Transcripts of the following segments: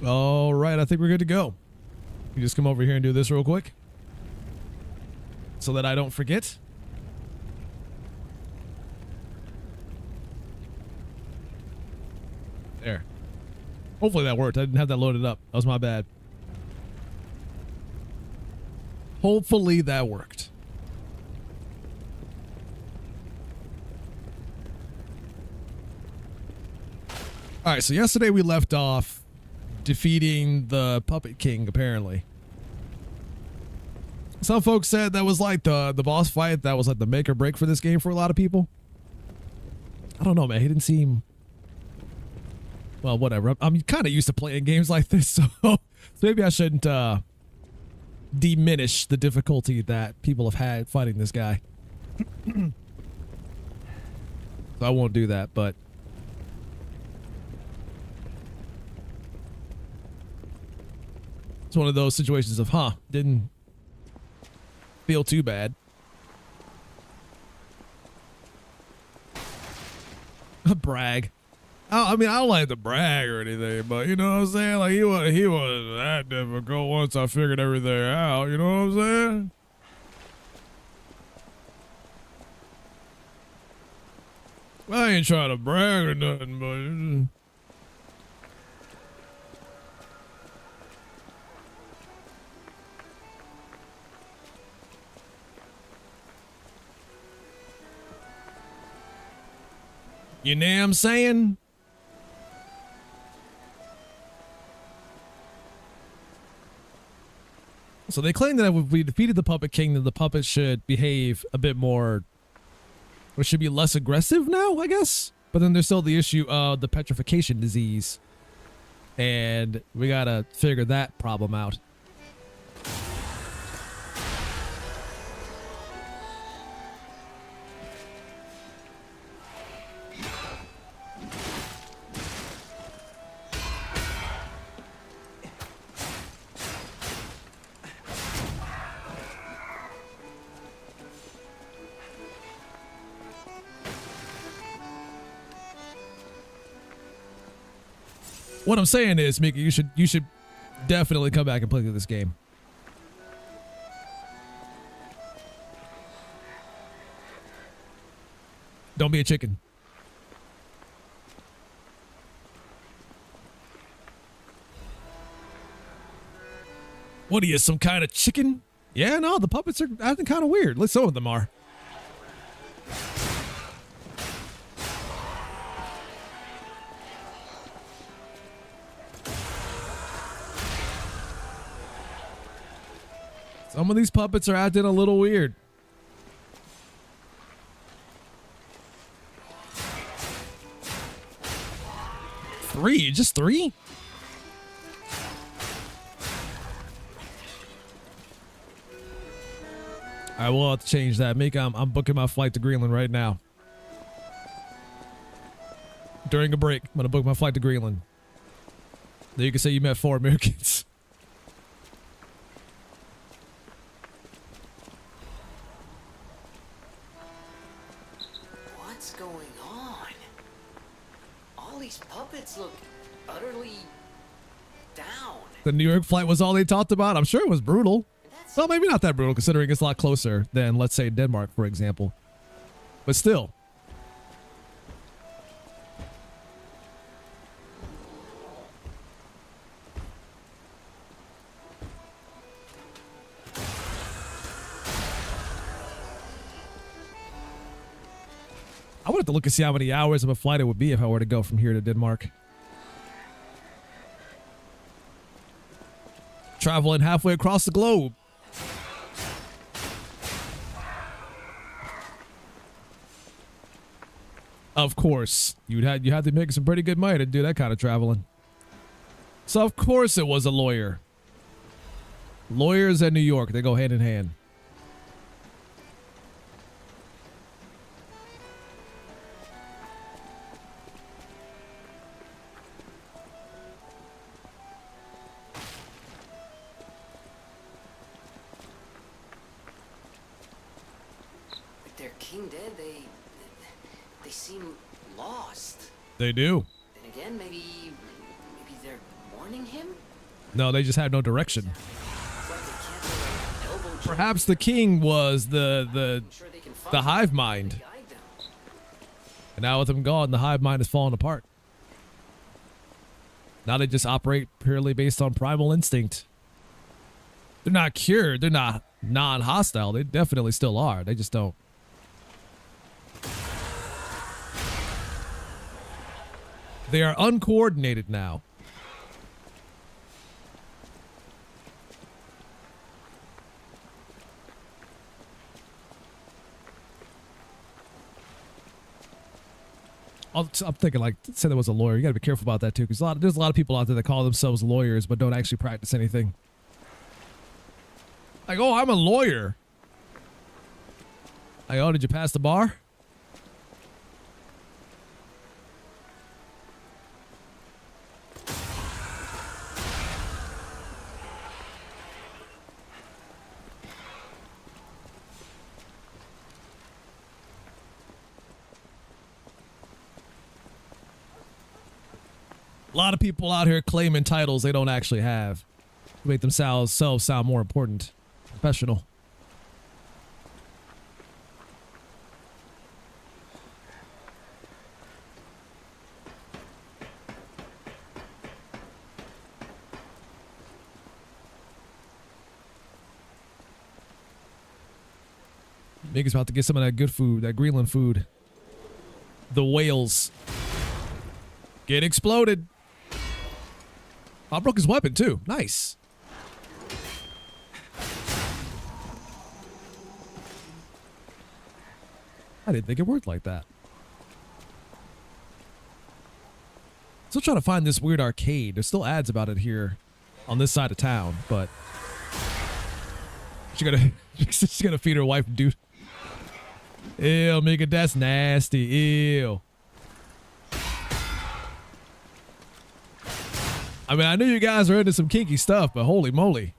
All right, I think we're good to go. You just come over here and do this real quick so that I don't forget. There. Hopefully that worked. I didn't have that loaded up. That was my bad. Hopefully that worked. All right, so yesterday we left off defeating the Puppet King, apparently. Some folks said that was like the boss fight that was like the make or break for this game for a lot of people. I don't know, man. He didn't seem... Well, whatever. I'm kind of used to playing games like this, so maybe I shouldn't diminish the difficulty that people have had fighting this guy. So I won't do that, but... It's one of those situations of, didn't feel too bad. Brag. I mean, I don't like to brag or anything, but you know what I'm saying? Like, he wasn't that difficult once I figured everything out, you know what I'm saying? I ain't trying to brag or nothing, but... You know what I'm saying? So they claim that if we defeated the Puppet King, that the puppet should behave a bit more, or should be less aggressive now, I guess. But then there's still the issue of the petrification disease. And we gotta figure that problem out. What I'm saying is, Mika, you should definitely come back and play through this game. Don't be a chicken. What are you, some kind of chicken? Yeah, no, the puppets are acting kind of weird. At least some of them are. Some of these puppets are acting a little weird. Three? Just three? I will have to change that. Mika, I'm booking my flight to Greenland right now. During a break, I'm going to book my flight to Greenland. Then you can say you met 4 Americans. Look utterly down. The New York flight was all they talked about. I'm sure it was brutal. Well, maybe not that brutal considering it's a lot closer than, let's say, Denmark, for example. But still. I would have to look and see how many hours of a flight it would be if I were to go from here to Denmark. Traveling halfway across the globe. Of course, you had to make some pretty good money to do that kind of traveling. So of course it was a lawyer. Lawyers in New York, they go hand in hand. Seem lost. They do. Then again, maybe they're mourning him? No, they just had no direction. It's like they can't do like elbow Perhaps the king was the I'm sure they can find hive something mind. to guide them. And now with him gone, the hive mind is falling apart. Now they just operate purely based on primal instinct. They're not cured. They're not non-hostile. They definitely still are. They just don't. They are uncoordinated now. I'm thinking, like, say there was a lawyer. You got to be careful about that too, because there's a lot of people out there that call themselves lawyers but don't actually practice anything. Like, oh, I'm a lawyer. Like, oh, did you pass the bar? A lot of people out here claiming titles they don't actually have to make themselves sound more important, professional. Niggas about to get some of that good food, that Greenland food. The whales. Get exploded. I broke his weapon too. Nice. I didn't think it worked like that. Still trying to find this weird arcade. There's still ads about it here on this side of town, but she's gonna feed her wife, dude. Ew, Mika, that's nasty. Ew. I mean, I knew you guys were into some kinky stuff, but holy moly.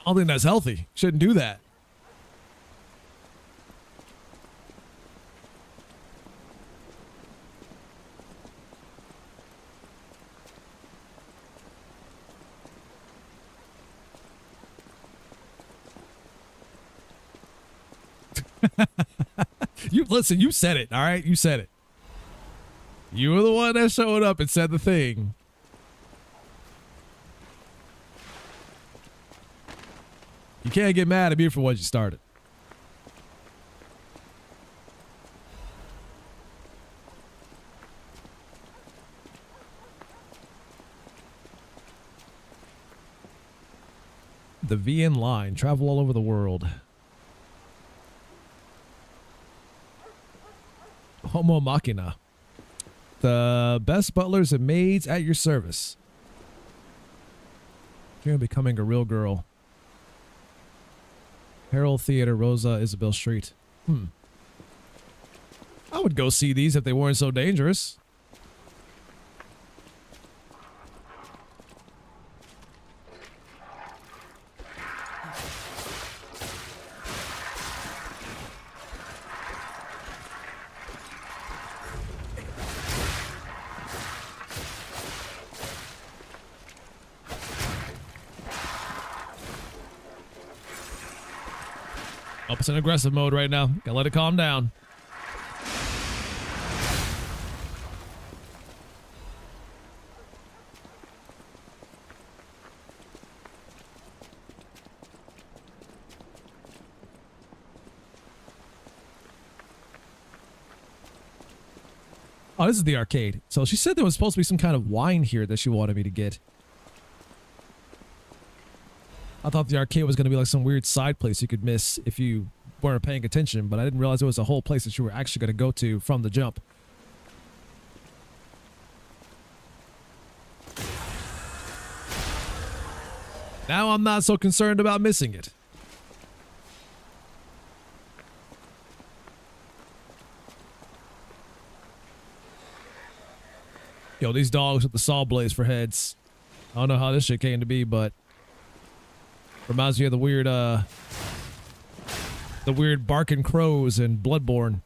I don't think that's healthy. Shouldn't do that. Listen, you said it, all right? You said it. You were the one that showed up and said the thing. You can't get mad at me for what you started. The VN line. Travel all over the world. Homo Machina. The best butlers and maids at your service. You're becoming a real girl. Herald Theater, Rosa Isabel Street. I would go see these if they weren't so dangerous. Oh, it's in aggressive mode right now. Gotta let it calm down. Oh, this is the arcade. So she said there was supposed to be some kind of wine here that she wanted me to get. I thought the arcade was going to be like some weird side place you could miss if you weren't paying attention, but I didn't realize it was a whole place that you were actually going to go to from the jump. Now I'm not so concerned about missing it. Yo, these dogs with the saw blades for heads. I don't know how this shit came to be, but reminds me of the weird barking crows in Bloodborne.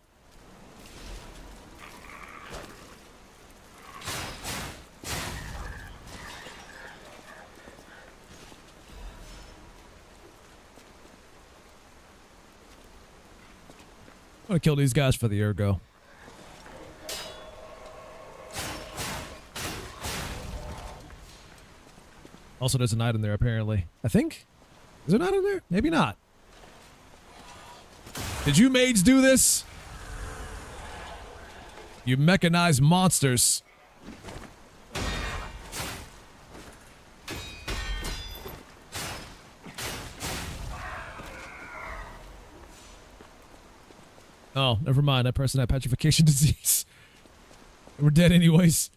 I'm gonna kill these guys for the ergo. Also, there's an item there, apparently. I think? Is there an item there? Maybe not. Did you maids do this? You mechanized monsters. Oh, never mind. That person had petrification disease. We're dead anyways.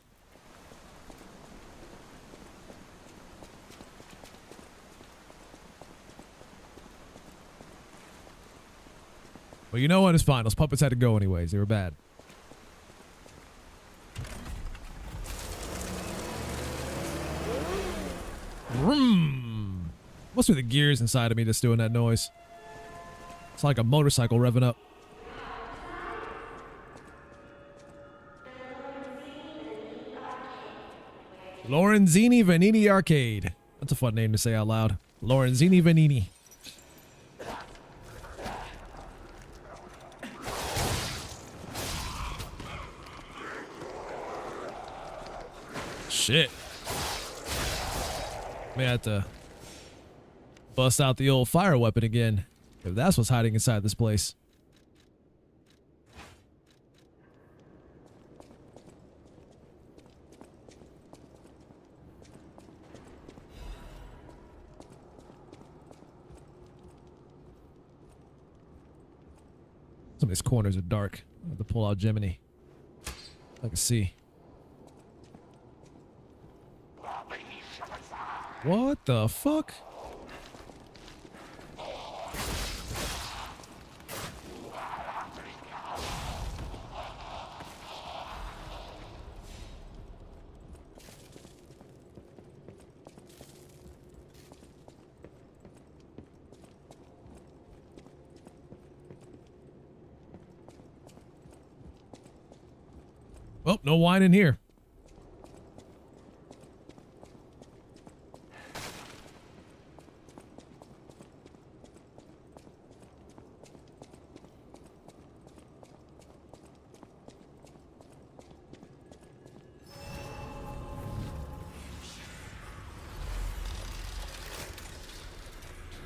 Well, you know what? It's fine. Those puppets had to go anyways. They were bad. Vroom. Must be the gears inside of me that's doing that noise. It's like a motorcycle revving up. Lorenzini Vanini Arcade. That's a fun name to say out loud. Lorenzini Vanini. Shit. May have to bust out the old fire weapon again, if that's what's hiding inside this place. Some of these corners are dark. I have to pull out Gemini. I can see. What the fuck? Oh, no wine in here.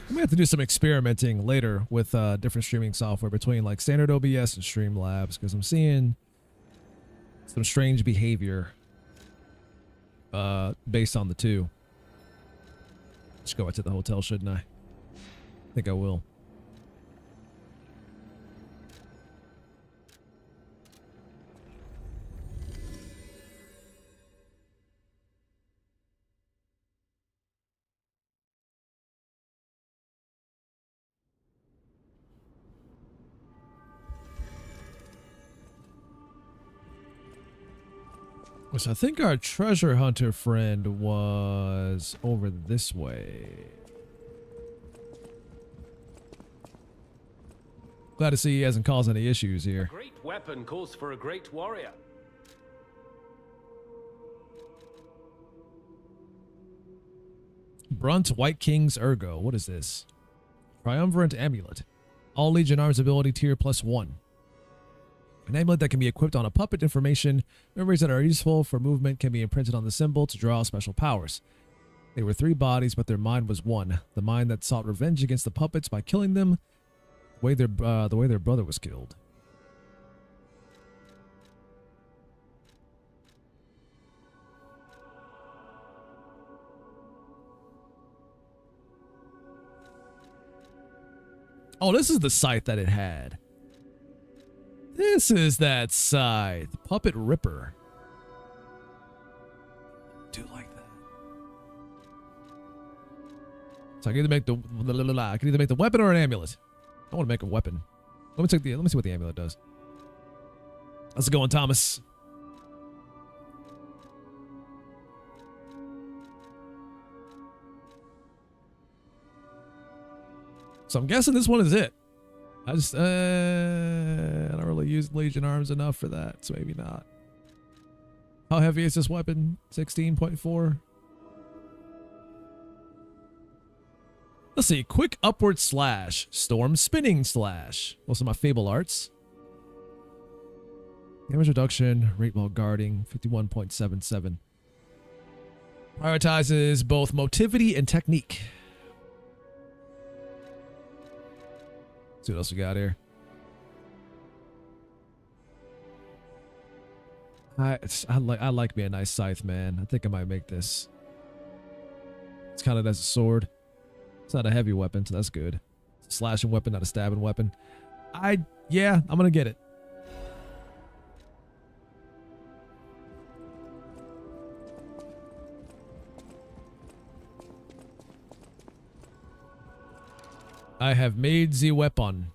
We have to do some experimenting later with different streaming software between like standard OBS and Streamlabs, because I'm seeing some strange behavior based on the two. Just go out to the hotel, shouldn't I? I think I will. Which I think our treasure hunter friend was over this way. Glad to see he hasn't caused any issues here. A great weapon calls for a great warrior. Brunt White King's Ergo. What is this? Triumvirate Amulet. All Legion Arms ability tier +1. An amulet that can be equipped on a puppet. Information. Memories that are useful for movement can be imprinted on the symbol to draw special powers. They were 3 bodies, but their mind was 1. The mind that sought revenge against the puppets by killing them the way their brother was killed. Oh, this is the scythe that it had. This is that scythe. Puppet Ripper. Do like that. So I can either make the weapon or an amulet. I want to make a weapon. Let me see what the amulet does. How's it going, Thomas? So I'm guessing this one is it. I don't really use Legion Arms enough for that, so maybe not. How heavy is this weapon? 16.4. Let's see. Quick upward slash. Storm spinning slash. Most of my Fable arts. Damage reduction, rate while guarding, 51.77. Prioritizes both motivity and technique. Let's see what else we got here. I like me a nice scythe, man. I think I might make this. It's kind of as a sword. It's not a heavy weapon, so that's good. It's a slashing weapon, not a stabbing weapon. Yeah, I'm gonna get it. I have made the weapon.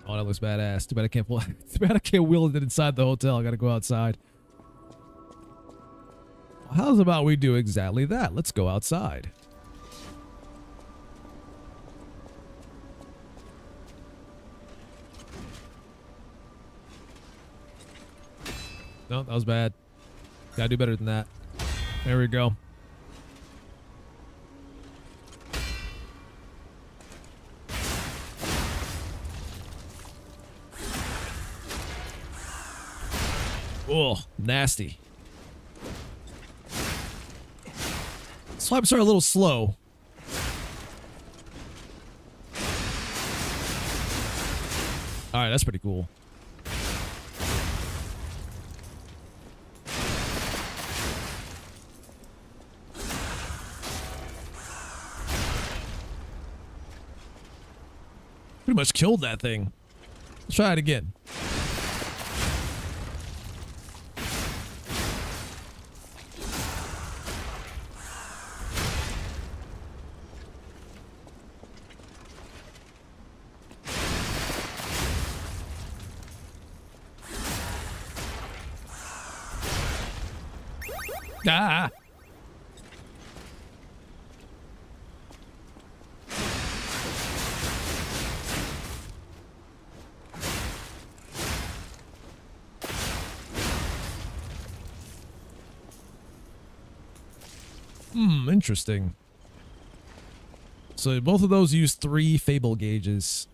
Oh, that looks badass. Too bad I can't pull. Too bad I can't wield it inside the hotel. I gotta go outside. How's about we do exactly that? Let's go outside. No, that was bad. Gotta do better than that. There we go. Oh, nasty. Swipes are a little slow. All right, that's pretty cool. Pretty much killed that thing. Let's try it again. Ah! Interesting. So both of those use 3 Fable gauges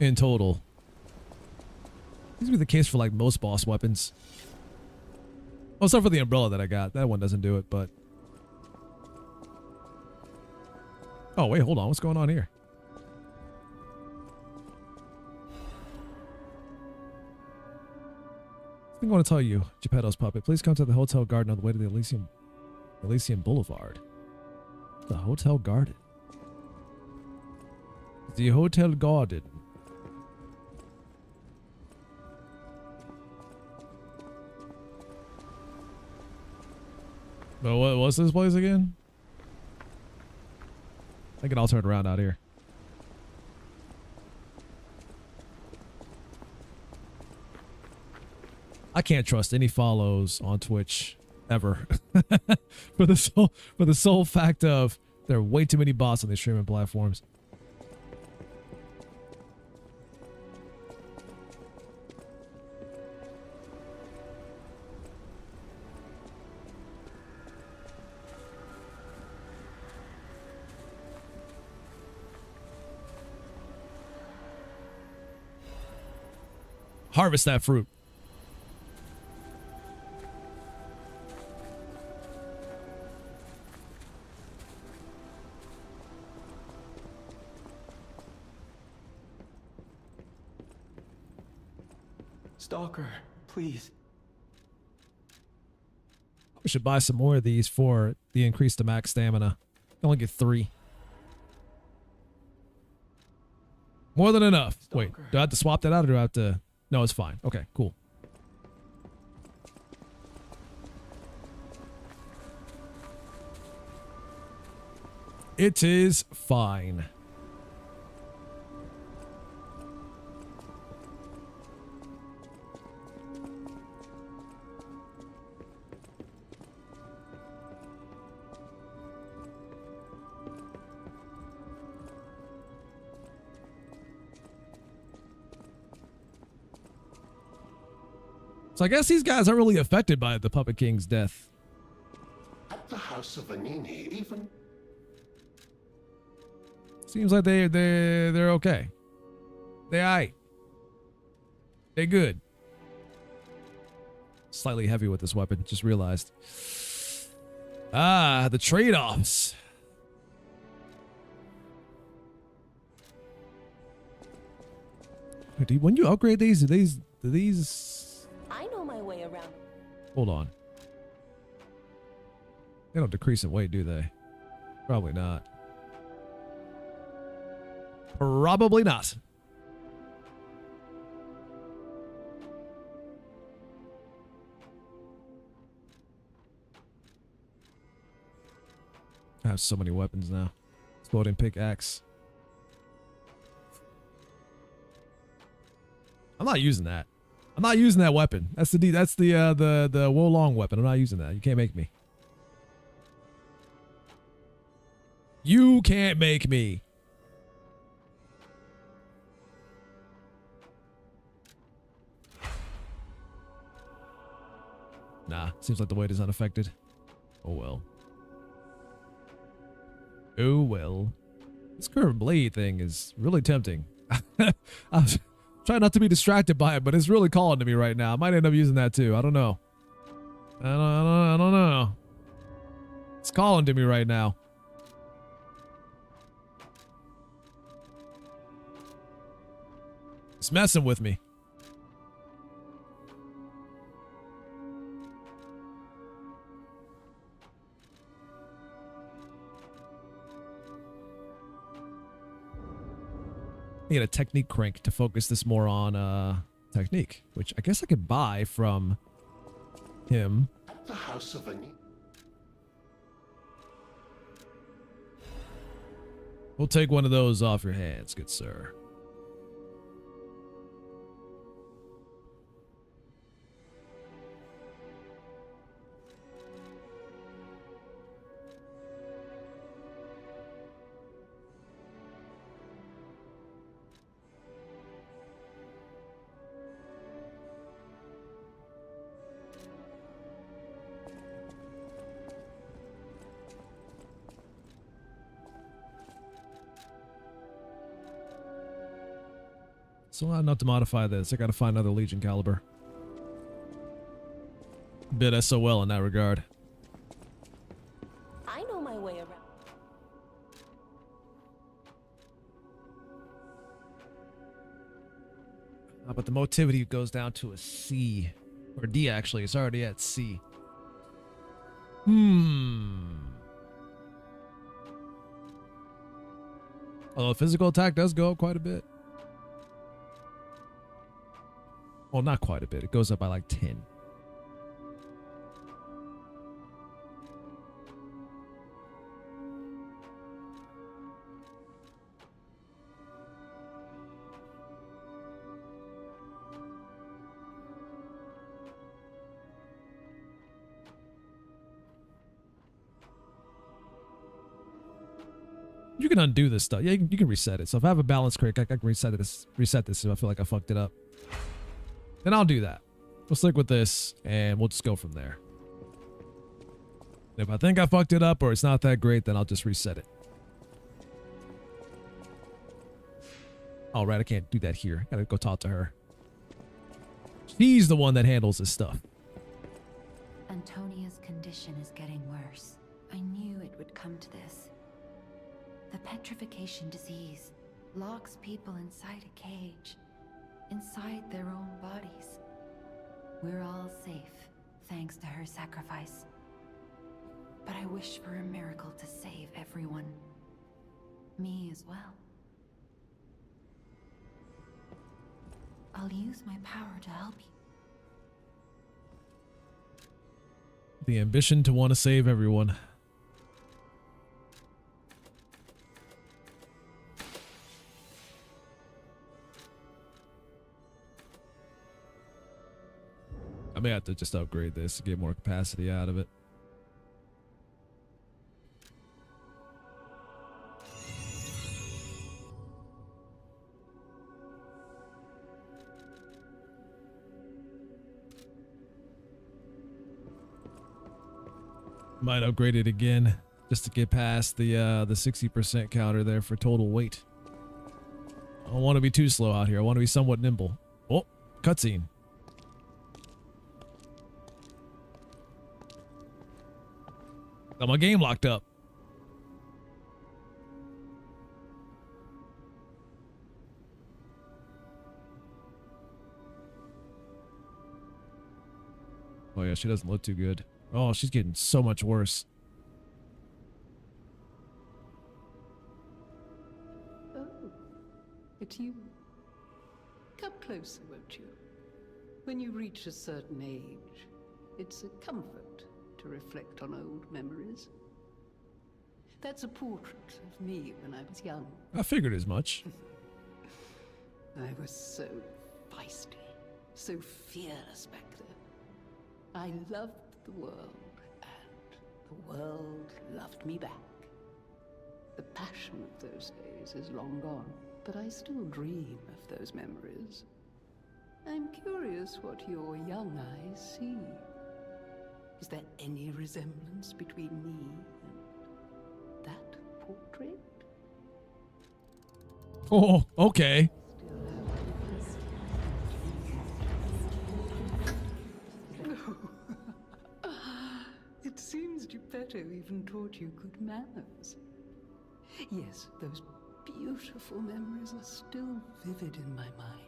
in total. Seems to be the case for like most boss weapons. Oh, except for the umbrella that I got. That one doesn't do it, but... Oh, wait, hold on. What's going on here? I think I want to tell you, Geppetto's puppet, please come to the Hotel Garden on the way to the Elysium Boulevard. The Hotel Garden. The Hotel Garden. But what's this place again? I think I'll turn around out here. I can't trust any follows on Twitch ever. for the sole fact of there are way too many bots on these streaming platforms. Harvest that fruit. Stalker, please. We should buy some more of these for the increase to max stamina. Only get 3. More than enough. Stalker. Wait, do I have to swap that out or do I have to... No, it's fine. Okay, cool. It is fine. So I guess these guys aren't really affected by the Puppet King's death. At the house of Vanini, even Seems like they're okay. They aight. They good. Slightly heavy with this weapon. Just realized. Ah, the trade-offs. When you upgrade these, do these... I know my way around. Hold on. They don't decrease in weight, do they? Probably not. Probably not. I have so many weapons now. Exploding pickaxe. I'm not using that. I'm not using that weapon. That's the Wolong weapon. I'm not using that. You can't make me. You can't make me. Nah, seems like the weight is unaffected. Oh well. Oh well. This curved blade thing is really tempting. I'm trying not to be distracted by it, but it's really calling to me right now. I might end up using that too. I don't know. I don't know. It's calling to me right now. It's messing with me. I get a technique crank to focus this more on technique, which I guess I could buy from him. At the house of Anine. We'll take one of those off your hands, good sir. So not to modify this. I gotta find another Legion caliber. Bit SOL in that regard. I know my way around. But the motivity goes down to a C. Or D, actually. It's already at C. Although physical attack does go up quite a bit. Well, not quite a bit. It goes up by like 10. You can undo this stuff. Yeah, you can reset it. So if I have a balance crank, I can reset this if I feel like I fucked it up. Then I'll do that. We'll stick with this, and we'll just go from there. If I think I fucked it up or it's not that great, then I'll just reset it. All right, I can't do that here. Gotta go talk to her. She's the one that handles this stuff. Antonia's condition is getting worse. I knew it would come to this. The petrification disease locks people inside a cage, inside their own bodies. We're all safe, thanks to her sacrifice. But I wish for a miracle to save everyone. Me as well. I'll use my power to help you. The ambition to want to save everyone. I may have to just upgrade this to get more capacity out of it. Might upgrade it again just to get past the 60% counter there for total weight. I don't want to be too slow out here. I want to be somewhat nimble. Oh, Cutscene. Got my game locked up. Oh yeah, she doesn't look too good. Oh, she's getting so much worse. Oh, it's you. Come closer, won't you? When you reach a certain age, it's a comfort to reflect on old memories. That's a portrait of me when I was young. I figured as much. I was so feisty, so fearless back then. I loved the world, and the world loved me back. The passion of those days is long gone, but I still dream of those memories. I'm curious what your young eyes see. Is there any resemblance between me and that portrait? Oh, okay. It seems Geppetto even taught you good manners. Yes, those beautiful memories are still vivid in my mind.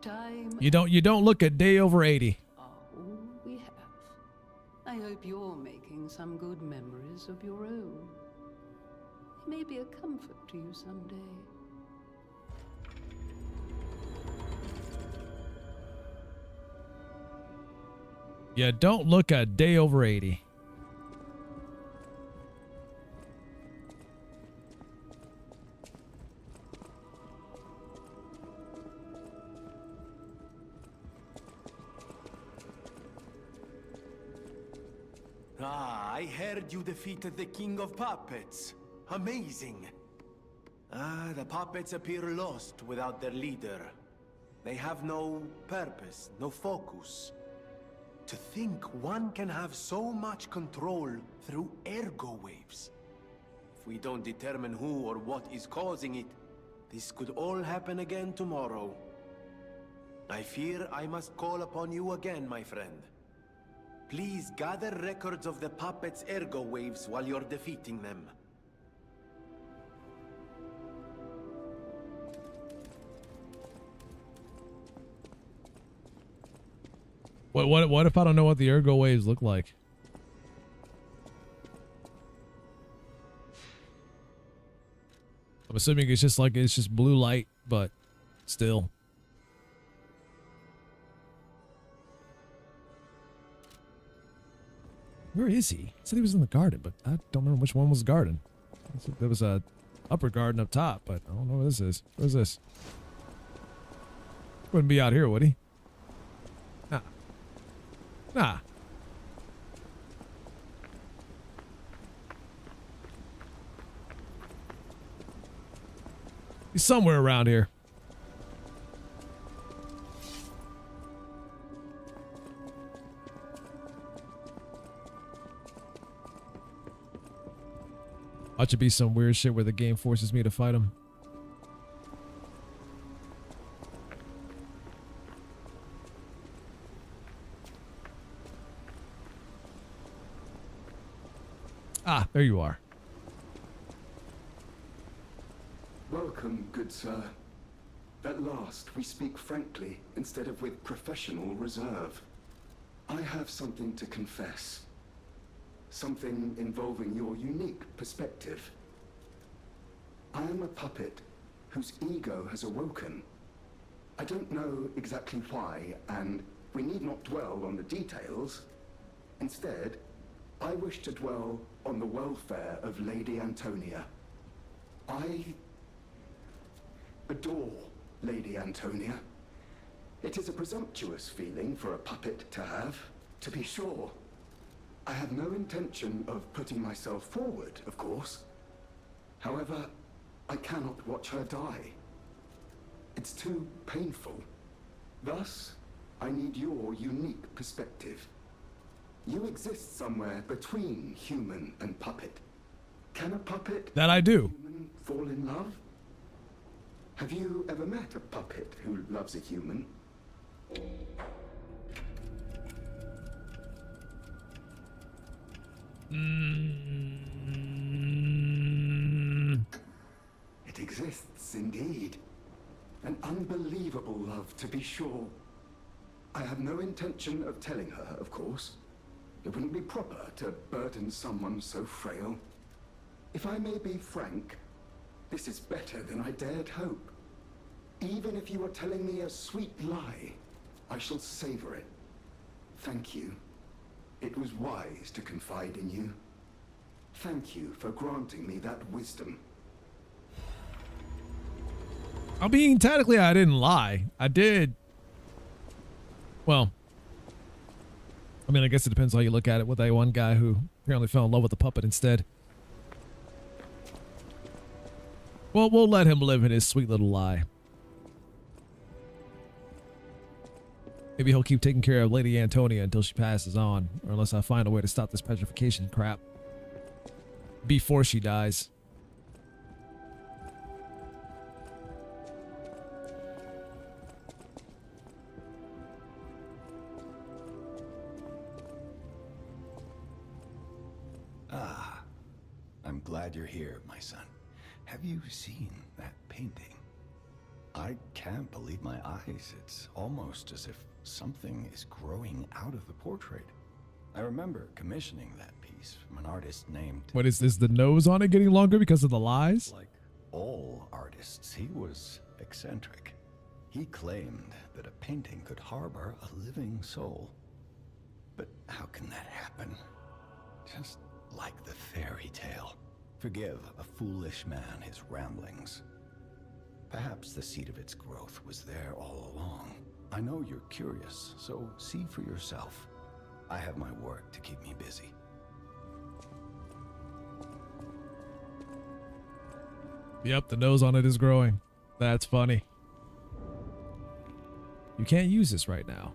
Time. You don't look a day over 80. Are all we have. I hope you're making some good memories of your own. They may be a comfort to you someday. You don't look a day over 80. Ah, I heard you defeated the King of Puppets. Amazing. Ah, the puppets appear lost without their leader. They have no purpose, no focus. To think one can have so much control through ergo waves. If we don't determine who or what is causing it, this could all happen again tomorrow. I fear I must call upon you again, my friend. Please gather records of the puppets' ergo waves while you're defeating them. What if I don't know what the ergo waves look like? I'm assuming it's just blue light, but still. Where is he? He said he was in the garden, but I don't remember which one was the garden. There was a upper garden up top, but I don't know what this is. What is this? Wouldn't be out here, would he? Nah. Nah. He's somewhere around here. Ought to be some weird shit where the game forces me to fight him. Ah, there you are. Welcome, good sir. At last, we speak frankly instead of with professional reserve. I have something to confess. Something involving your unique perspective. I am a puppet whose ego has awoken. I don't know exactly why, and we need not dwell on the details. Instead, I wish to dwell on the welfare of Lady Antonia. I adore Lady Antonia. It is a presumptuous feeling for a puppet to have, to be sure. I have no intention of putting myself forward, of course. However, I cannot watch her die. It's too painful. Thus, I need your unique perspective. You exist somewhere between human and puppet. Can a puppet that I do and human fall in love? Have you ever met a puppet who loves a human? It exists indeed. An unbelievable love, to be sure. I have no intention of telling her, of course. It wouldn't be proper to burden someone so frail. If I may be frank, this is better than I dared hope. Even if you are telling me a sweet lie, I shall savor it. Thank you. It was wise to confide in you. Thank you for granting me that wisdom. I mean, technically, I didn't lie. I did. Well, I mean, I guess it depends how you look at it with that one guy who apparently fell in love with the puppet instead. Well, we'll let him live in his sweet little lie. Maybe he'll keep taking care of Lady Antonia until she passes on, or unless I find a way to stop this petrification crap before she dies. Ah, I'm glad you're here, my son. Have you seen that painting? I can't believe my eyes. It's almost as if something is growing out of the portrait. I remember commissioning that piece from an artist named... What is this? The nose on it getting longer because of the lies? Like all artists, he was eccentric. He claimed that a painting could harbor a living soul. But how can that happen? Just like the fairy tale. Forgive a foolish man his ramblings. Perhaps the seed of its growth was there all along. I know you're curious, so see for yourself. I have my work to keep me busy. Yep, the nose on it is growing. That's funny. You can't use this right now.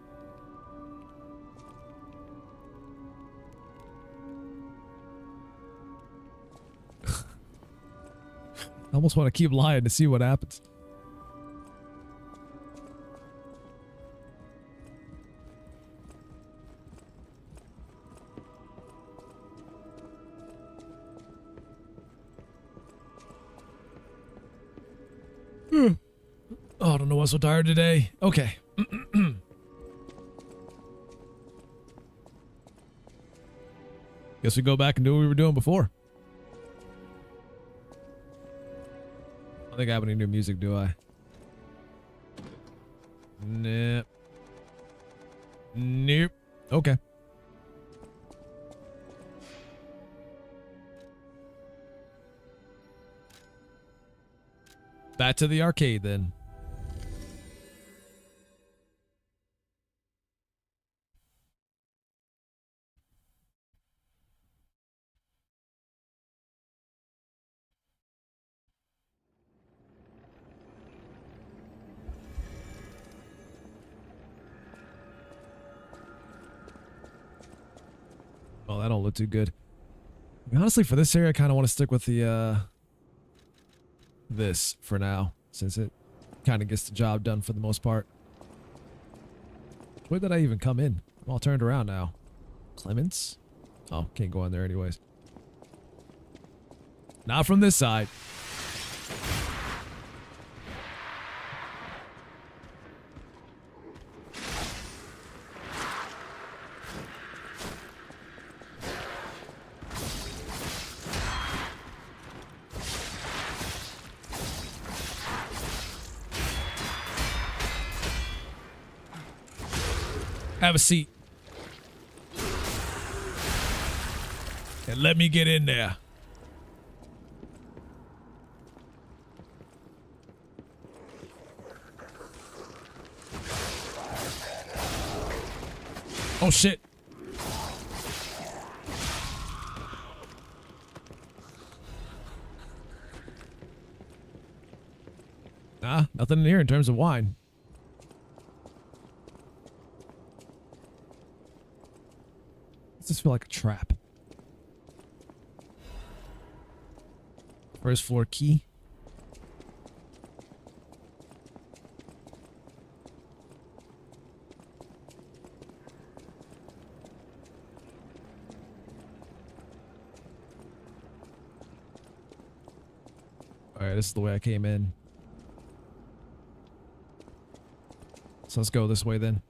I almost want to keep lying to see what happens. Oh, I don't know why I'm so tired today. Okay. Guess we go back and do what we were doing before. I don't think I have any new music, do I? Nope. Nope. Okay. Back to the arcade then. Oh, that don't look too good. I mean, honestly, for this area, I kind of want to stick with the, this for now, since it kind of gets the job done for the most part. Where did I even come in? I'm all turned around now. Clements? Oh, can't go in there anyways. Not from this side. Have a seat. And let me get in there. Oh shit. Nah, nothing in here in terms of wine. Does this feel like a trap? First floor key. All right, this is the way I came in. So let's go this way then.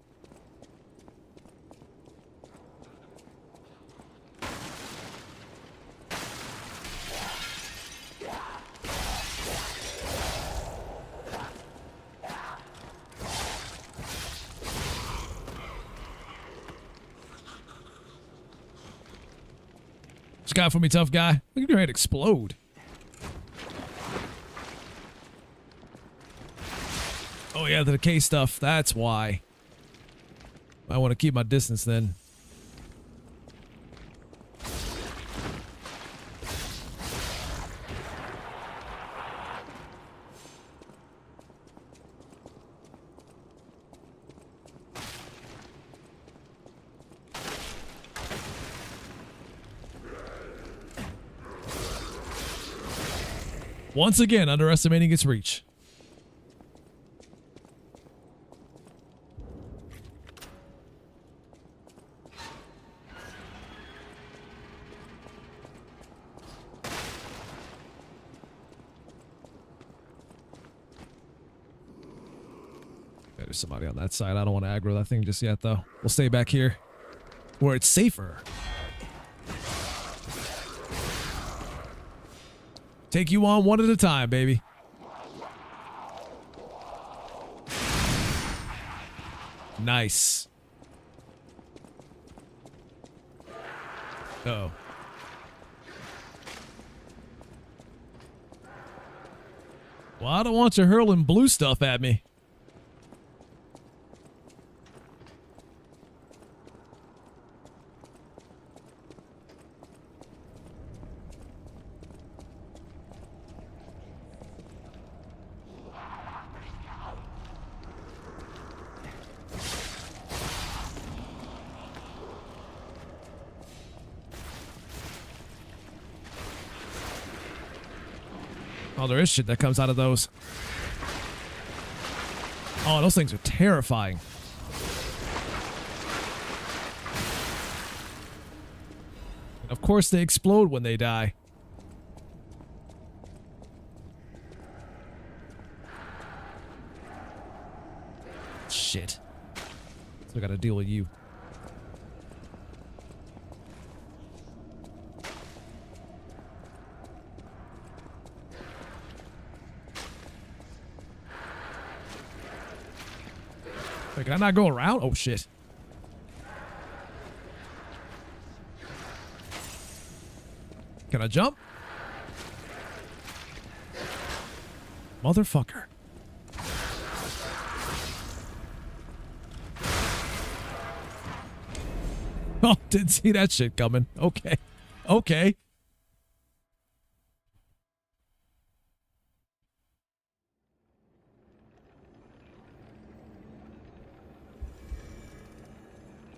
What you got for me, tough guy? Look at your head explode. Oh yeah, the decay stuff. That's why. I want to keep my distance then. Once again, underestimating its reach. There's somebody on that side. I don't want to aggro that thing just yet, though. We'll stay back here where it's safer. Take you on one at a time, baby. Nice. Uh-oh. Well, I don't want you hurling blue stuff at me. Oh, there is shit that comes out of those. Oh, those things are terrifying. And of course, they explode when they die. Shit. So I gotta deal with you. Wait, can I not go around? Oh, shit. Can I jump? Motherfucker. Oh, didn't see that shit coming. Okay. Okay.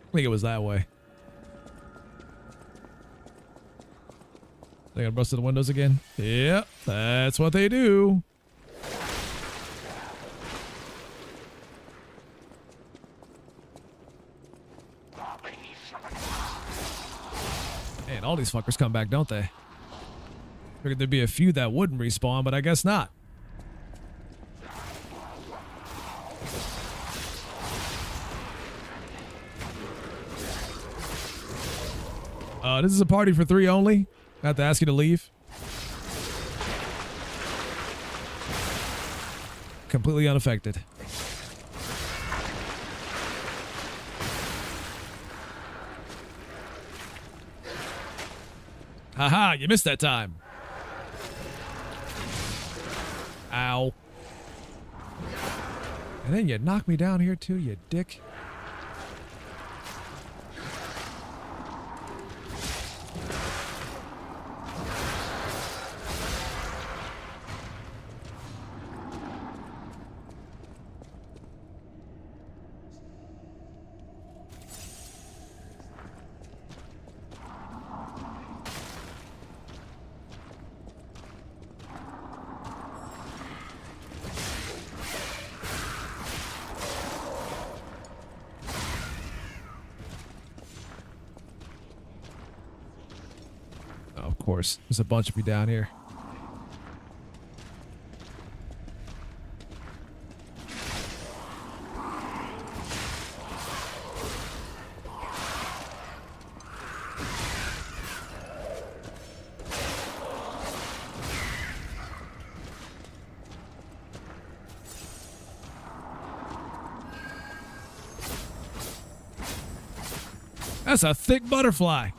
I think it was that way. They gonna bust to the windows again? Yep, that's what they do. Man, all these fuckers come back, don't they? Figured there'd be a few that wouldn't respawn, but I guess not. This is a party for 3 only. I have to ask you to leave. Completely unaffected. Haha, you missed that time. Ow. And then you knock me down here too, you dick. Of course, there's a bunch of you down here. That's a thick butterfly.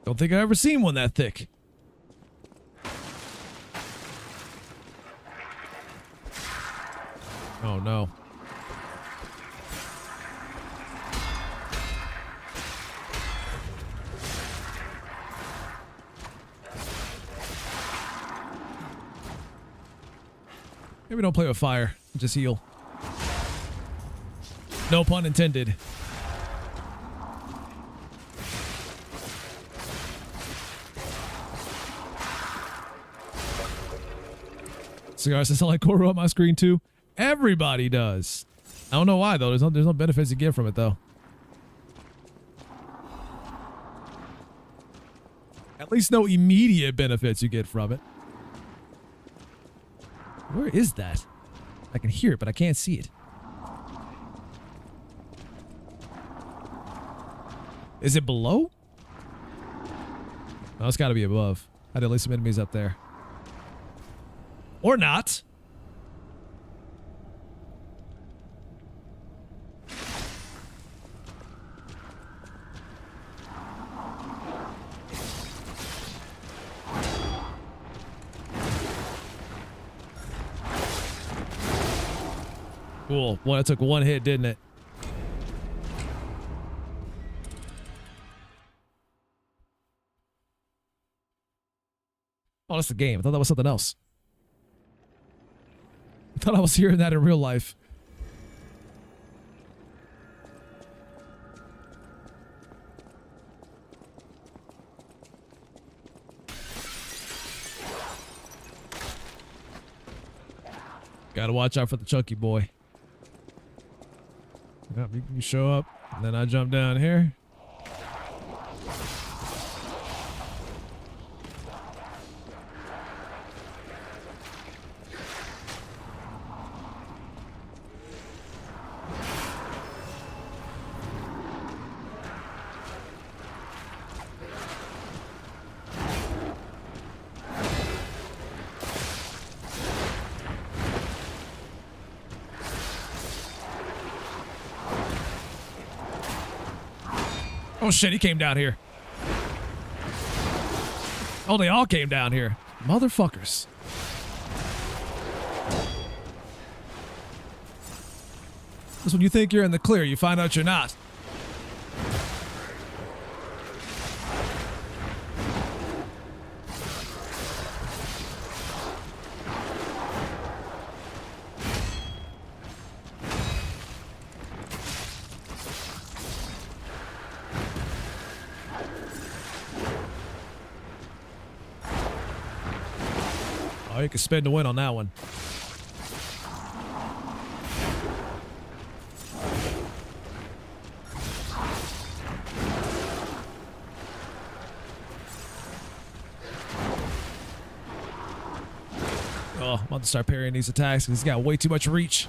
Don't think I've ever seen one that thick. Oh no. Maybe don't play with fire. Just heal. No pun intended. Cigars that sound like Koro on my screen too. Everybody does. I don't know why though. There's no benefits you get from it though. At least no immediate benefits you get from it. Where is that? I can hear it, but I can't see it. Is it below? No, it's got to be above. I'd at least some enemies up there. Or not. Cool. Well, it took one hit, didn't it? Oh, that's the game. I thought that was something else. I thought I was hearing that in real life. Gotta watch out for the chunky boy. Yep, you show up, and then I jump down here. Oh shit, he came down here. Oh, they all came down here. Motherfuckers. That's when you think you're in the clear, you find out you're not. Oh, you can spend to win on that one. Oh, I'm about to start parrying these attacks because he's got way too much reach.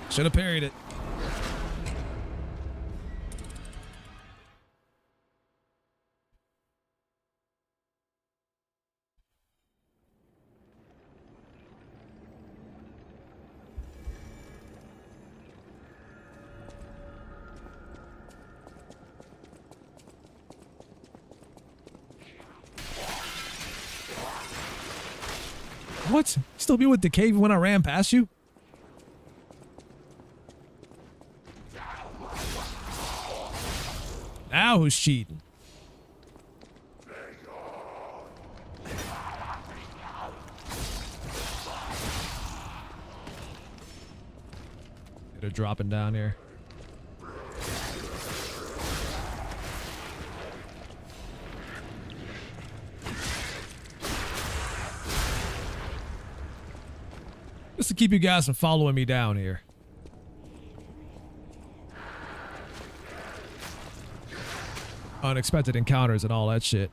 Should have parried it. What? Still be with the cave when I ran past you? Now who's cheating? They're dropping down here. Just to keep you guys from following me down here. unexpected encounters and all that shit.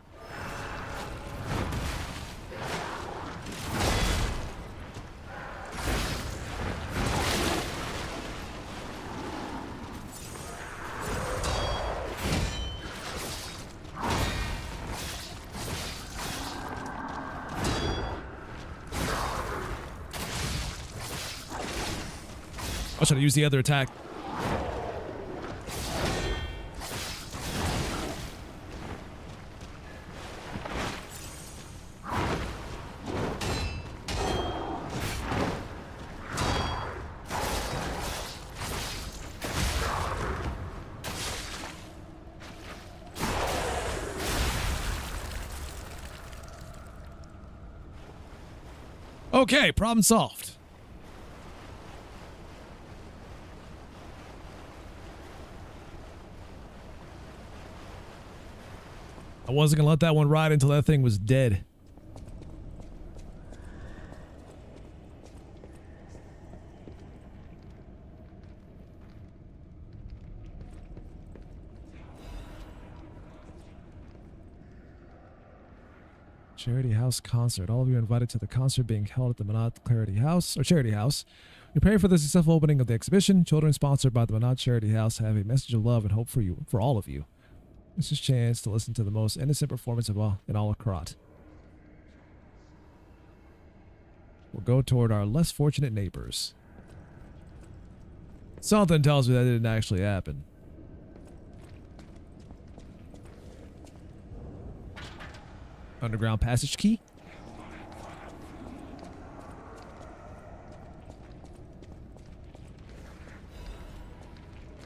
I should have used the other attack. Okay, problem solved. I wasn't gonna let that one ride until that thing was dead. Charity House concert. All of you are invited to the concert being held at the Manat Charity House or Charity House. We pray for the successful opening of the exhibition. Children sponsored by the Manat Charity House have a message of love and hope for you, for all of you. This is a chance to listen to the most innocent performance of all in all of Karat. We'll go toward our less fortunate neighbors. Something tells me that didn't actually happen. Underground passage key?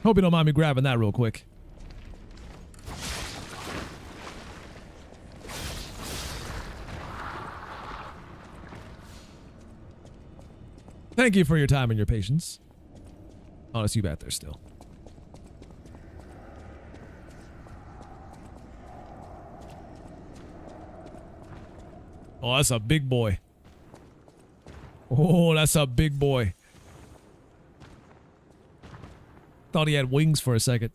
Hope you don't mind me grabbing that real quick. Thank you for your time and your patience. Oh, it's you back there still. Oh, that's a big boy. Oh, that's a big boy. Thought he had wings for a second.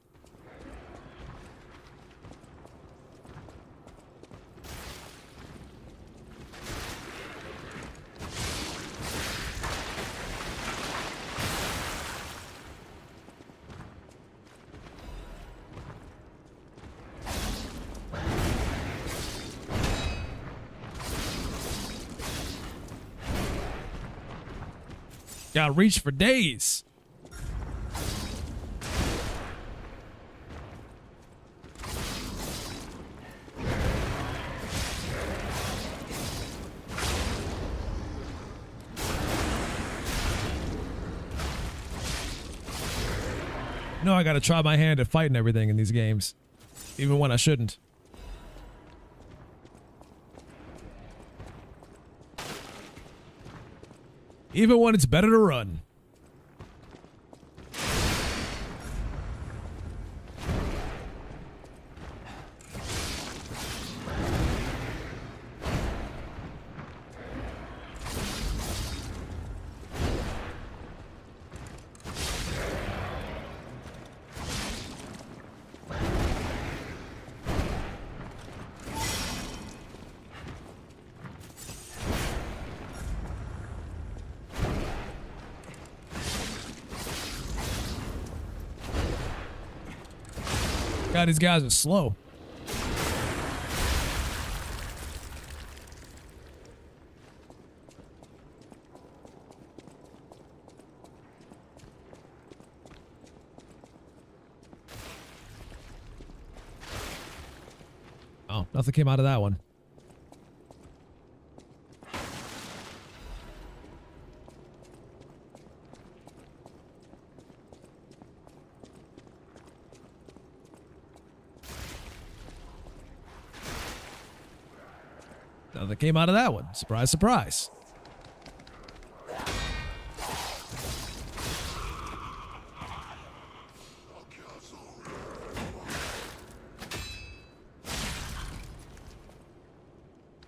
Got reach for days. No, I gotta try my hand at fighting everything in these games, even when I shouldn't. Even when it's better to run. God, these guys are slow. Oh, nothing came out of that one. Nothing came out of that one. Surprise, surprise.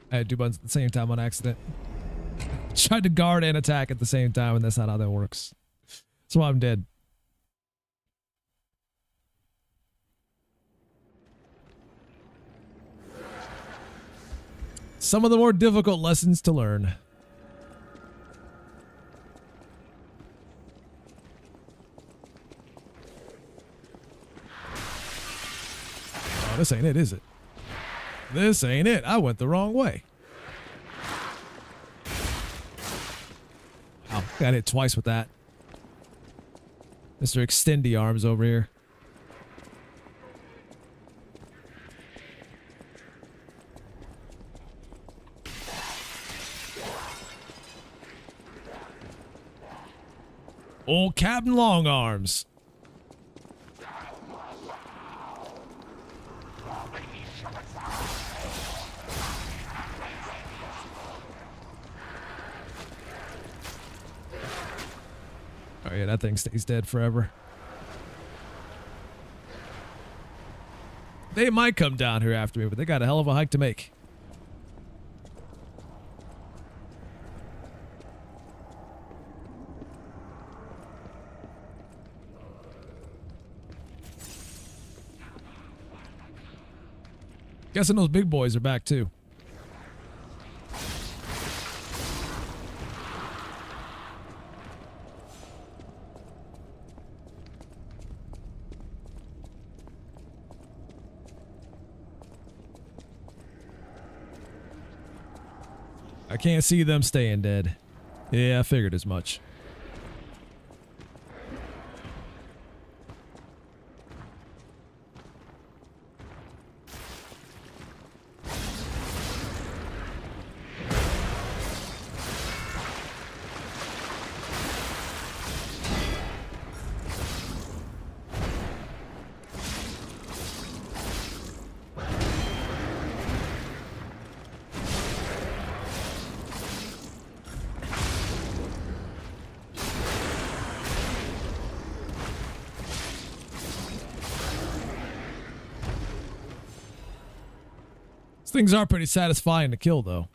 I had two buttons at the same time on accident. Tried to guard and attack at the same time, and that's not how that works. That's why I'm dead. Some of the more difficult lessons to learn. Oh, this ain't it, is it? This ain't it. I went the wrong way. Oh, got hit twice with that. Mr. Extendy Arms over here. Old Captain Long Arms. Oh yeah, that thing stays dead forever. They might come down here after me, but they got a hell of a hike to make. Guessing those big boys are back too. I can't see them staying dead. Yeah, I figured as much. Things are pretty satisfying to kill, though.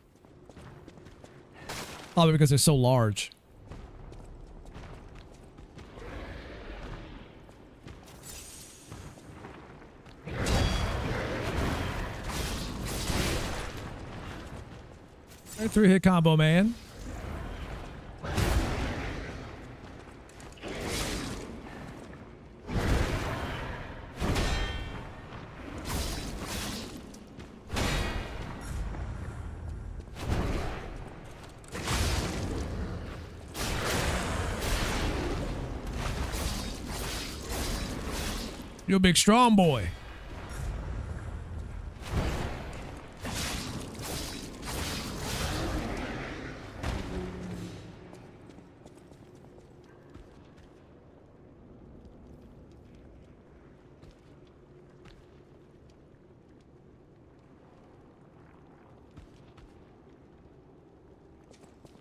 Probably because they're so large. Hey, 3-hit combo, man. You're a big strong boy.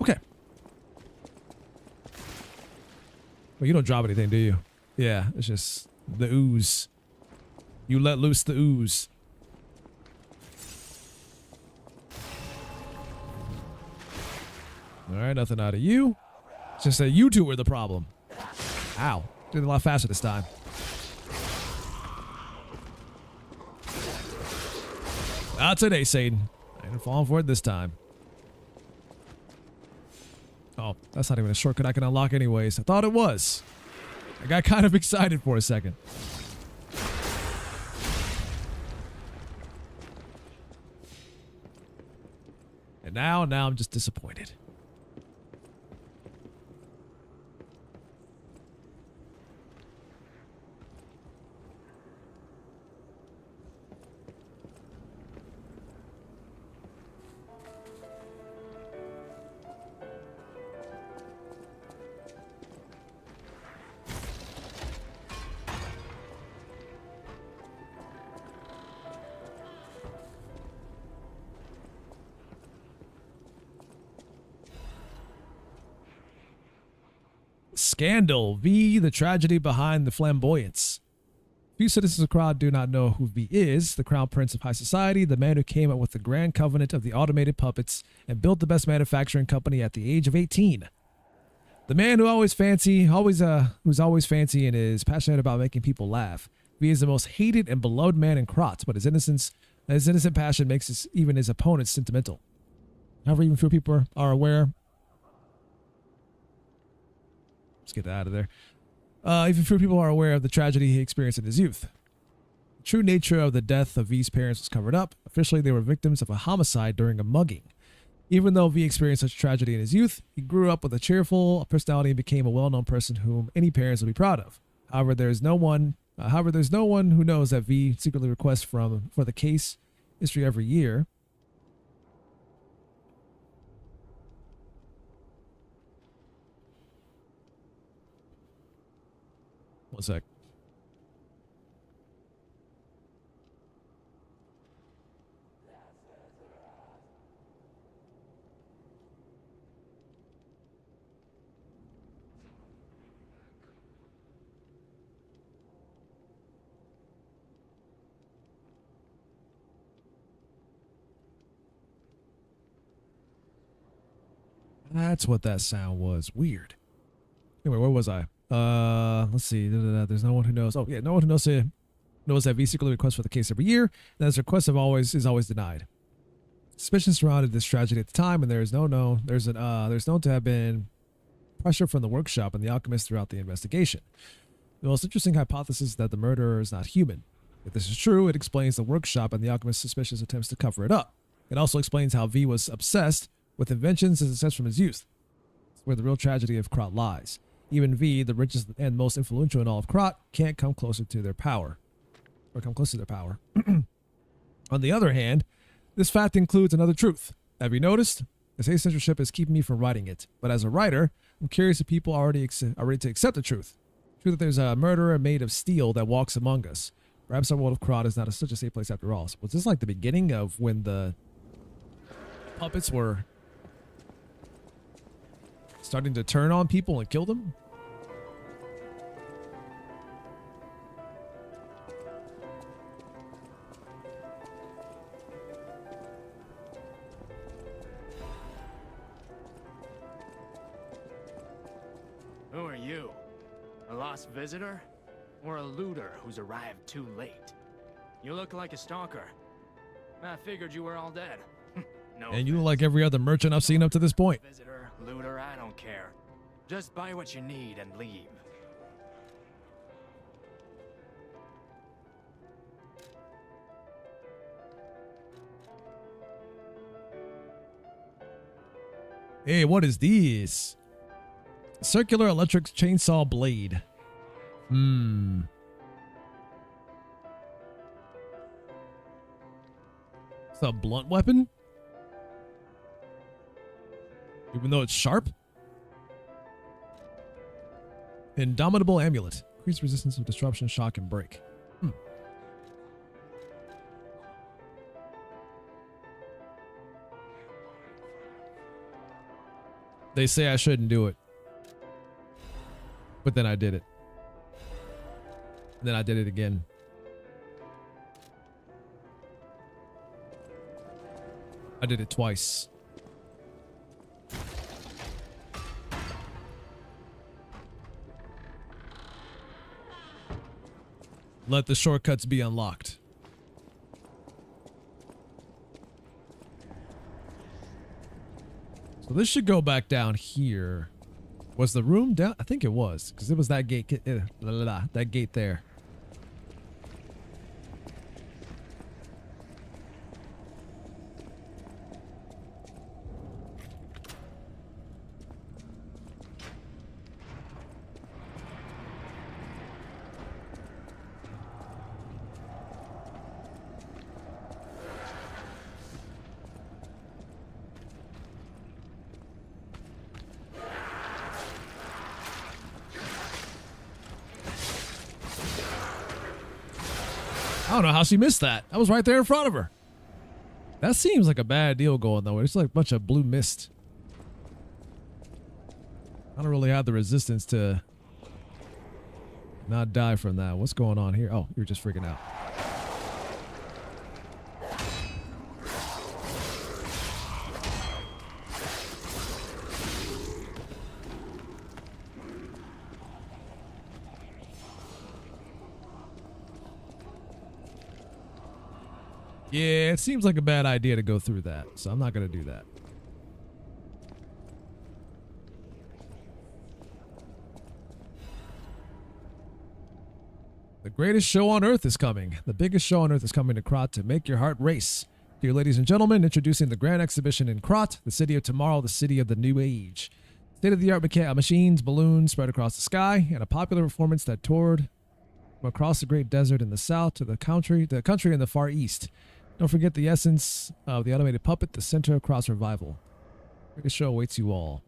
Okay. Well, you don't drop anything, do you? Yeah, it's just the ooze. You let loose the ooze. Alright, nothing out of you. It's just that you two were the problem. Ow. Did it a lot faster this time. Not today, Satan. I ain't falling for it this time. Oh, that's not even a shortcut I can unlock anyways. I thought it was. I got kind of excited for a second. And now I'm just disappointed. Scandal. V, the tragedy behind the flamboyance. Few citizens of Krod do not know who V is, the crown prince of high society, the man who came up with the grand covenant of the automated puppets and built the best manufacturing company at the age of 18. The man who's always fancy and is passionate about making people laugh. V is the most hated and beloved man in Krot, but his innocent passion makes even his opponents sentimental. However, even few people are aware. Let's get that out of there. Even few people are aware of the tragedy he experienced in his youth. The true nature of the death of V's parents was covered up. Officially, they were victims of a homicide during a mugging. Even though V experienced such tragedy in his youth, he grew up with a cheerful personality and became a well-known person whom any parents would be proud of. However, there's no one who knows that V secretly requests for the case history every year. One sec. That's what that sound was. Weird. Anyway, where was I? Let's see. There's no one who knows. Oh, yeah, no one who knows that V secretly requests for the case every year, and his request is always denied. Suspicion surrounded this tragedy at the time, and there's known to have been pressure from the workshop and the alchemist throughout the investigation. The most interesting hypothesis is that the murderer is not human. If this is true, it explains the workshop and the alchemist's suspicious attempts to cover it up. It also explains how V was obsessed with inventions and success from his youth. It's where the real tragedy of Krot lies. Even V, the richest and most influential in all of Krot, can't come closer to their power. On the other hand, this fact includes another truth. Have you noticed? I say censorship is keeping me from writing it, but as a writer, I'm curious if people are ready to accept the truth. True that there's a murderer made of steel that walks among us. Perhaps our world of Krot is not such a safe place after all. So was this like the beginning of when the puppets were starting to turn on people and kill them? Who are you? A lost visitor? Or a looter who's arrived too late? You look like a stalker. I figured you were all dead. No and you look like every other merchant I've seen up to this point. Visitor, looter, I don't care. Just buy what you need and leave. Hey, what is this? Circular electric chainsaw blade. It's a blunt weapon? Even though it's sharp? Indomitable amulet. Increased resistance of disruption, shock, and break. They say I shouldn't do it. But then I did it. And then I did it again. I did it twice. Let the shortcuts be unlocked. So this should go back down here. Was the room down? I think it was, because it was that gate. That gate there. I don't know how she missed that. I was right there in front of her. That seems like a bad deal going though. It's like a bunch of blue mist. I don't really have the resistance to not die from that. What's going on here? Oh, you're just freaking out. Yeah, it seems like a bad idea to go through that, so I'm not going to do that. The greatest show on earth is coming. The biggest show on earth is coming to Krat to make your heart race. Dear ladies and gentlemen, introducing the grand exhibition in Krat, the city of tomorrow, the city of the new age. State-of-the-art machines, balloons spread across the sky, and a popular performance that toured from across the great desert in the south to the country in the far east. Don't forget the essence of the automated puppet, the center of Krat's revival. The greatest show awaits you all.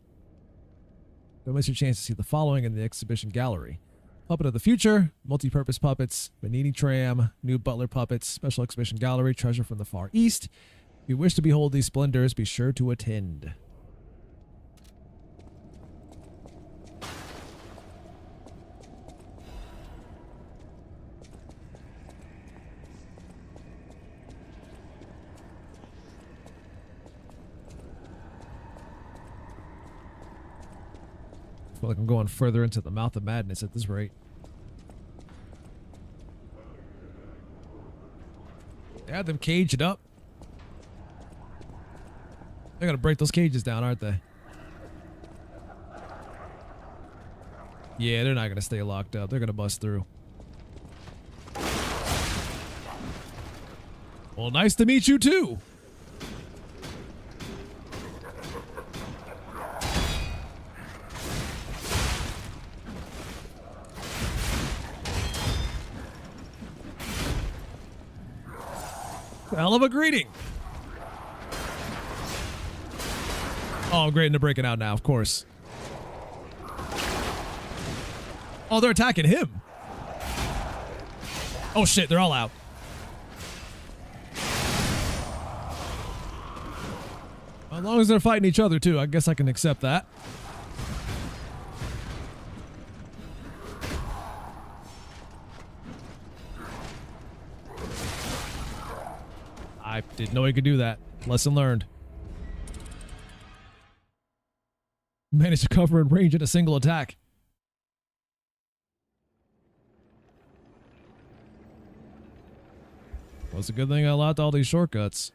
Don't miss your chance to see the following in the exhibition gallery. Puppet of the Future, multi-purpose puppets, Benini Tram, new Butler puppets, special exhibition gallery, treasure from the Far East. If you wish to behold these splendors, be sure to attend. I feel like I'm going further into the mouth of madness at this rate. They had them caged up. They're gonna break those cages down, aren't they? Yeah, they're not gonna stay locked up. They're gonna bust through. Well, nice to meet you too. Hell of a greeting. Oh, I'm great into breaking out now, of course. Oh, they're attacking him. Oh shit, they're all out. As long as they're fighting each other too, I guess I can accept that. I didn't know he could do that. Lesson learned. Managed to cover and range in a single attack. Well, it's a good thing I locked all these shortcuts.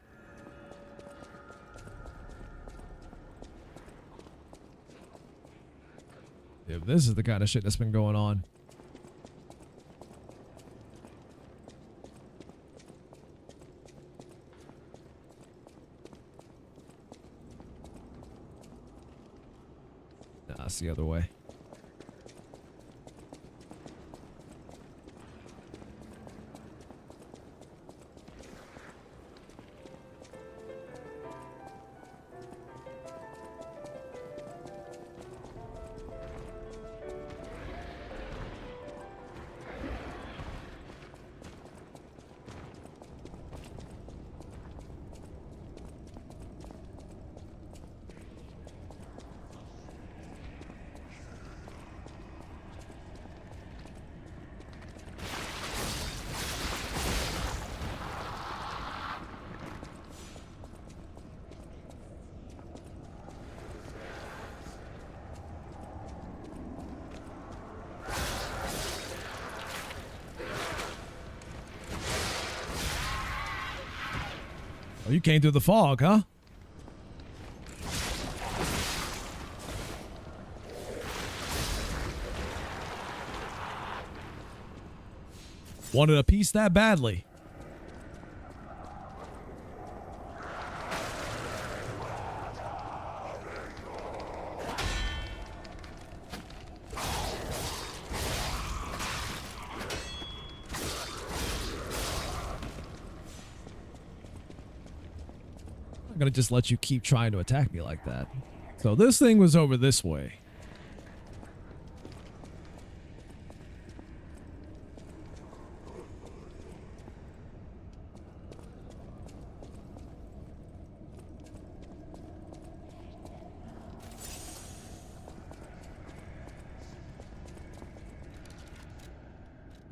If this is the kind of shit that's been going on. That's the other way. Oh, you came through the fog, huh? Wanted a piece that badly. I'm gonna just let you keep trying to attack me like that. So this thing was over this way.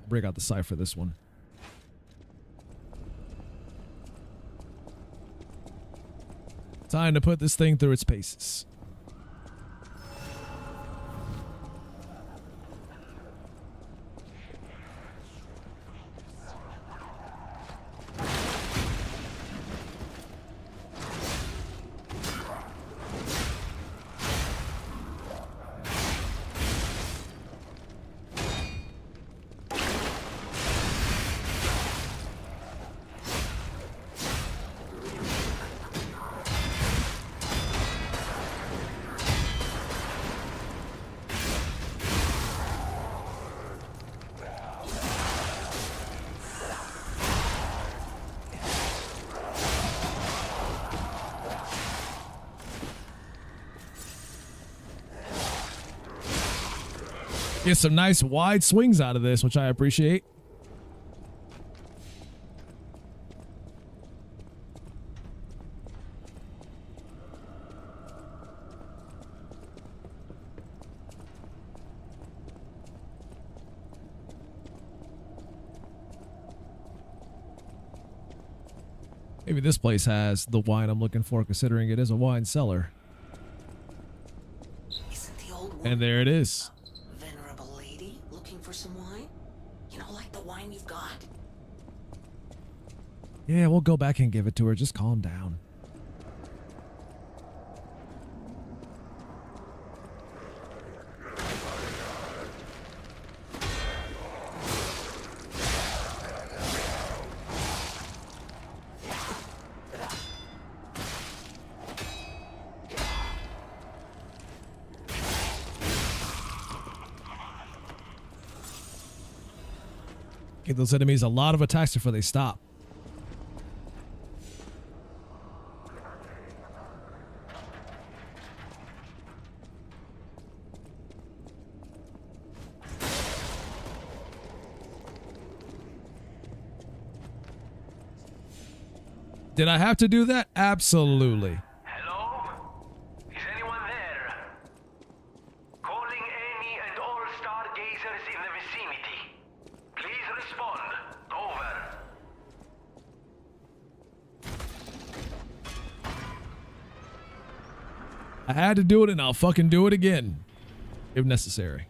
Break out the cipher for this one. Time to put this thing through its paces. Get some nice wide swings out of this, which I appreciate. Maybe this place has the wine I'm looking for, considering it is a wine cellar. Isn't the old woman And there it is. a venerable lady looking for some wine? You know, like the wine you've got. Yeah, we'll go back and give it to her. Just calm down. Give those enemies a lot of attacks before they stop. Did I have to do that? Absolutely. Hello? Is anyone there? Calling any and all stargazers in the vicinity. Please respond. Over. I had to do it and I'll fucking do it again. If necessary.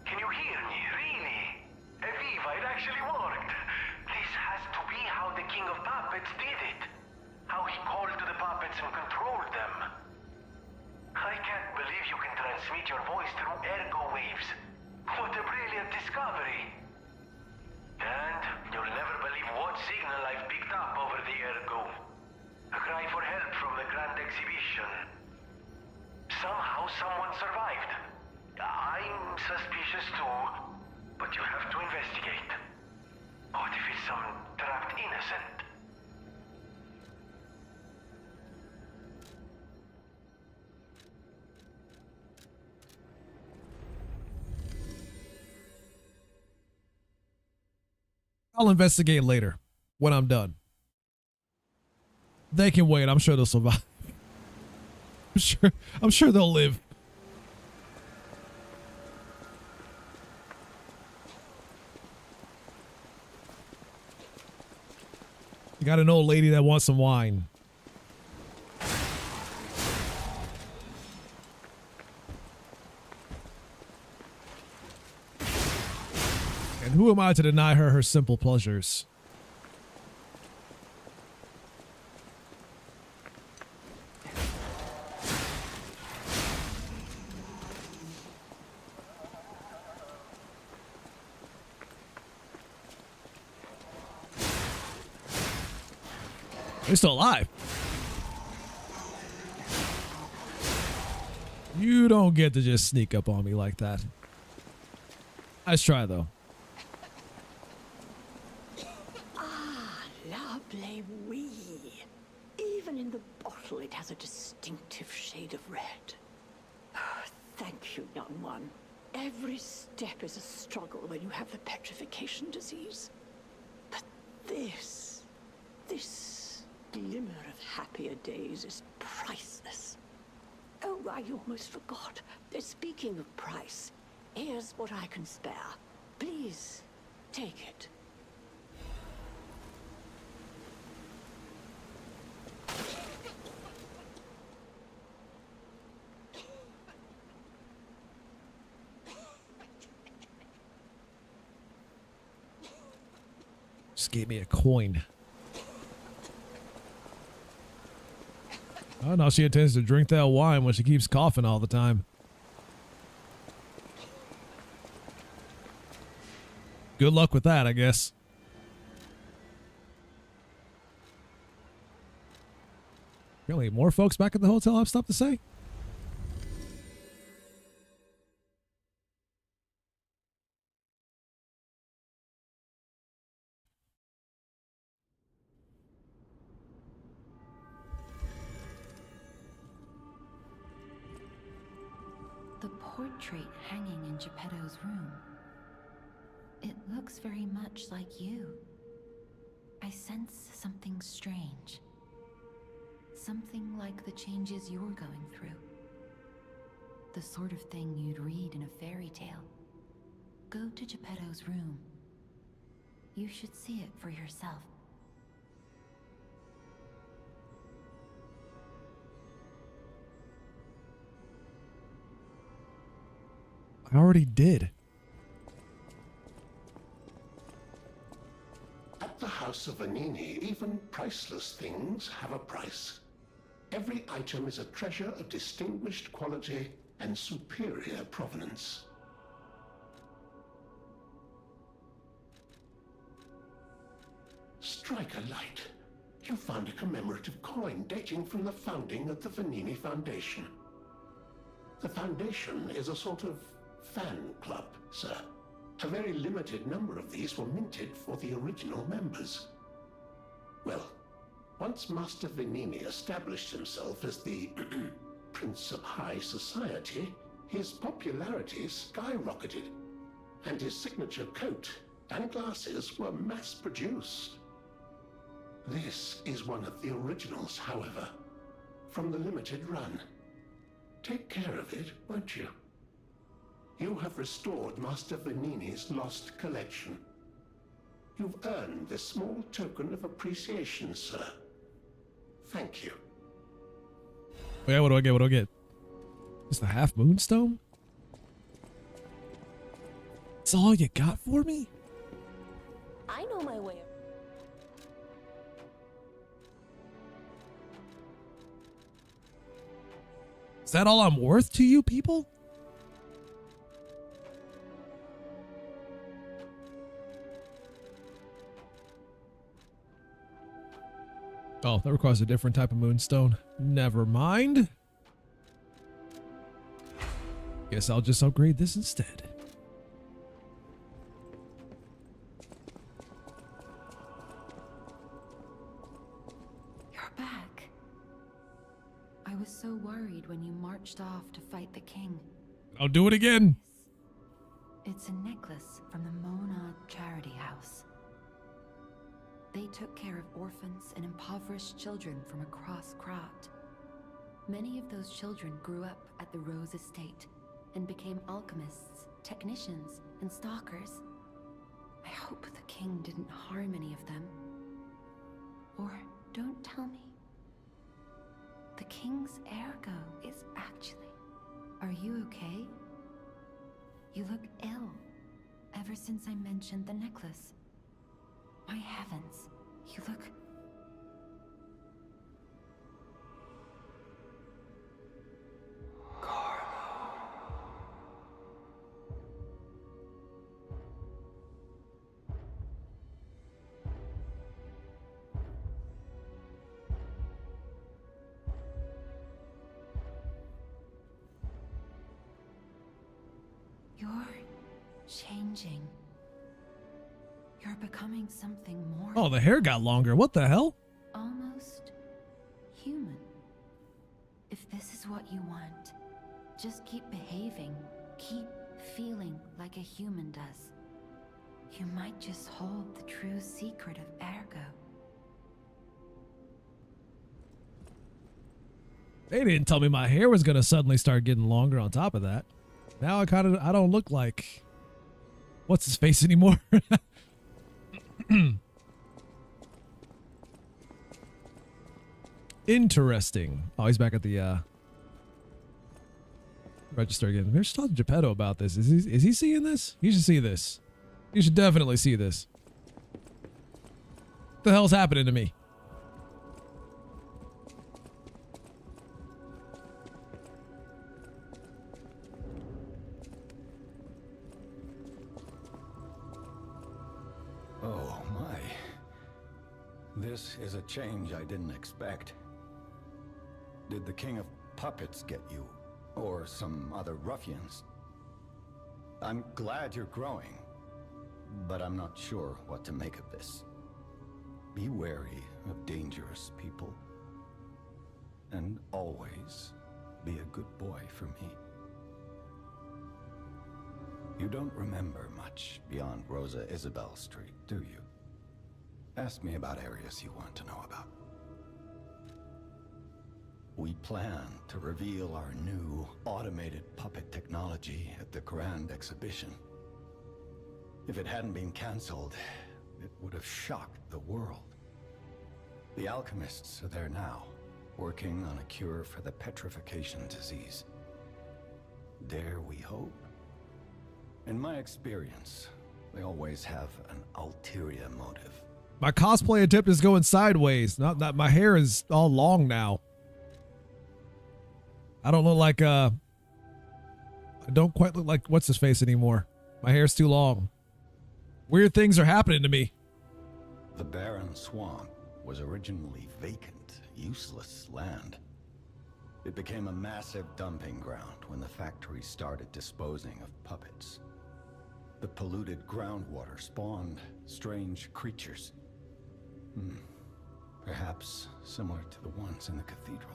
Can you hear me? Really? Eviva, it actually worked. This has to be how the King of Puppets did it. How he called to the puppets and controlled them. I can't believe you can transmit your voice through ergo waves. What a brilliant discovery. And you'll never believe what signal I've picked up over the ergo. A cry for help from the Grand Exhibition. Somehow someone survived. I'm suspicious too, but you have to investigate. What if it's some trapped innocent? I'll investigate later when I'm done. They can wait. I'm sure they'll survive. I'm sure they'll live. You got an old lady that wants some wine. And who am I to deny her her simple pleasures? They're still alive. You don't get to just sneak up on me like that. Nice try, though. Ah, la oui. Even in the bottle, it has a distinctive shade of red. Thank you, young one. Every step is a struggle when you have the petrification disease. But this glimmer of happier days is priceless. Oh, I almost forgot. Speaking of price, here's what I can spare. Please, take it. Just gave me a coin. Oh, no, she intends to drink that wine when she keeps coughing all the time. Good luck with that, I guess. Really, more folks back at the hotel have stuff to say? portrait hanging in Geppetto's room. It looks very much like you. I sense something strange. Something like the changes you're going through. The sort of thing you'd read in a fairy tale. Go to Geppetto's room. You should see it for yourself. I already did. At the House of Vanini, even priceless things have a price. Every item is a treasure of distinguished quality and superior provenance. Strike a light. You found a commemorative coin dating from the founding of the Vanini Foundation. The Foundation is a sort of fan club, sir. A very limited number of these were minted for the original members. Well, once Master Vanini established himself as the Prince of High Society, his popularity skyrocketed, and his signature coat and glasses were mass-produced. This is one of the originals, however, from the limited run. Take care of it, won't you? You have restored Master Vanini's lost collection. You've earned this small token of appreciation, sir. Thank you. Yeah, what do I get? What do I get? Just the half moonstone? That's all you got for me? I know my way. Is that all I'm worth to you people? Oh, that requires a different type of moonstone. Never mind. Guess I'll just upgrade this instead. You're back. I was so worried when you marched off to fight the king. I'll do it again. It's a necklace from the Mona Charity House. They took care of orphans and impoverished children from across Krat. Many of those children grew up at the Rose Estate and became alchemists, technicians, and stalkers. I hope the king didn't harm any of them. Or don't tell me. The king's ergo is actually... Are you okay? You look ill, ever since I mentioned the necklace. My heavens, you look... You're changing. You're becoming something more... Oh, the hair got longer. What the hell? Almost human. If this is what you want, just keep behaving. Keep feeling like a human does. You might just hold the true secret of ergo. They didn't tell me my hair was gonna suddenly start getting longer on top of that. Now I don't look like what's his face anymore. Interesting. Oh, he's back at the register again. Maybe I should talk to Geppetto about this. Is he seeing this? You should see this. You should definitely see this. What the hell's happening to me? Oh my. This is a change I didn't expect. Did the King of Puppets get you? Or some other ruffians? I'm glad you're growing, but I'm not sure what to make of this. Be wary of dangerous people. And always be a good boy for me. You don't remember much beyond Rosa Isabel Street, do you? Ask me about areas you want to know about. We plan to reveal our new automated puppet technology at the Grand Exhibition. If it hadn't been cancelled, it would have shocked the world. The alchemists are there now, working on a cure for the petrification disease. Dare we hope? In my experience, they always have an ulterior motive. My cosplay attempt is going sideways. Not that my hair is all long now. I don't look like I don't quite look like what's his face anymore. My hair's too long. Weird things are happening to me. The barren swamp was originally vacant, useless land. It became a massive dumping ground when the factory started disposing of puppets. The polluted groundwater spawned strange creatures. Perhaps similar to the ones in the cathedral.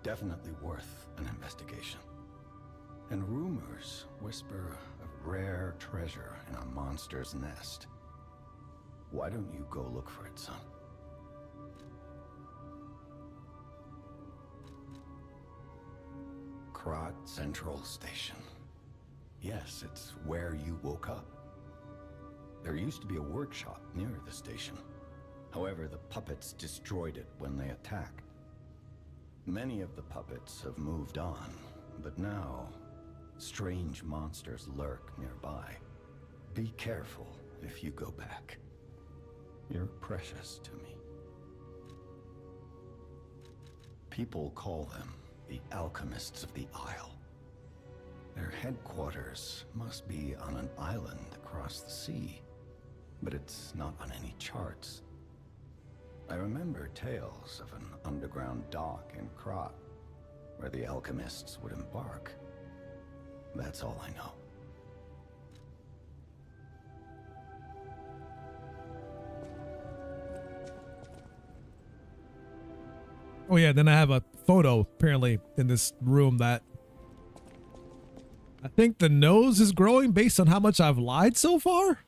Definitely worth an investigation. And rumors whisper of rare treasure in a monster's nest. Why don't you go look for it, son? Krat Central Station. Yes, it's where you woke up. There used to be a workshop near the station. However, the puppets destroyed it when they attacked. Many of the puppets have moved on, but now, strange monsters lurk nearby. Be careful if you go back. You're precious to me. People call them the Alchemists of the Isle. Their headquarters must be on an island across the sea, but it's not on any charts. I remember tales of an underground dock in Krat, where the alchemists would embark. That's all I know. Oh yeah, then I have a photo apparently in this room that I think the nose is growing based on how much I've lied so far.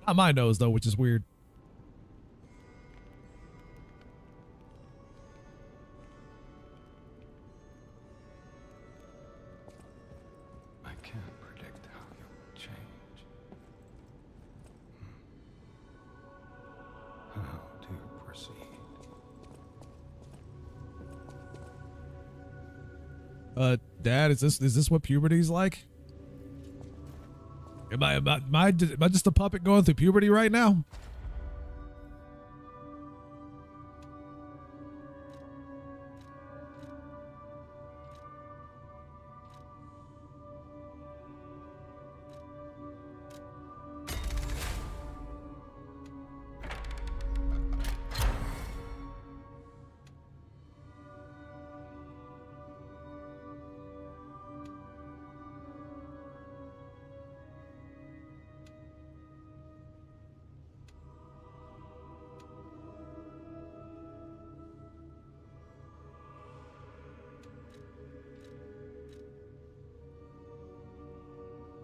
Not my nose though, which is weird. I can't predict how you'll change. How to proceed? Dad, is this what puberty's like? Am I just a puppet going through puberty right now?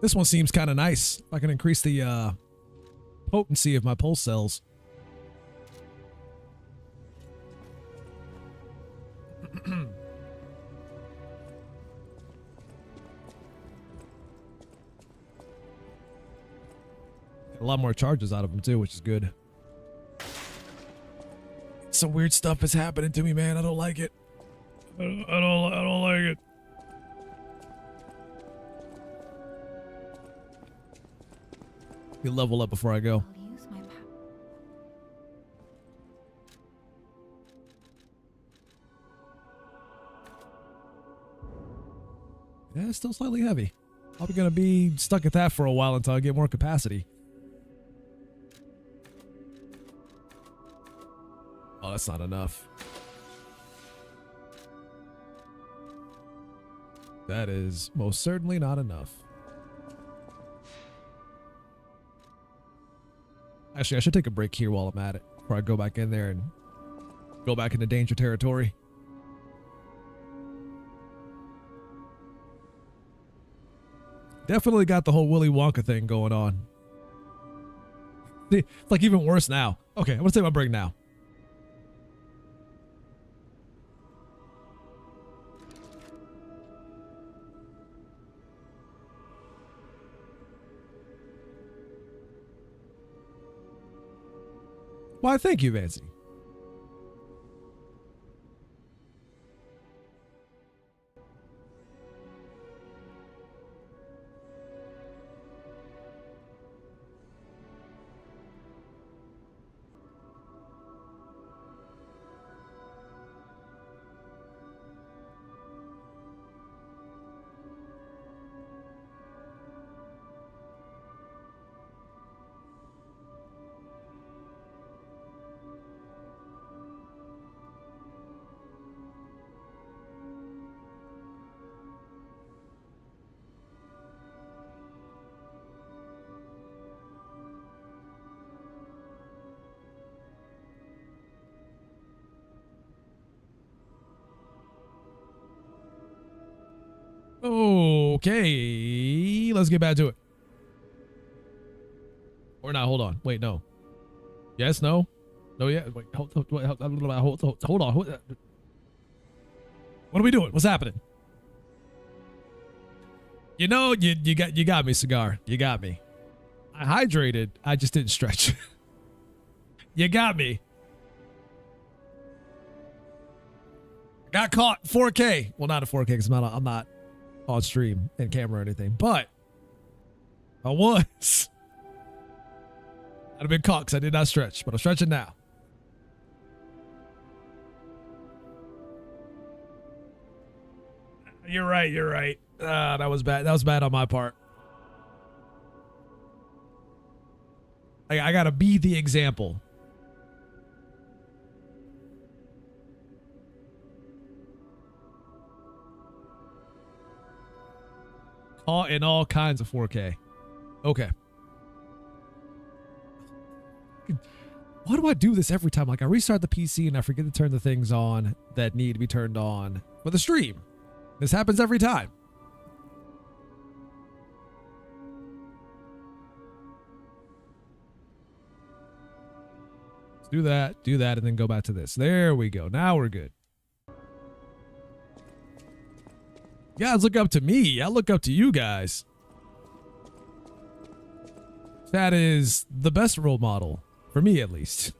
This one seems kind of nice. I can increase the potency of my pulse cells. A lot more charges out of them too, which is good. Some weird stuff is happening to me, man. I don't like it. I don't like it. You level up before I go. I'll use my power. Yeah, it's still slightly heavy. Probably gonna be stuck at that for a while until I get more capacity. Oh, that's not enough. That is most certainly not enough. Actually, I should take a break here while I'm at it before I go back in there and Go back into danger territory. Definitely got the whole Willy Wonka thing going on. See, it's like even worse now. Okay, I'm gonna take my break now. Why, thank you, Vancy. Okay, let's get back to it. Or not, hold on. Wait, no. Yes, no? No, yeah. Wait, hold on. What are we doing? What's happening? You know, you got me, Cigar. You got me. I hydrated. I just didn't stretch. You got me. Got caught 4K. Well, not a 4K because I'm not on stream and camera or anything, but I was. I'd have been caught because I did not stretch, but I'm stretching now. You're right. You're right. That was bad. That was bad on my part. I gotta be the example. Caught in all kinds of 4K. Okay. Why do I do this every time? Like I restart the PC and I forget to turn the things on that need to be turned on for the stream. This happens every time. Let's do that, and then go back to this. There we go. Now we're good. You guys look up to me. I look up to you guys. That is the best role model. For me, at least.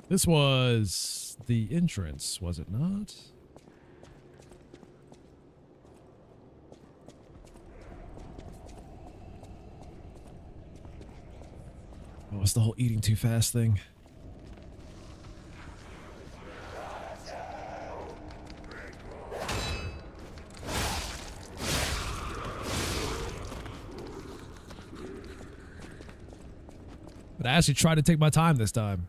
This was the entrance, was it not? Oh, it's the whole eating too fast thing. But I actually tried to take my time this time.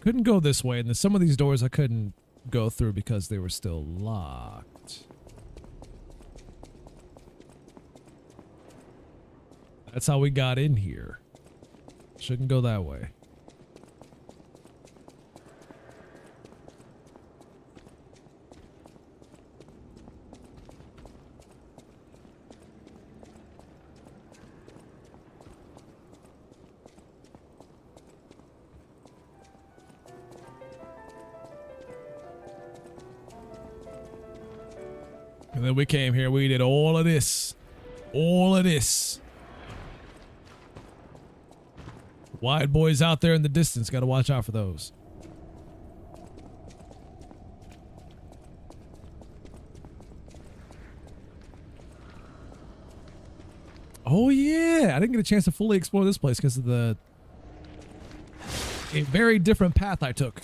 Couldn't go this way, and then some of these doors I couldn't go through because they were still locked. That's how we got in here. Shouldn't go that way. And then we came here, we did all of this. All of this. Wide boys out there in the distance. Got to watch out for those. Oh yeah, I didn't get a chance to fully explore this place because of a very different path I took.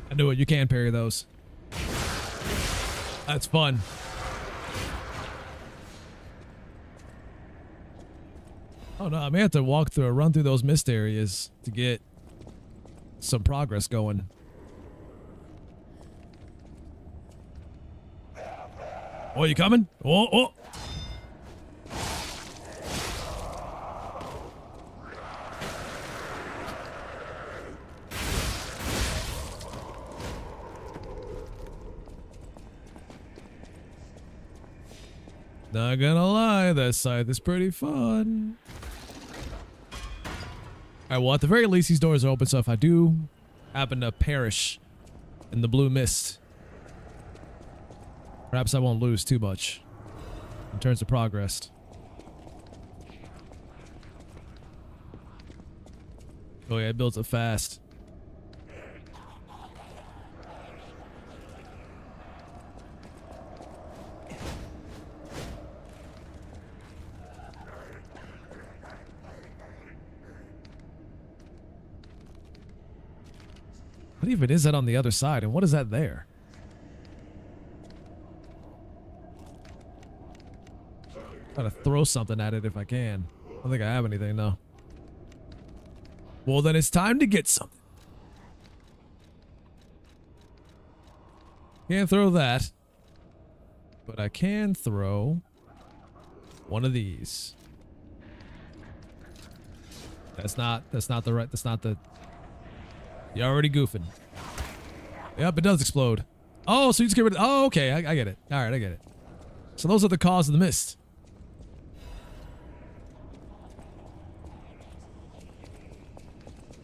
I knew it. You can parry those. That's fun. Oh no, I may have to walk through or run through those mist areas to get some progress going. Oh, you coming? Oh, oh. Not gonna lie, that scythe is pretty fun. Alright, well, at the very least, these doors are open, so if I do happen to perish in the blue mist, perhaps I won't lose too much in terms of progress. Oh yeah, it builds up fast. What even is that on the other side, and what is that there? Try to throw something at it if I can. I don't think I have anything, though. Well, then it's time to get something. Can't throw that. But I can throw one of these. That's not the... You're already goofing. Yep, it does explode. Oh, so you just get rid of... Oh, okay, I get it. Alright, I get it. So those are the cause of the mist.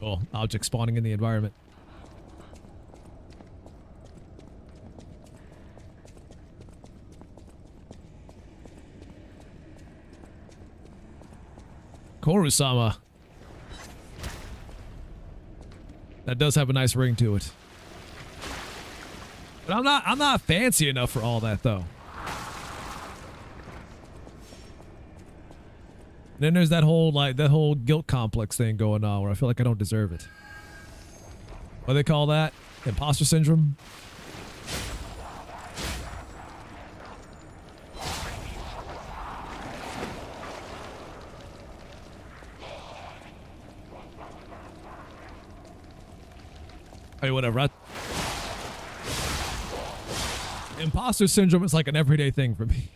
Oh, object spawning in the environment. Korusama. That does have a nice ring to it. But I'm not fancy enough for all that though. Then there's that whole guilt complex thing going on where I feel like I don't deserve it. What do they call that? Imposter syndrome? Hey, whatever. Imposter syndrome is like an everyday thing for me.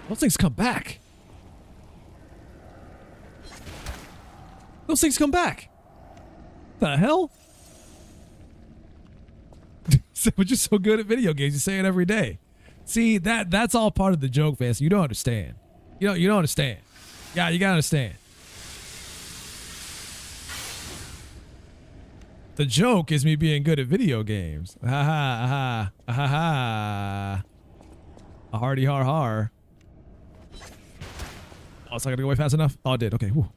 Those things come back. Those things come back. The hell? But you're so good at video games, you say it every day. See, that's all part of the joke, Vance. You don't understand. You don't understand. Yeah, you gotta understand. The joke is me being good at video games. Ha ha ha ha ha. A hardy har har. Oh, it's not gonna go away fast enough? Oh, it did. Okay. Whew.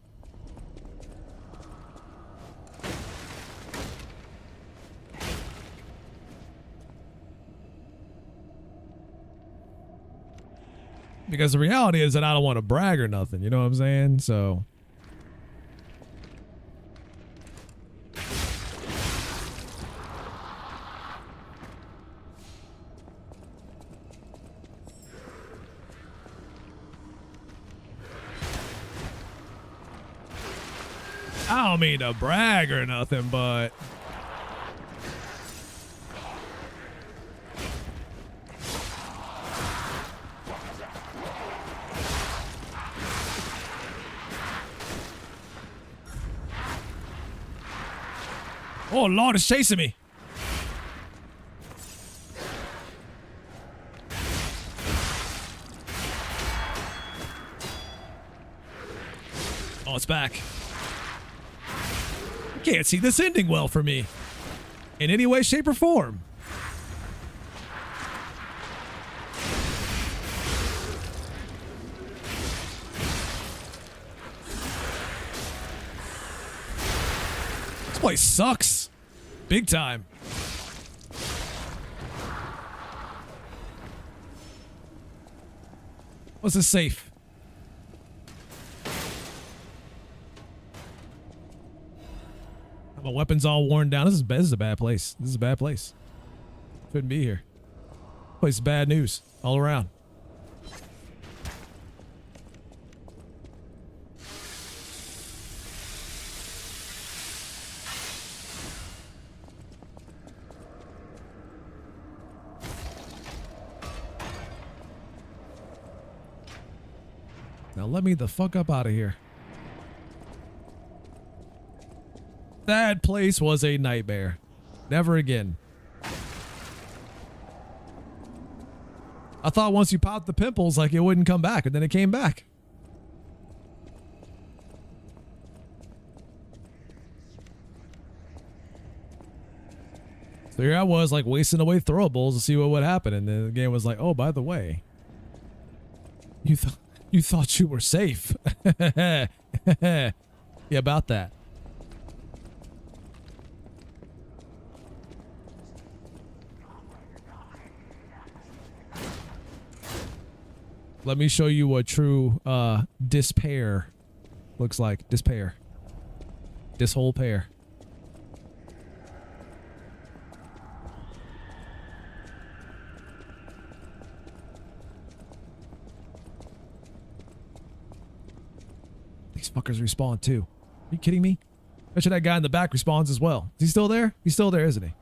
Because the reality is that I don't want to brag or nothing. You know what I'm saying? So... I don't mean to brag or nothing, but... Oh, Lord, it's chasing me. Oh, it's back. Can't see this ending well for me. In any way, shape, or form. This place sucks. Big time. What's this safe? My weapon's all worn down. This is a bad place. This is a bad place. Shouldn't be here. Place is bad news all around. Now let me the fuck up out of here. That place was a nightmare. Never again. I thought once you popped the pimples, like it wouldn't come back, and then it came back. So here I was, like, wasting away throwables to see what would happen, and then the game was like, oh, by the way, you thought you were safe. Yeah, about that. Let me show you what true despair looks like. Despair. This whole pair. These fuckers respawn too. Are you kidding me? I bet you that guy in the back respawns as well. Is he still there? He's still there, isn't he?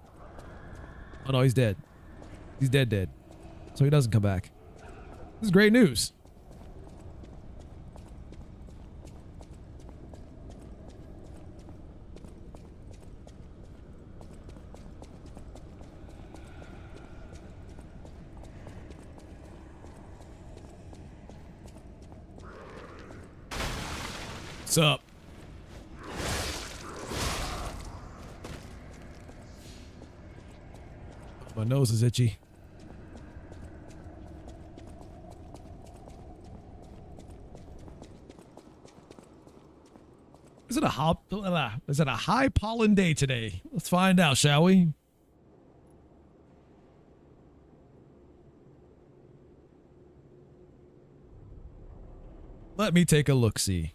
Oh no, he's dead. He's dead. So he doesn't come back. This is great news. What's up? My nose is itchy. Is it a high pollen day today? Let's find out, shall we? Let me take a look-see.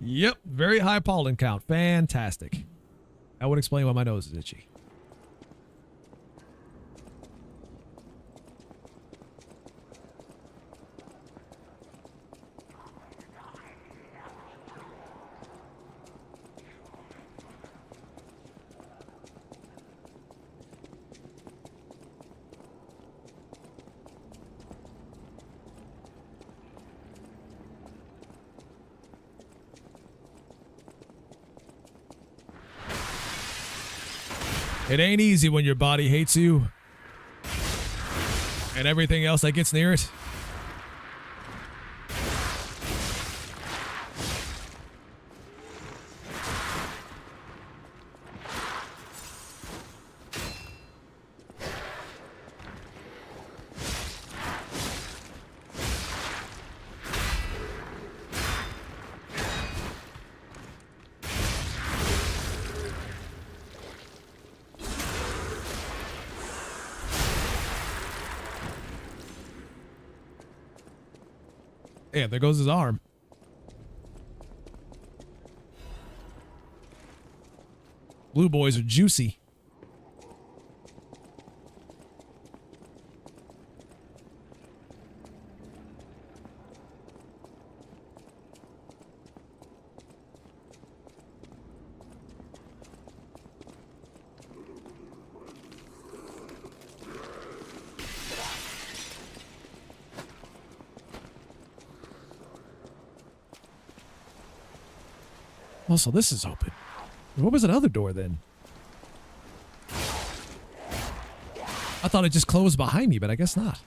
Yep, very high pollen count. Fantastic. That would explain why my nose is itchy. It ain't easy when your body hates you and everything else that gets near it. Yeah, there goes his arm. Blue boys are juicy. Also, this is open. What was that other door then? I thought it just closed behind me, but I guess not.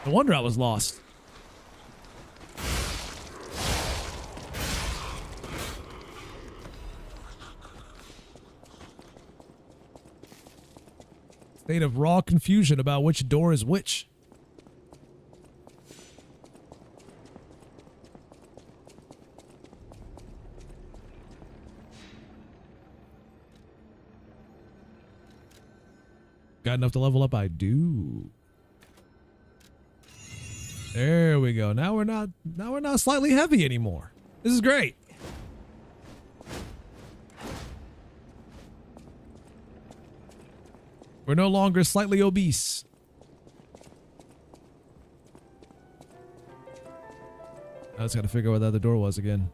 No wonder I was lost. State of raw confusion about which door is which. Got enough to level up? I do. There we go. Now we're not slightly heavy anymore. This is great. We're no longer slightly obese. I just gotta figure out what the other door was again.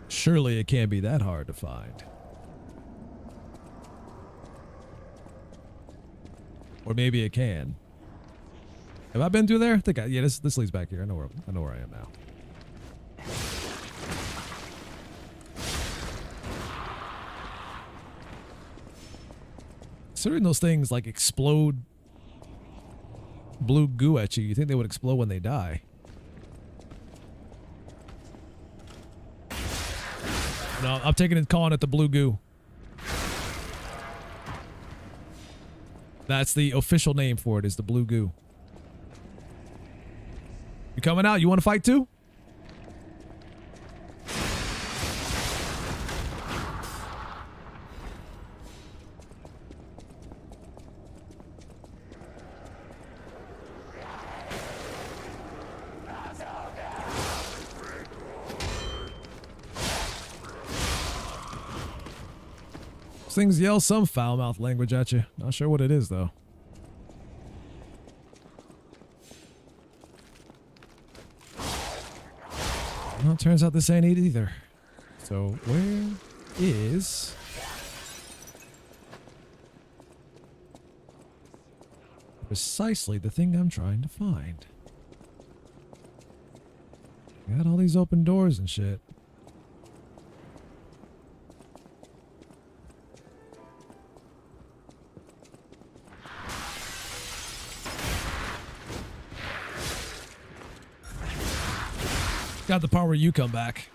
Surely it can't be that hard to find. Or maybe it can. Have I been through there? I think yeah, this leads back here. I know where I am now. Considering those things like explode blue goo at you, you think they would explode when they die. No, I'm taking it, calling it the blue goo. That's the official name for it, is the blue goo. You coming out? You want to fight too? Those things yell some foul-mouthed language at you. Not sure what it is though. Well, turns out this ain't it either. So where is precisely the thing I'm trying to find? Got all these open doors and shit. Got the part where you come back.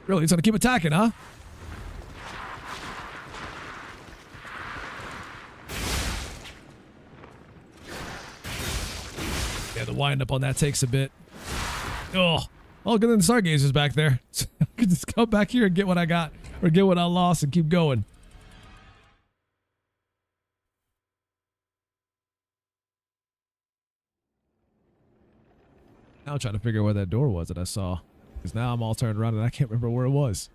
Really, he's gonna keep attacking, huh? Yeah, the wind up on that takes a bit. Oh, good thing the Stargazer's back there. I can just come back here and get what I got. Or get what I lost and keep going. Now I'm trying to figure out where that door was that I saw. Because now I'm all turned around and I can't remember where it was.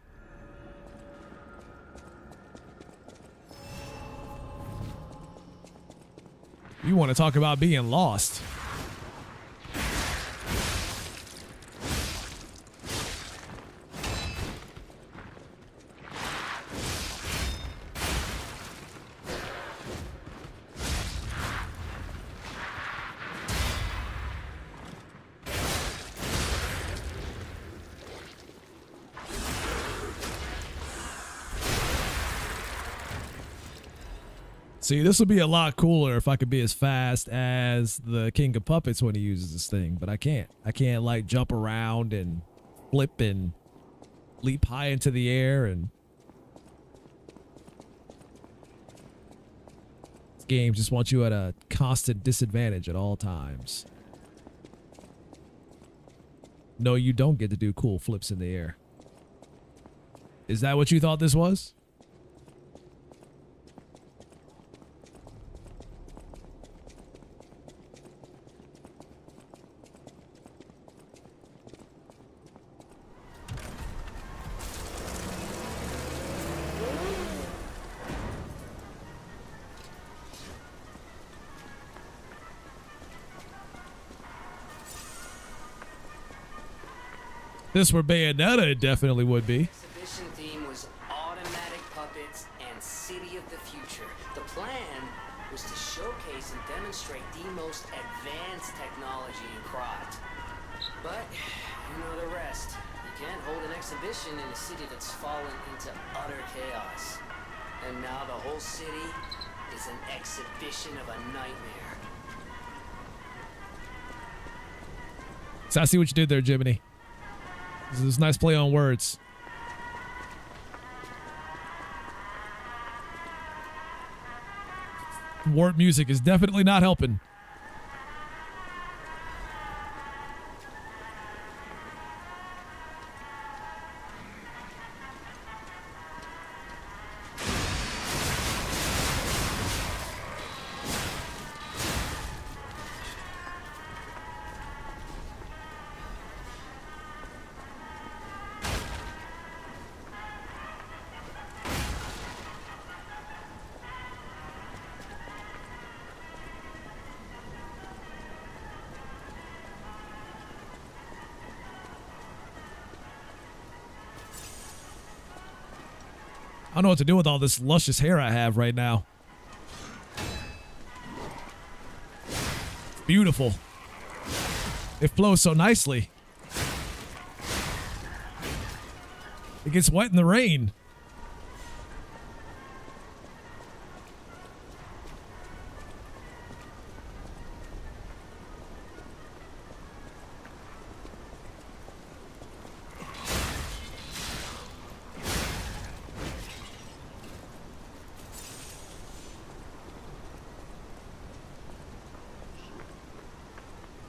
You want to talk about being lost. See, this would be a lot cooler if I could be as fast as the King of Puppets when he uses this thing, but I can't. I can't like jump around and flip and leap high into the air, and this game just wants you at a constant disadvantage at all times. No, you don't get to do cool flips in the air. Is that what you thought this was? This were Bayonetta, it definitely would be. Exhibition theme was automatic puppets and City of the Future. The plan was to showcase and demonstrate the most advanced technology in Krot. But, you know the rest. You can't hold an exhibition in a city that's fallen into utter chaos. And now the whole city is an exhibition of a nightmare. So I see what you did there, Jiminy. This is a nice play on words. Warp music is definitely not helping. I don't know what to do with all this luscious hair I have right now. Beautiful. It flows so nicely. It gets wet in the rain.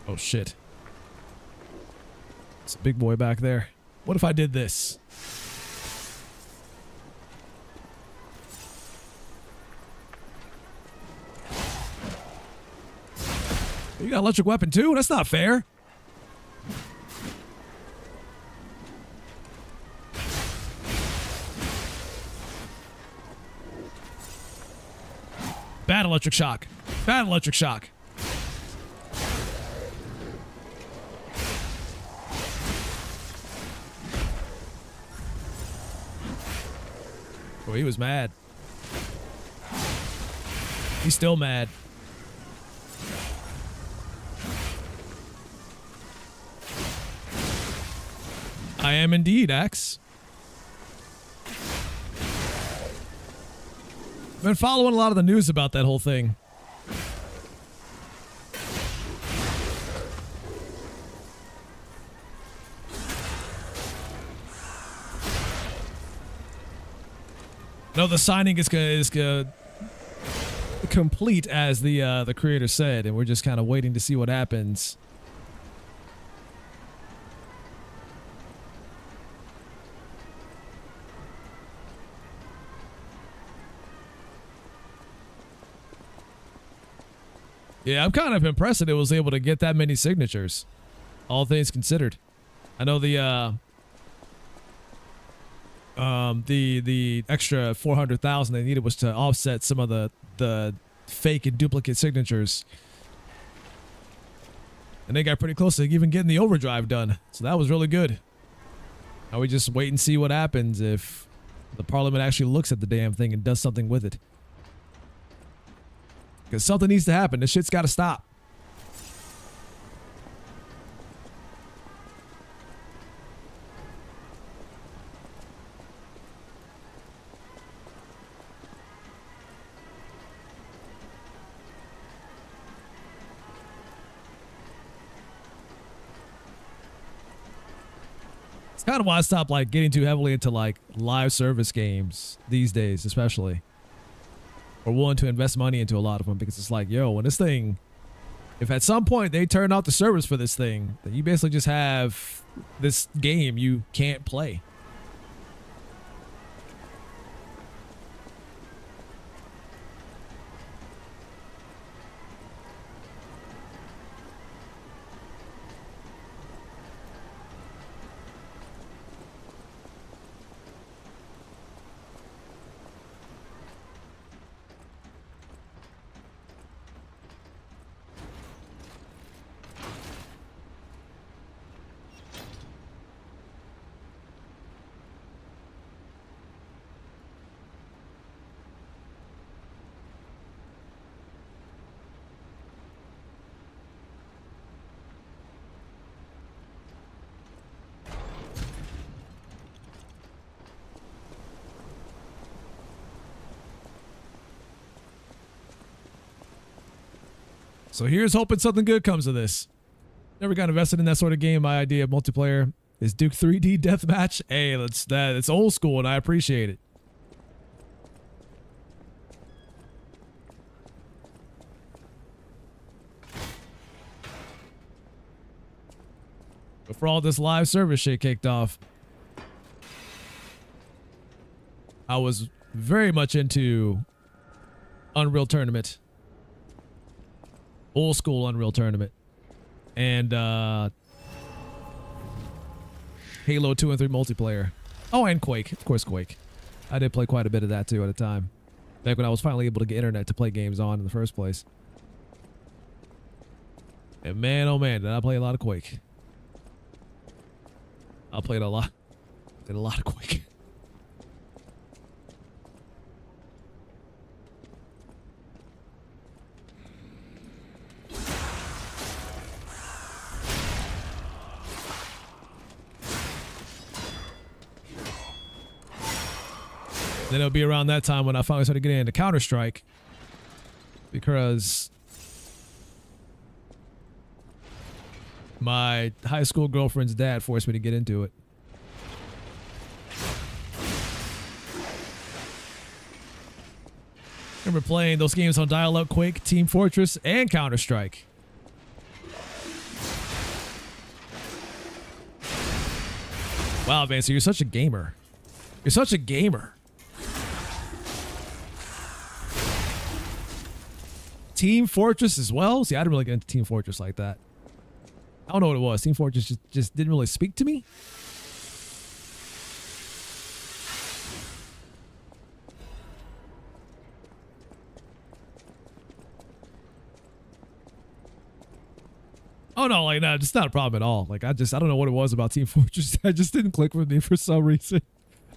Oh shit. It's a big boy back there. What if I did this? You got an electric weapon too? That's not fair. Bad electric shock. Bad electric shock. Oh, he was mad. He's still mad. I am indeed, Axe. I've been following a lot of the news about that whole thing. No, the signing is complete, as the creator said, and we're just kind of waiting to see what happens. Yeah, I'm kind of impressed that it was able to get that many signatures, all things considered. I know the extra 400,000 they needed was to offset some of the fake and duplicate signatures, and they got pretty close to even getting the overdrive done. So that was really good. Now we just wait and see what happens if the Parliament actually looks at the damn thing and does something with it. Because something needs to happen. This shit's got to stop. It's kind of why I stopped like getting too heavily into like live service games these days, especially. Or willing to invest money into a lot of them, because it's like, yo, when this thing, if at some point they turn off the servers for this thing, then you basically just have this game you can't play. So here's hoping something good comes of this. Never got invested in that sort of game. My idea of multiplayer is Duke 3D Deathmatch. Hey, it's old school and I appreciate it. Before all this live service shit kicked off, I was very much into Unreal Tournament. Old school Unreal Tournament. And Halo 2 and 3 multiplayer. Oh, and Quake. Of course, Quake. I did play quite a bit of that too at a time. Back when I was finally able to get internet to play games on in the first place. And man, oh man, did I play a lot of Quake. I played a lot. Did a lot of Quake. Then it'll be around that time when I finally started getting into Counter-Strike. Because my high school girlfriend's dad forced me to get into it. Remember playing those games on dial-up, Quake, Team Fortress, and Counter-Strike. Wow, Vance, you're such a gamer. You're such a gamer. Team Fortress as well? See, I didn't really get into Team Fortress like that. I don't know what it was. Team Fortress just didn't really speak to me. Oh no, like no, it's not a problem at all. Like I don't know what it was about Team Fortress. I just didn't click with me for some reason.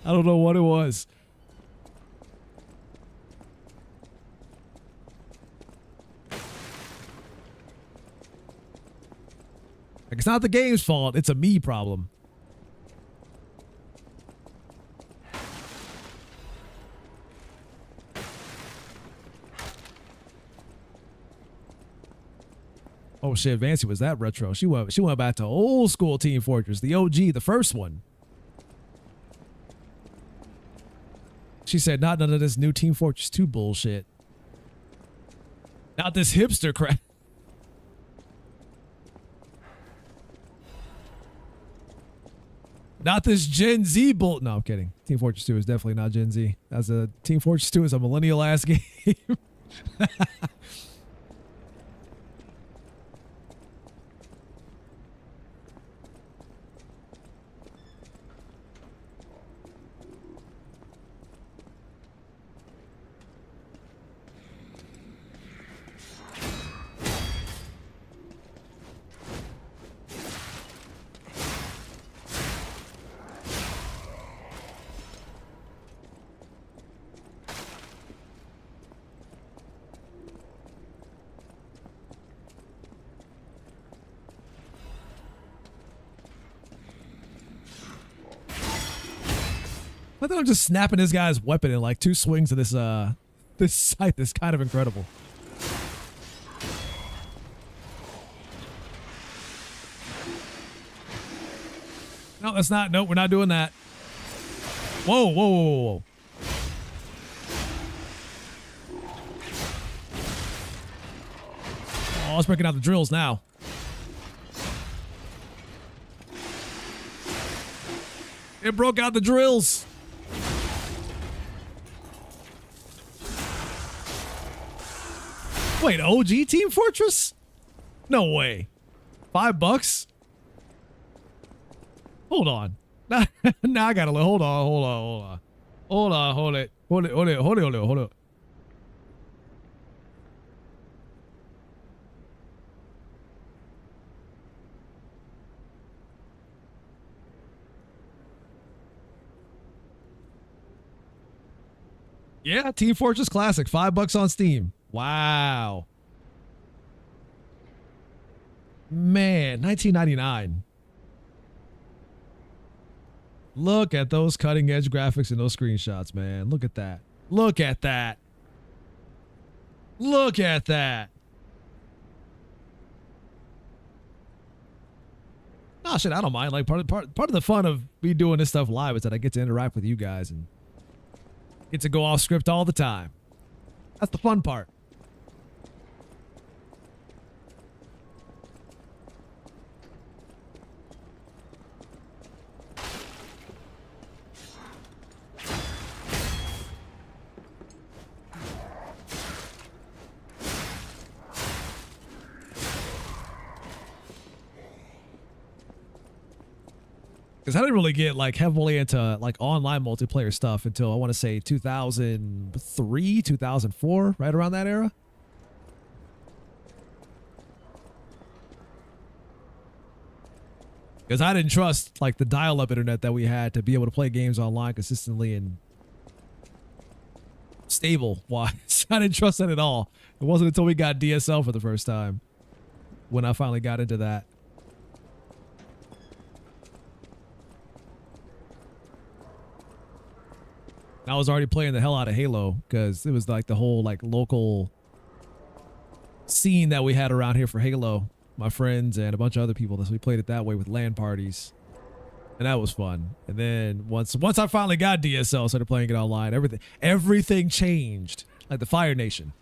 I don't know what it was. Like, it's not the game's fault. It's a me problem. Oh shit, Vancy was that retro. She went back to old school Team Fortress, the OG, the first one. She said, not none of this new Team Fortress 2 bullshit. Not this hipster crap. Not this Gen Z bull. No, I'm kidding. Team Fortress 2 is definitely not Gen Z. Team Fortress 2 is a millennial ass game. I thought I'm just snapping this guy's weapon in like 2 swings of this this scythe. This is kind of incredible. No, that's not. Nope, we're not doing that. Whoa, whoa, whoa, whoa, whoa. Oh, it's breaking out the drills now. It broke out the drills. Wait, OG Team Fortress? No way. $5? Hold on. Now I gotta look. Hold on. Hold it. Yeah, Team Fortress Classic, $5 on Steam. Wow. Man, 1999. Look at those cutting edge graphics and those screenshots, man. Look at that. Look at that. Look at that. Oh shit, I don't mind. Like part of the fun of me doing this stuff live is that I get to interact with you guys and get to go off script all the time. That's the fun part. Because I didn't really get like heavily into like online multiplayer stuff until I want to say 2003, 2004, right around that era. Because I didn't trust like the dial-up internet that we had to be able to play games online consistently and stable wise. I didn't trust that at all. It wasn't until we got DSL for the first time when I finally got into that. I was already playing the hell out of Halo because it was like the whole like local scene that we had around here for Halo. My friends and a bunch of other people, so we played it that way with LAN parties, and that was fun. And then once I finally got DSL, started playing it online. Everything changed, like the Fire Nation.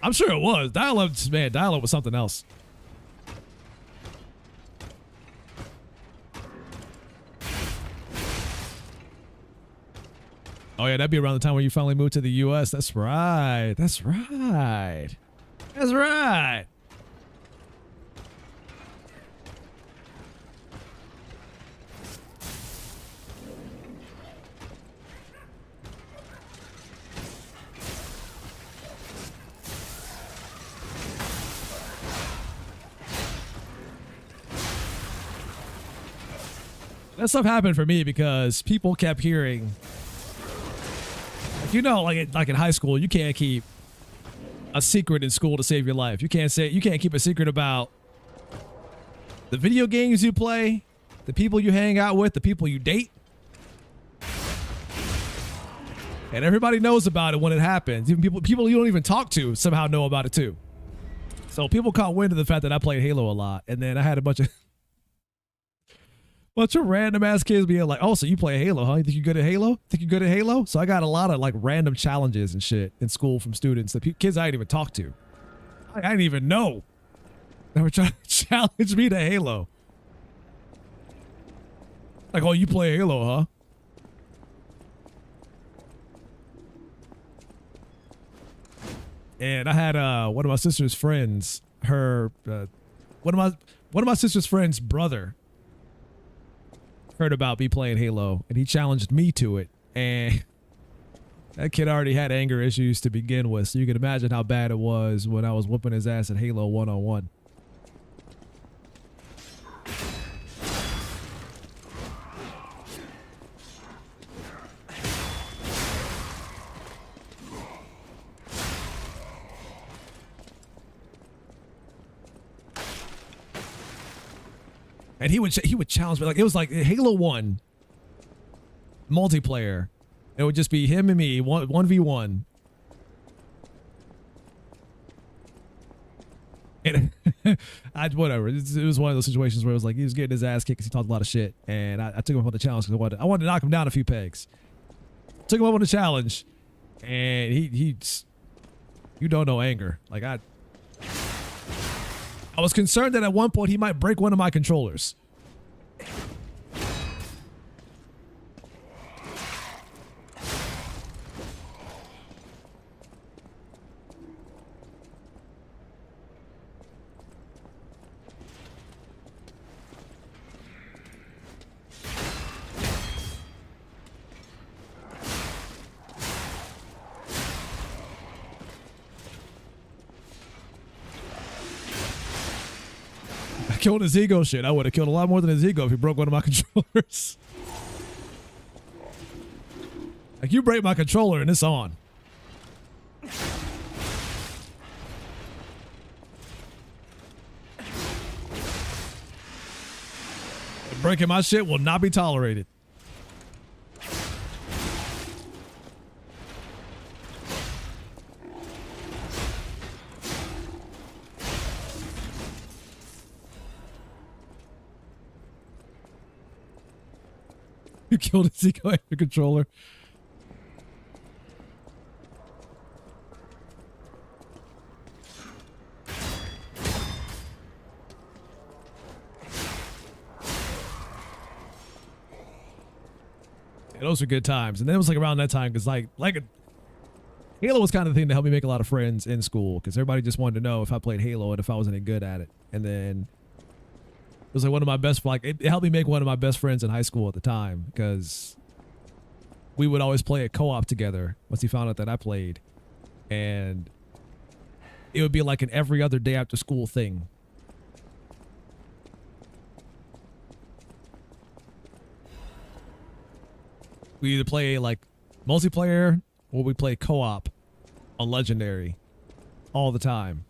I'm sure it was. Dial-up, man, dial-up was something else. Oh yeah, that'd be around the time when you finally moved to the US. That's right. That's right. That's right. That stuff happened for me because people kept hearing, like, you know, like in high school, you can't keep a secret in school to save your life. You can't keep a secret about the video games you play, the people you hang out with, the people you date. And everybody knows about it when it happens. Even people you don't even talk to somehow know about it too. So people caught wind of the fact that I played Halo a lot. And then I had a bunch of random ass kids being like, oh, so you play Halo, huh? You think you're good at Halo? Think you're good at Halo? So I got a lot of like random challenges and shit in school from students, that kids I didn't even talk to. I didn't even know. They were trying to challenge me to Halo. Like, oh, you play Halo, huh? And I had one of my sister's friends, one of my sister's friend's brother heard about me playing Halo, and he challenged me to it, and that kid already had anger issues to begin with, so you can imagine how bad it was when I was whooping his ass at Halo 1-on-1. And he would challenge me, like it was like Halo 1 multiplayer. It would just be him and me, 1v1. And whatever. It was one of those situations where it was like he was getting his ass kicked because he talked a lot of shit, and I took him up on the challenge because I wanted to knock him down a few pegs. Took him up on the challenge, and he's you don't know anger. Like I was concerned that at one point he might break one of my controllers. Killed his ego. Shit, I would have killed a lot more than his ego if he broke one of my controllers. Like, you break my controller and it's on. Breaking my shit will not be tolerated. You killed a Zico after controller. Yeah, those were good times. And then it was like around that time because Halo was kind of the thing to help me make a lot of friends in school because everybody just wanted to know if I played Halo and if I was any good at it. And then it was like one of my best, it helped me make one of my best friends in high school at the time because we would always play a co-op together once he found out that I played. And it would be like an every other day after school thing. We either play like multiplayer or we play co-op on Legendary all the time.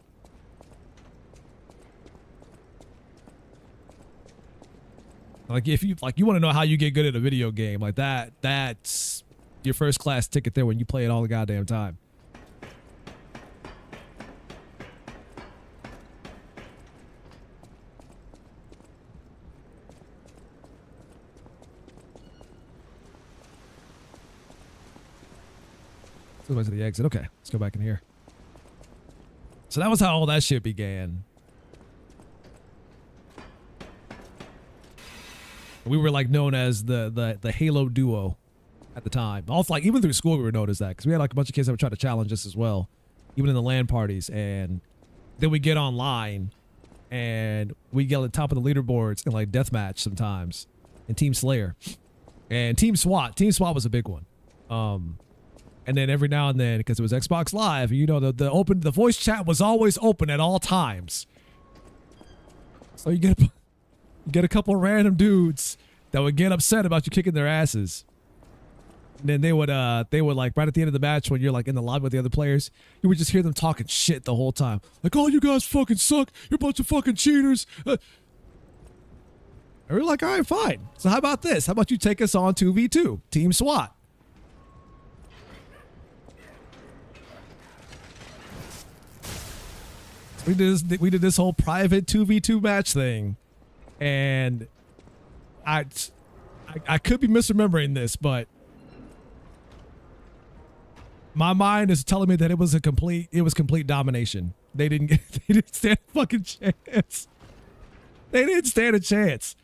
Like if you want to know how you get good at a video game like that's your first class ticket there when you play it all the goddamn time. Let's go back to the exit. Okay, let's go back in here. So that was how all that shit began. We were like known as the Halo duo at the time. Also, like even through school, we were known as that because we had like a bunch of kids that would try to challenge us as well, even in the LAN parties. And then we get online and we get at the top of the leaderboards in like deathmatch sometimes, and Team Slayer, and Team SWAT. Team SWAT was a big one. And then every now and then, because it was Xbox Live, you know, the voice chat was always open at all times. So you get a couple of random dudes that would get upset about you kicking their asses. And then they would like right at the end of the match when you're like in the lobby with the other players, you would just hear them talking shit the whole time. Like, oh, you guys fucking suck. You're a bunch of fucking cheaters. And we're like, all right, fine. So how about this? How about you take us on 2v2? Team SWAT. We did this whole private 2v2 match thing. And I could be misremembering this, but my mind is telling me that it was complete domination. They didn't stand a fucking chance. They didn't stand a chance.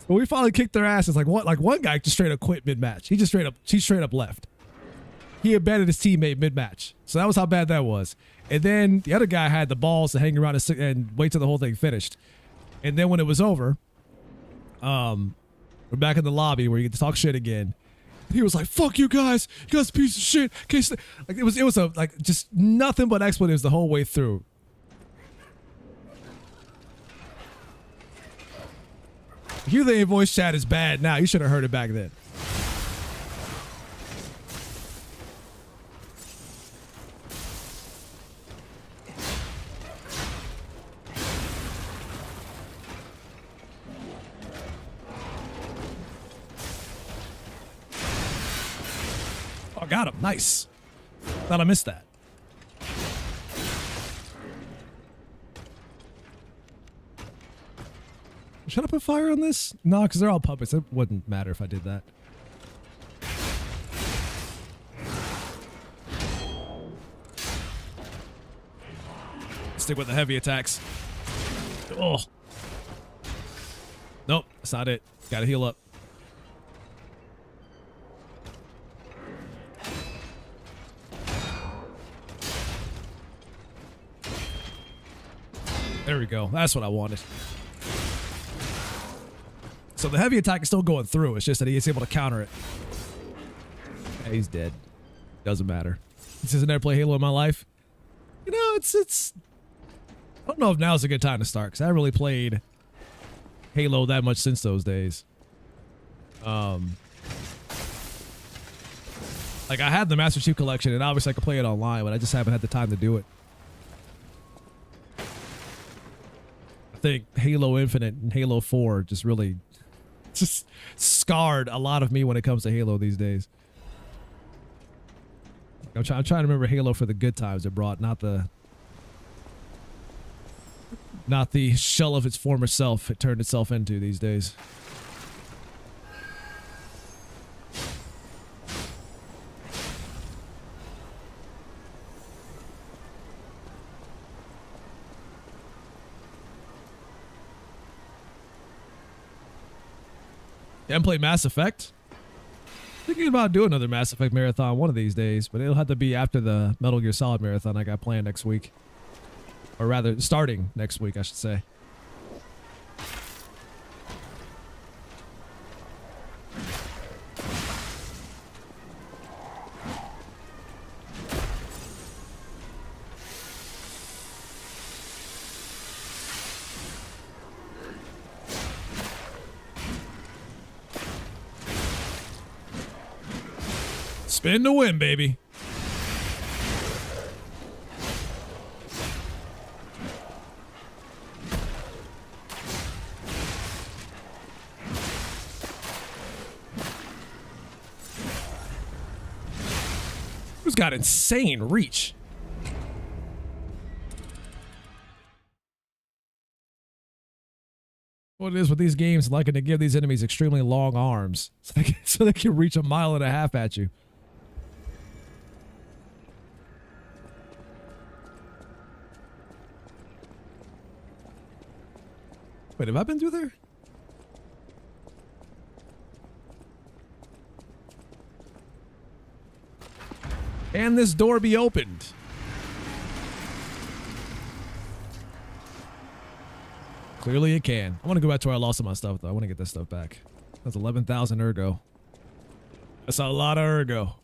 But we finally kicked their asses. Like one guy just straight up quit mid-match. He straight up left. He abandoned his teammate mid-match. So that was how bad that was. And then the other guy had the balls to hang around and wait till the whole thing finished. And then when it was over, we're back in the lobby where you get to talk shit again. He was like, "Fuck you guys! You guys a piece of shit!" Like it was just nothing but expletives the whole way through. If you think voice chat is bad now, you should have heard it back then. Oh, got him. Nice. Thought I missed that. Should I put fire on this? No, because they're all puppets. It wouldn't matter if I did that. Stick with the heavy attacks. Oh. Nope, that's not it. Gotta heal up. There we go. That's what I wanted. So the heavy attack is still going through. It's just that he is able to counter it. Yeah, he's dead. Doesn't matter. Since I never played Halo in my life, you know, it's. I don't know if now's a good time to start because I haven't really played Halo that much since those days. Like I had the Master Chief Collection, and obviously I could play it online, but I just haven't had the time to do it. I think Halo Infinite and Halo 4 just really just scarred a lot of me when it comes to Halo these days. I'm trying to remember Halo for the good times it brought, not the shell of its former self it turned itself into these days. You haven't played Mass Effect? Thinking about doing another Mass Effect marathon one of these days, but it'll have to be after the Metal Gear Solid marathon I got planned next week. Or rather, starting next week, I should say. Spin to win, baby. Who's got insane reach? What it is with these games, liking to give these enemies extremely long arms so they can reach 1.5 miles at you. Wait, have I been through there? Can this door be opened? Clearly it can. I want to go back to where I lost all my stuff, though. I want to get this stuff back. That's 11,000 ergo. That's a lot of ergo.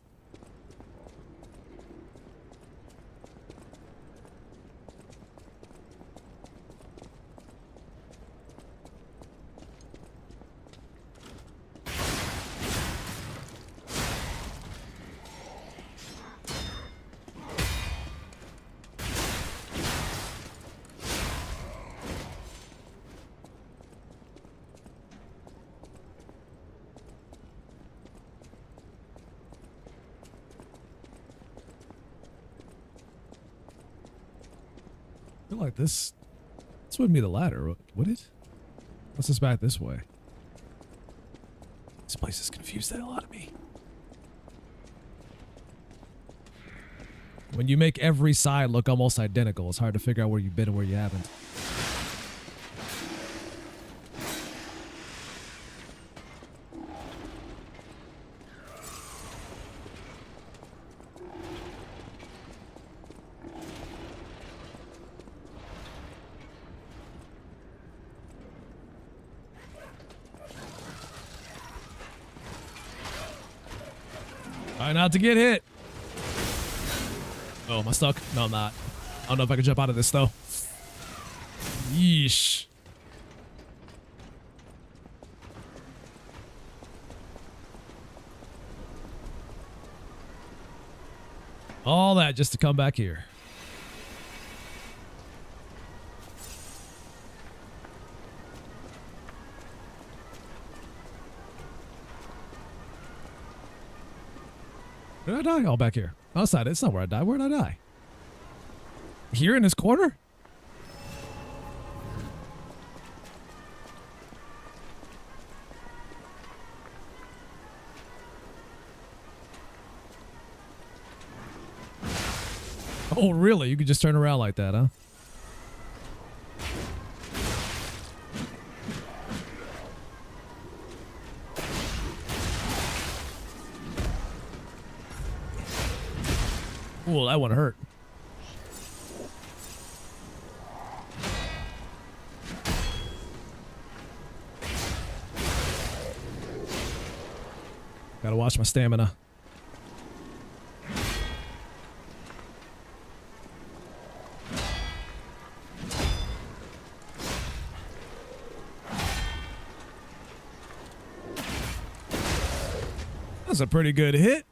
I feel like this wouldn't be the ladder, would it? Let's just back this way. This place has confused the hell out of me. When you make every side look almost identical, it's hard to figure out where you've been and where you haven't. Try not to get hit. Oh, am I stuck? No, I'm not. I don't know if I can jump out of this, though. Yeesh. All that just to come back here. Where did I die? Oh, back here. Outside. It's not where I died. Where did I die? Here in this corner? Oh, really? You could just turn around like that, huh? Ooh, that one hurt. Gotta watch my stamina. That's a pretty good hit.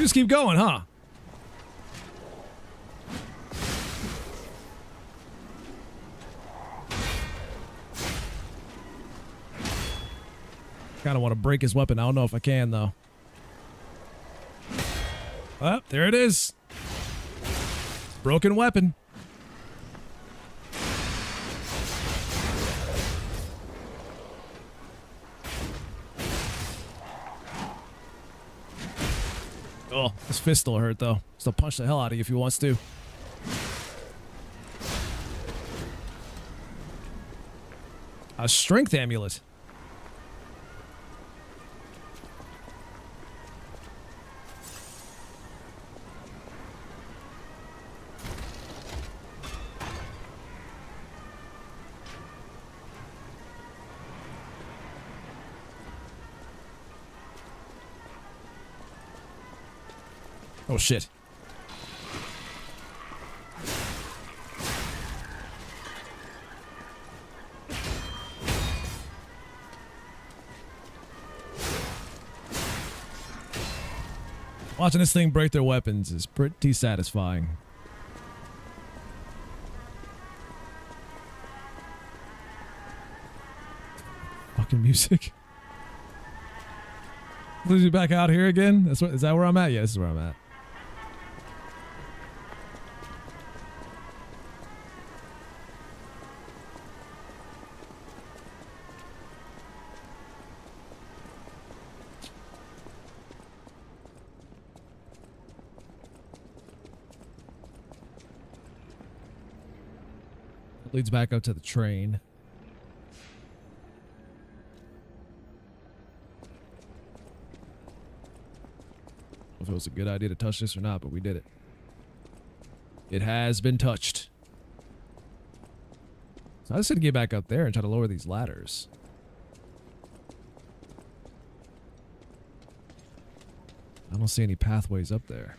just keep going, huh? Kind of want to break his weapon. I don't know if I can, though. Oh, there it is. Broken weapon. Oh, his fist still hurt, though. Still punch the hell out of you if he wants to. A strength amulet. Oh, shit. Watching this thing break their weapons is pretty satisfying. Fucking music. Lose you back out here again? Is that where I'm at? Yeah, this is where I'm at. Leads back up to the train. If it was a good idea to touch this or not, but we did it. It has been touched. So I just need to get back up there and try to lower these ladders. I don't see any pathways up there.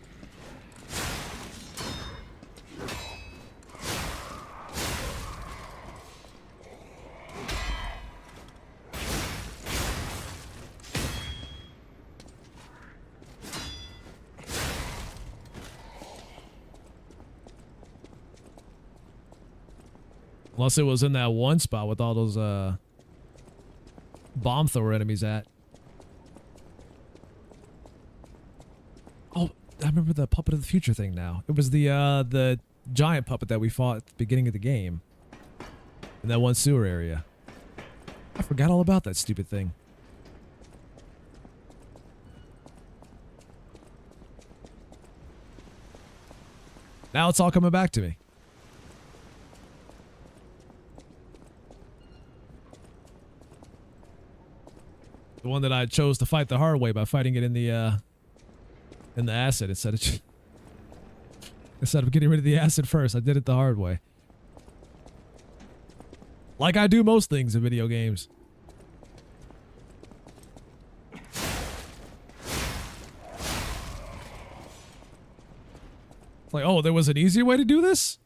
Unless it was in that one spot with all those bomb thrower enemies at. Oh, I remember the Puppet of the Future thing now. It was the giant puppet that we fought at the beginning of the game. In that one sewer area. I forgot all about that stupid thing. Now it's all coming back to me. The one that I chose to fight the hard way by fighting it in the acid instead of getting rid of the acid first. I did it the hard way. Like I do most things in video games. It's like, oh, there was an easier way to do this?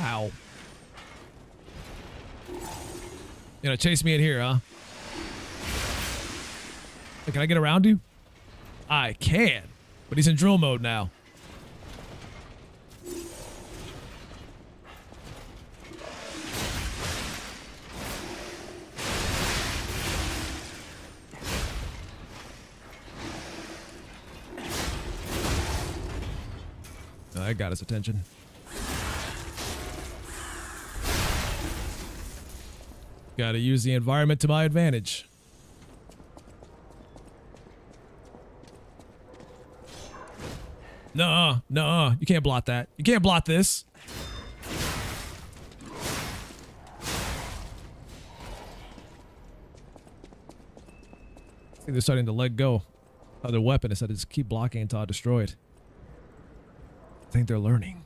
Ow. You know, chase me in here, huh? Hey, can I get around you? I can, but he's in drill mode now. Oh, that got his attention. Gotta use the environment to my advantage. Nuh-uh, nuh-uh. You can't blot that. You can't blot this. I think they're starting to let go of their weapon instead of just keep blocking until I destroy it. I think they're learning.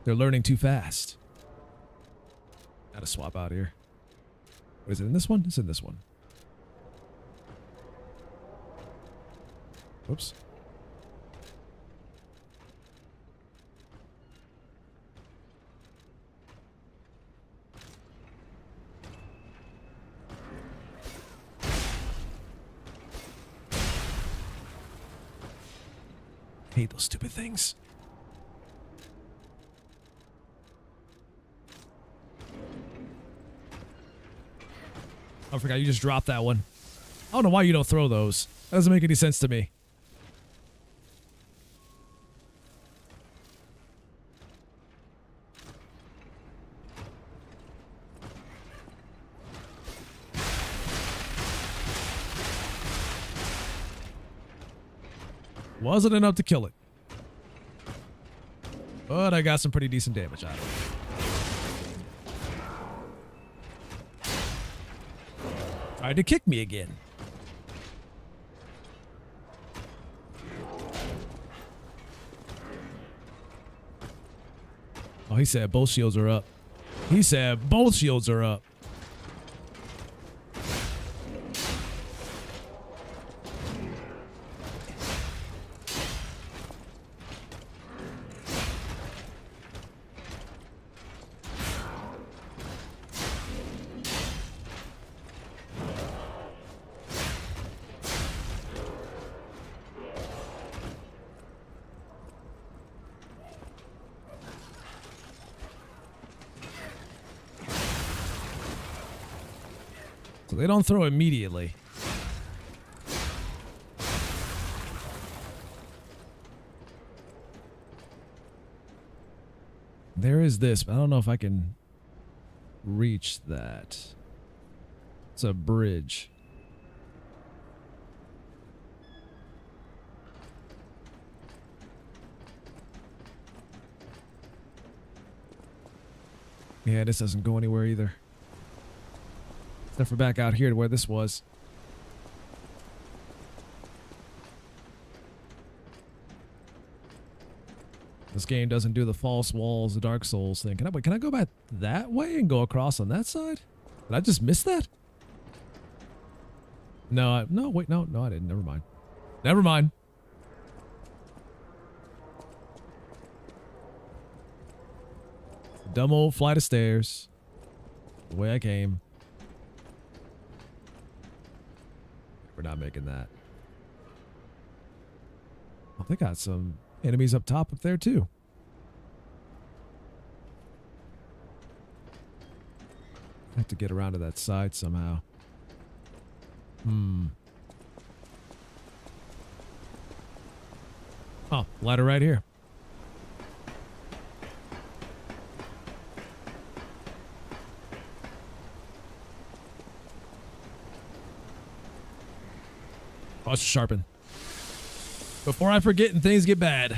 They're learning too fast. Gotta swap out here. What is it in this one? It's in this one. Whoops. Hate those stupid things. I forgot you just dropped that one. I don't know why you don't throw those. That doesn't make any sense to me. Wasn't enough to kill it. But I got some pretty decent damage out of it. Tried to kick me again. Oh, he said both shields are up. He said both shields are up. So they don't throw immediately. There is this, but I don't know if I can reach that. It's a bridge. Yeah, this doesn't go anywhere either. Except for back out here to where this was. This game doesn't do the false walls, the Dark Souls thing. Can I go back that way and go across on that side? Did I just miss that? No, wait, no, I didn't. Never mind. Never mind. Dumb old flight of stairs. The way I came. We're not making that. Oh, they got some enemies up top up there too. I have to get around to that side somehow. Oh, ladder right here. Oh, it's sharpen. Before I forget and things get bad.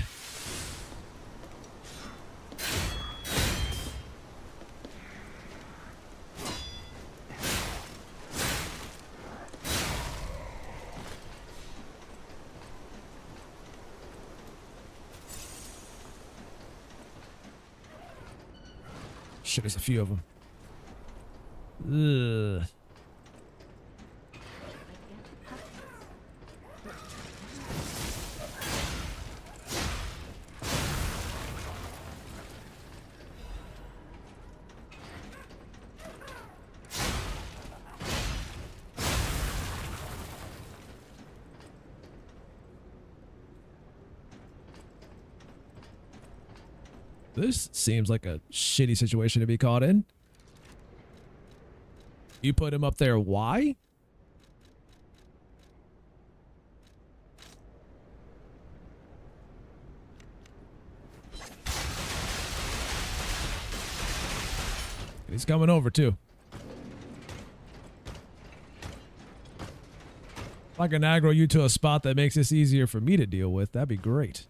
Shit, there's a few of them. Ugh. This seems like a shitty situation to be caught in. You put him up there, why? He's coming over too. If I can aggro you to a spot that makes this easier for me to deal with, that'd be great.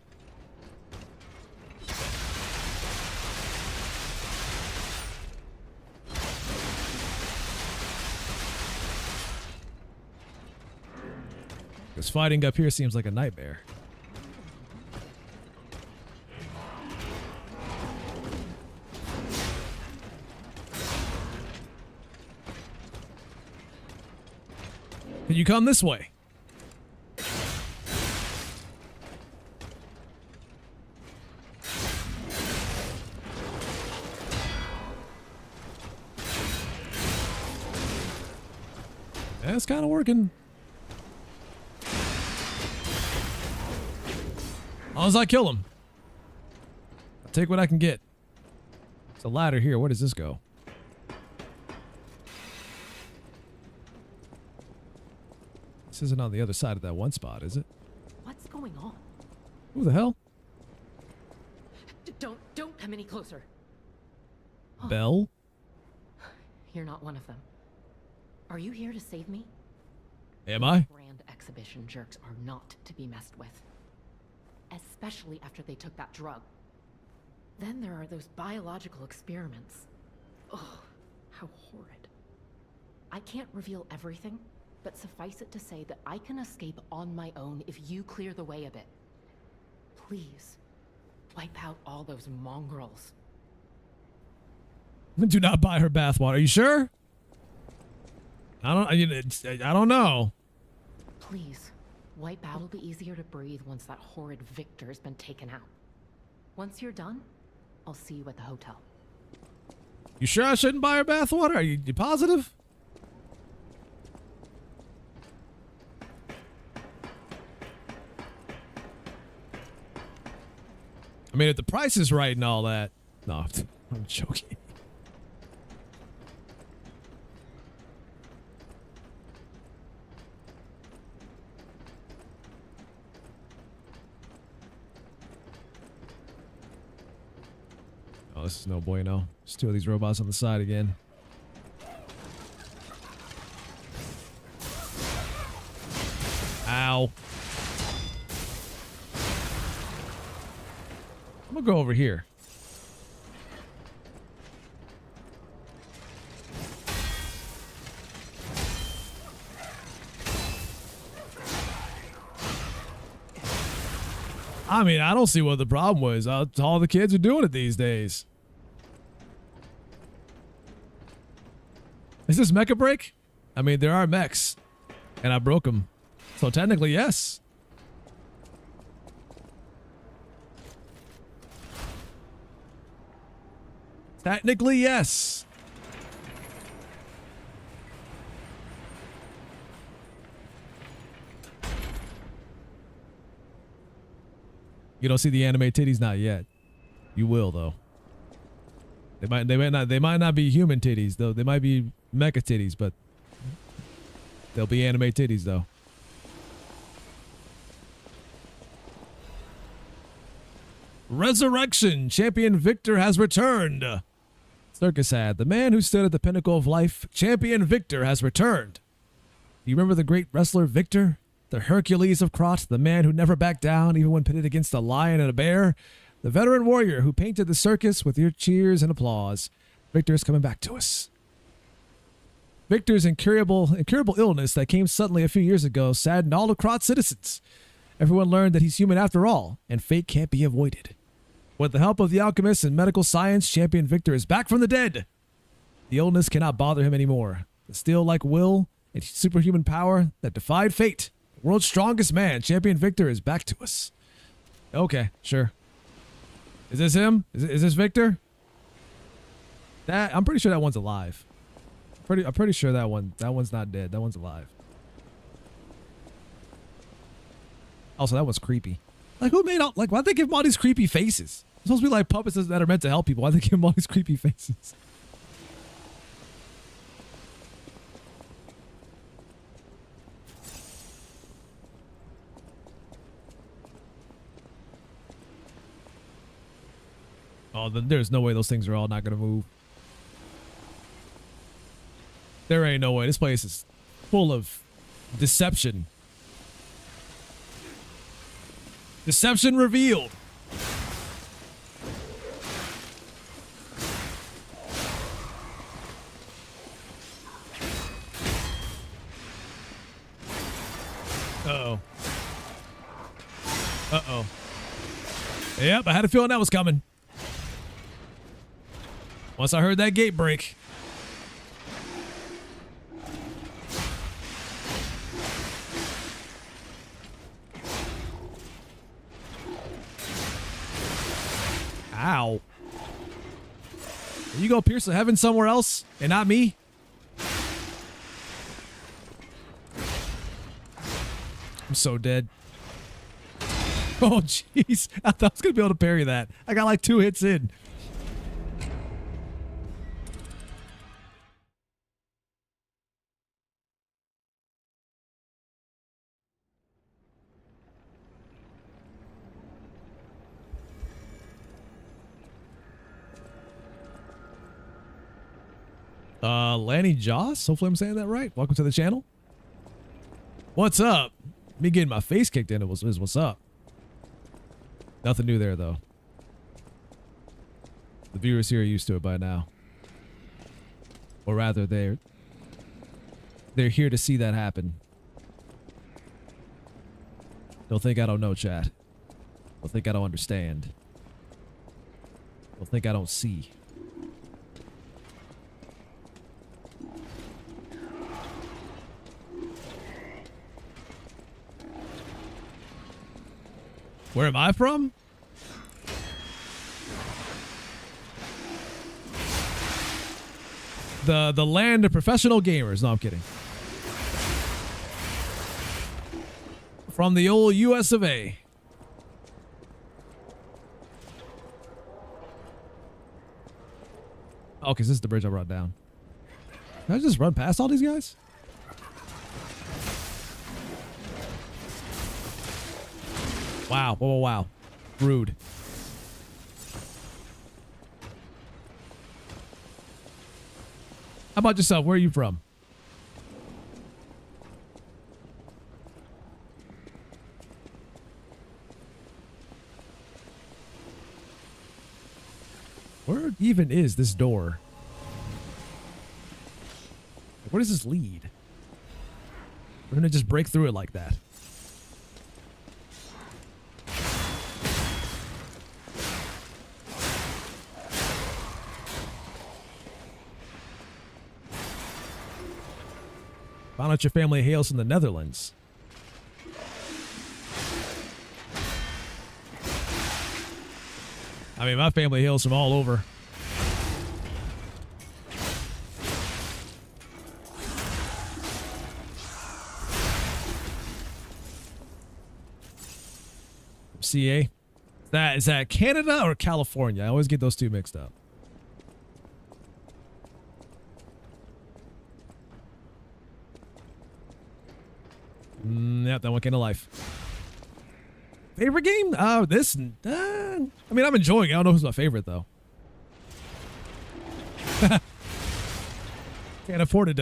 Because fighting up here seems like a nightmare. Can you come this way? Yeah, it's kind of working. As long as I kill him. I'll take what I can get. There's a ladder here. Where does this go? This isn't on the other side of that one spot, is it? What's going on? Who the hell? Don't come any closer. Belle? You're not one of them. Are you here to save me? Am I? Grand exhibition jerks are not to be messed with. Especially after they took that drug. Then there are those biological experiments. Ugh, how horrid. I can't reveal everything, but suffice it to say that I can escape on my own if you clear the way a bit. Please, wipe out all those mongrels. Do not buy her bathwater. Are you sure? I don't know. Please, wipe out. It'll be easier to breathe once that horrid Victor's been taken out. Once you're done, I'll see you at the hotel. You sure I shouldn't buy her bathwater? Are you positive? I mean, if the price is right and all that. No, I'm joking. Oh, this is no bueno. There's two of these robots on the side again. Ow. I'm gonna go over here. I mean, I don't see what the problem was. All the kids are doing it these days. Is this mecha break? I mean, there are mechs, and I broke them. So technically, yes. Technically, yes. You don't see the anime titties? Not yet. You will, though. They might not be human titties, though. They might be mecha titties, but they'll be anime titties, though. Resurrection! Champion Victor has returned! Circus ad. The man who stood at the pinnacle of life, Champion Victor, has returned. Do you remember the great wrestler Victor? The Hercules of Krot, the man who never backed down even when pitted against a lion and a bear? The veteran warrior who painted the circus with your cheers and applause. Victor is coming back to us. Victor's incurable illness that came suddenly a few years ago saddened all of Krot's citizens. Everyone learned that he's human after all, and fate can't be avoided. With the help of the alchemists and medical science, Champion Victor is back from the dead. The illness cannot bother him anymore. The steel-like will and superhuman power that defied fate. The world's strongest man, Champion Victor, is back to us. Okay, sure. Is this him? Is this Victor? I'm pretty sure that one's alive. I'm pretty sure that one's not dead. That one's alive. Also, that one's creepy. Like, who made all, like, why'd they give him all these creepy faces? It's supposed to be like puppets that are meant to help people. Why'd they give him all these creepy faces? Oh, then there's no way those things are all not gonna move. There ain't no way. This place is full of deception. Deception revealed. Uh-oh. Uh-oh. Yep, I had a feeling that was coming. Once I heard that gate break. Ow. You go pierce the heaven somewhere else and not me? I'm so dead. Oh, jeez. I thought I was going to be able to parry that. I got like 2 hits in. Lanny Joss, hopefully I'm saying that right. Welcome to the channel. What's up? Me getting my face kicked in is what's up. Nothing new there, though. The viewers here are used to it by now. Or rather, they're here to see that happen. Don't think I don't know, chat. Don't think I don't understand. Don't think I don't see. Where am I from? The land of professional gamers. No, I'm kidding. From the old US of A. Oh, because this is the bridge I brought down. Did I just run past all these guys? Wow. Whoa, whoa, wow. Rude. How about yourself? Where are you from? Where even is this door? Where does this lead? We're gonna just break through it like that. Found out your family hails from the Netherlands. I mean, my family hails from all over. CA? Is that Canada or California? I always get those two mixed up. Yep, that one came to life. Favorite game? Oh, this. I mean, I'm enjoying it. I don't know who's my favorite, though. Can't afford it,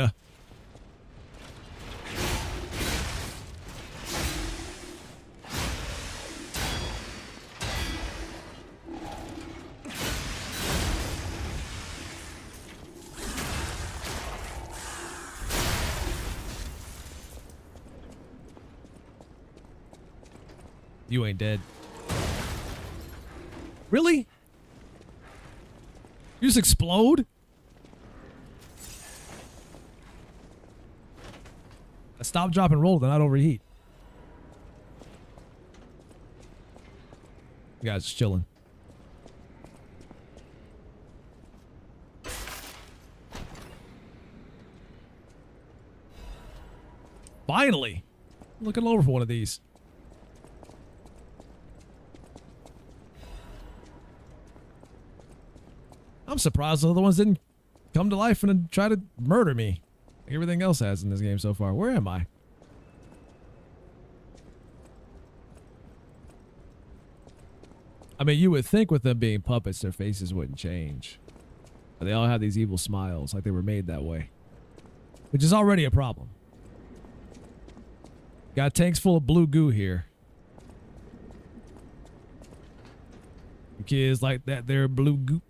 You ain't dead. Really? You just explode? Stop, drop, and roll to not overheat. You guys just chilling. Finally! Looking over for one of these. I'm surprised the other ones didn't come to life and then try to murder me. Like everything else has in this game so far. Where am I? I mean, you would think with them being puppets, their faces wouldn't change. But they all have these evil smiles, like they were made that way. Which is already a problem. Got tanks full of blue goo here. Kids like that there blue goop.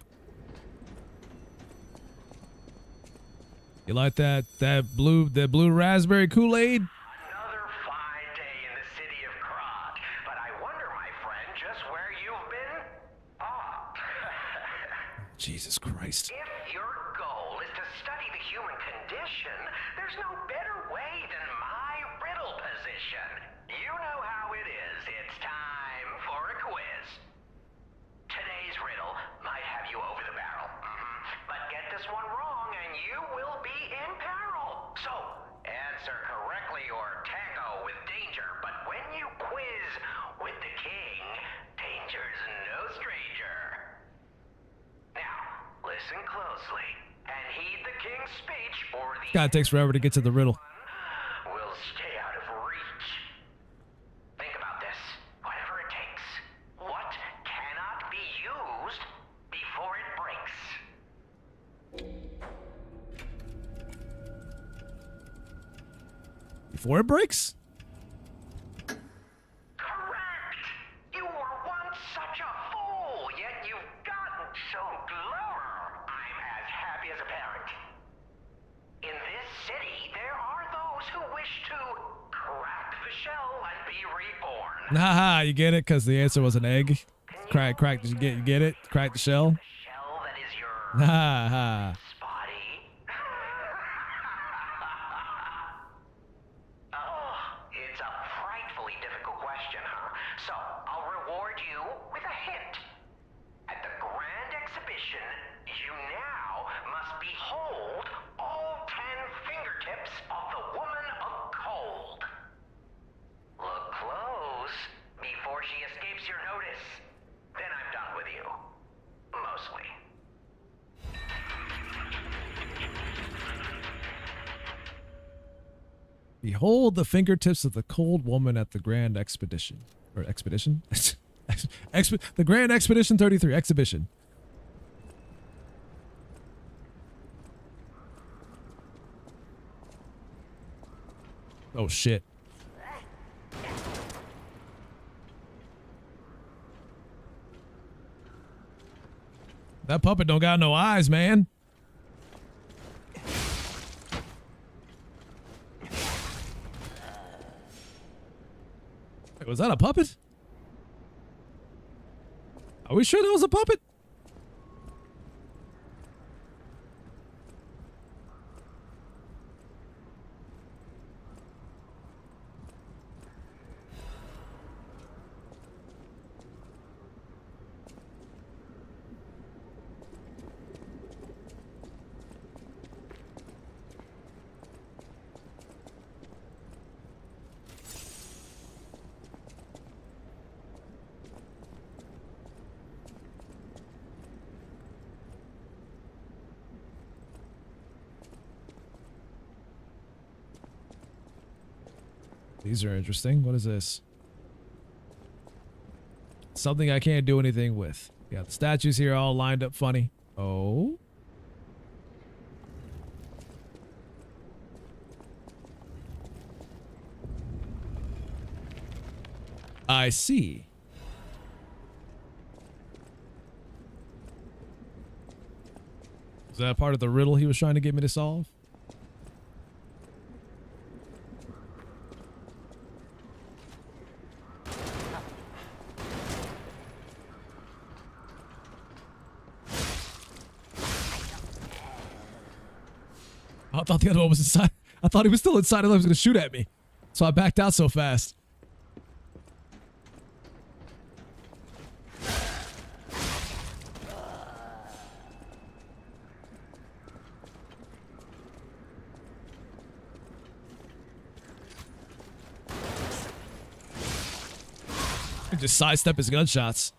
You like that blue raspberry Kool-Aid? Another fine day in the city of Krat, but I wonder, my friend, just where you've been? Jesus Christ. If your goal is to study the human condition, there's no better way than my riddle position. You know how it is. It's time for a quiz. Today's riddle listen closely and heed the king's speech, or the God, it takes forever to get to the riddle. will stay out of reach. Think about this. Whatever it takes. What cannot be used before it breaks? Before it breaks? Correct! You were once such a fool, yet you've gotten so clever. I'm as happy as a parent. In this city, there are those who wish to crack the shell and be reborn. Haha, you get it? Because the answer was an egg. Crack, you get it? Crack the shell? Shell that is your Ha ha. body. Oh, it's a frightfully difficult question, huh? So, I'll reward you with a hint. At the Grand Exhibition, you now must behold all 10 fingertips of the Woman of Cold. Look close before she escapes your notice. Then I'm done with you. Mostly. Behold the fingertips of the cold woman at the Grand Expedition. Or Expedition? The Grand Expedition 33. Exhibition. Oh, shit. That puppet don't got no eyes, man. Wait, was that a puppet? Are we sure that was a puppet? These are interesting. What is this? Something I can't do anything with. Yeah, the statues here all lined up funny. Oh. I see. Is that part of the riddle he was trying to get me to solve? I thought the other one was inside. I thought he was still inside. I thought he was going to shoot at me. So I backed out so fast. I just sidestep his gunshots.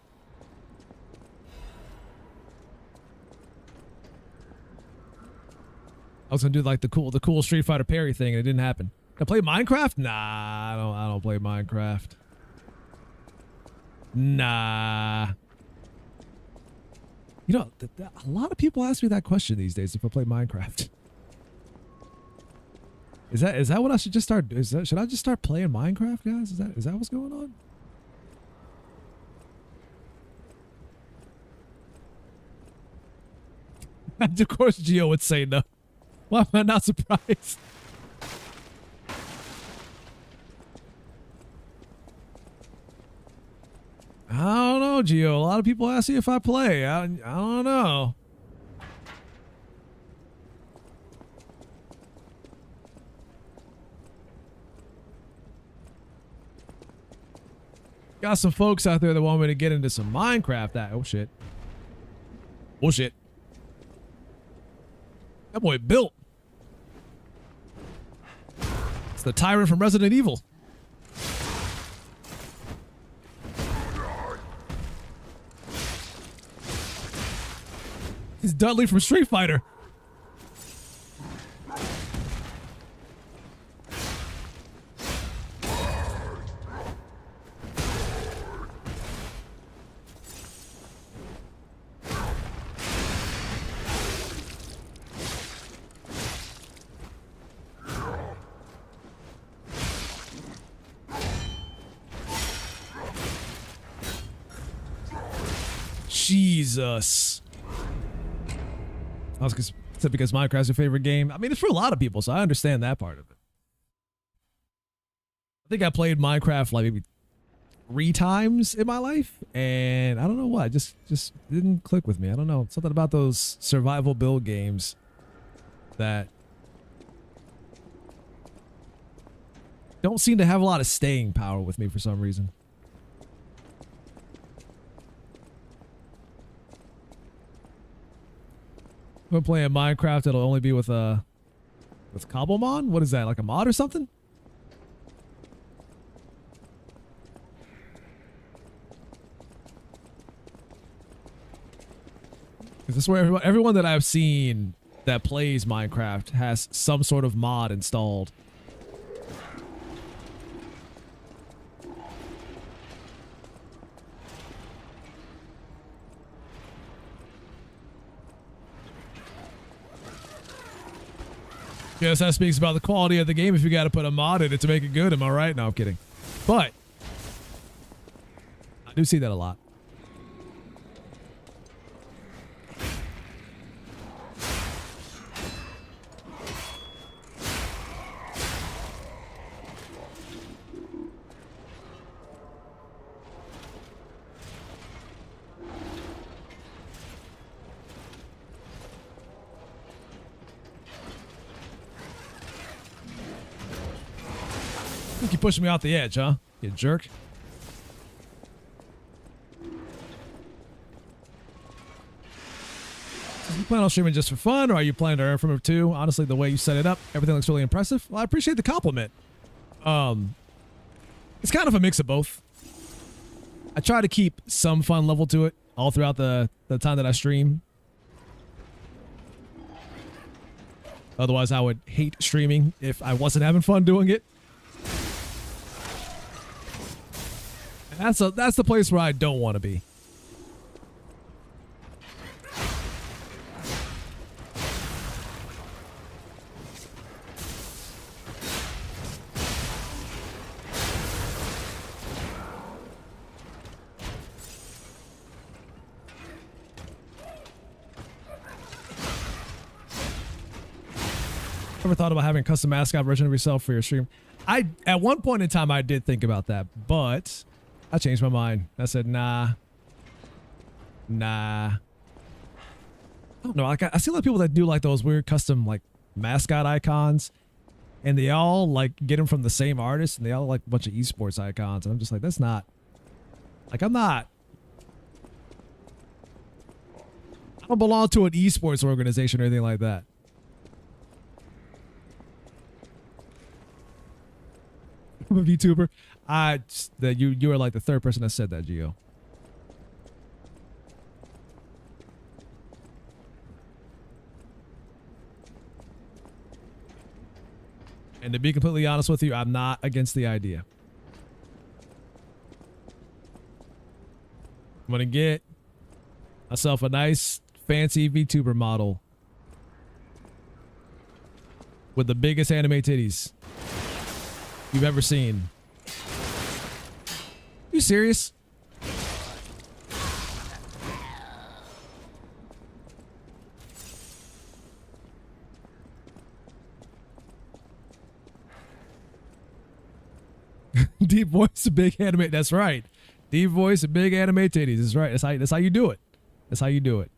I was gonna do like the cool Street Fighter parry thing, and it didn't happen. Can I play Minecraft? Nah, I don't play Minecraft. Nah. You know, a lot of people ask me that question these days if I play Minecraft. Is that what I should just start? Should I just start playing Minecraft, guys? Is that what's going on? And of course, Gio would say no. Why am I not surprised? I don't know, Gio. A lot of people ask me if I play. I don't know. Got some folks out there that want me to get into some Minecraft. Oh shit. Oh shit. That boy built. It's the tyrant from Resident Evil. It's Dudley from Street Fighter. Jesus. I was because Minecraft's your favorite game. I mean, it's for a lot of people, so I understand that part of it. I think I played Minecraft like maybe 3 times in my life, and I don't know why. Just didn't click with me. I don't know. Something about those survival build games that don't seem to have a lot of staying power with me for some reason. When playing Minecraft, it'll only be with Cobblemon? What is that, like a mod or something? Because this is where everyone that I've seen that plays Minecraft has some sort of mod installed. Yes, that speaks about the quality of the game if you got to put a mod in it to make it good. Am I right? No, I'm kidding. But I do see that a lot. You pushing me off the edge, huh? You jerk. So you plan on streaming just for fun, or are you planning to earn from it too? Honestly, the way you set it up, everything looks really impressive. Well, I appreciate the compliment. It's kind of a mix of both. I try to keep some fun level to it all throughout the time that I stream. Otherwise, I would hate streaming if I wasn't having fun doing it. That's the place where I don't want to be. Ever thought about having a custom mascot version of yourself for your stream? At one point in time I did think about that, but I changed my mind. I said, nah. I don't know. Like I see a lot of people that do like those weird custom like mascot icons, and they all like get them from the same artist, and they all like a bunch of esports icons. And I'm just like, that's not. Like I don't belong to an esports organization or anything like that. I'm a VTuber. You are like the third person that said that, Gio. And to be completely honest with you, I'm not against the idea. I'm gonna get myself a nice fancy VTuber model with the biggest anime titties you've ever seen. You serious? Deep voice, big anime. That's right. Deep voice and big anime titties. That's right. That's how you do it. That's how you do it.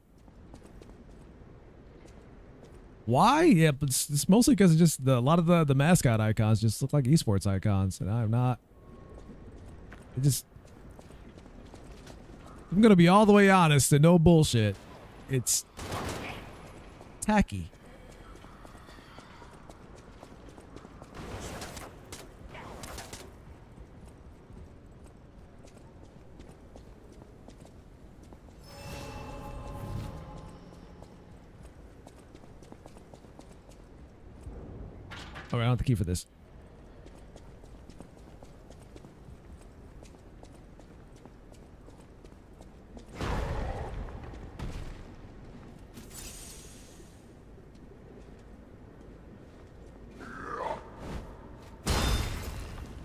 Why? Yeah, but it's mostly because it's just a lot of the mascot icons just look like esports icons, and I'm not. I'm gonna be all the way honest and no bullshit. It's tacky. All right, I don't have the key for this.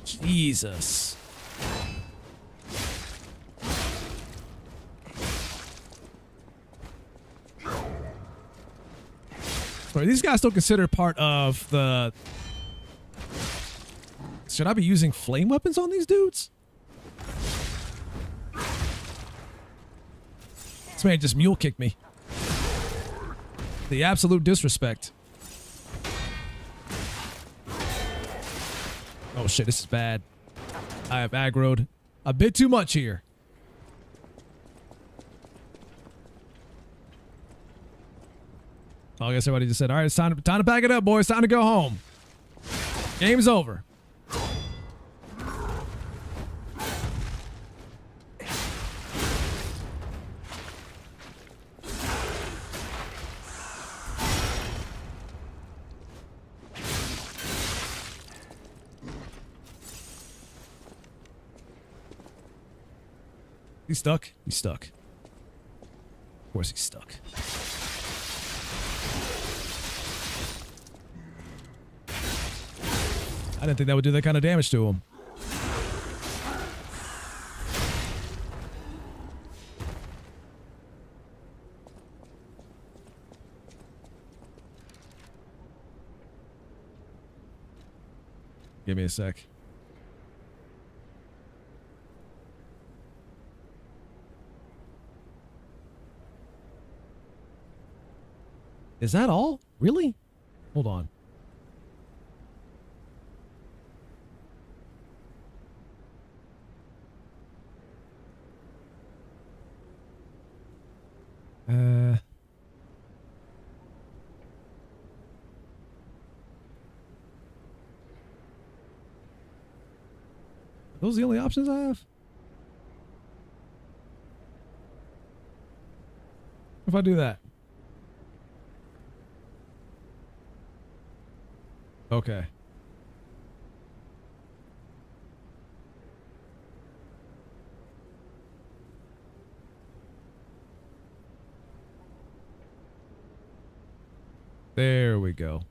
Jesus. Sorry, these guys don't consider part of the... Should I be using flame weapons on these dudes? This man just mule kicked me. The absolute disrespect. Oh shit, this is bad. I have aggroed a bit too much here. Oh, I guess everybody just said, all right, it's time to pack it up, boys. Time to go home. Game's over. He's stuck. He's stuck. Of course he's stuck. I didn't think that would do that kind of damage to him. Give me a sec. Is that all? Really? Hold on. Those are the only options I have? If I do that. Okay. There we go.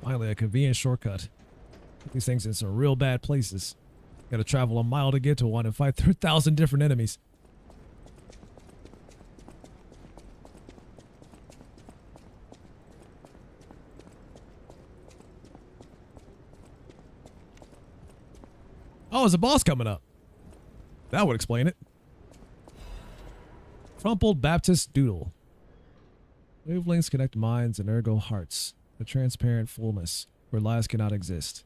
Finally, a convenient shortcut. Put these things in some real bad places. Gotta travel a mile to get to one and fight 3,000 different enemies. Oh, there's a boss coming up. That would explain it. Crumpled Baptist Doodle. Wavelengths connect minds and ergo hearts. A transparent fullness where lies cannot exist.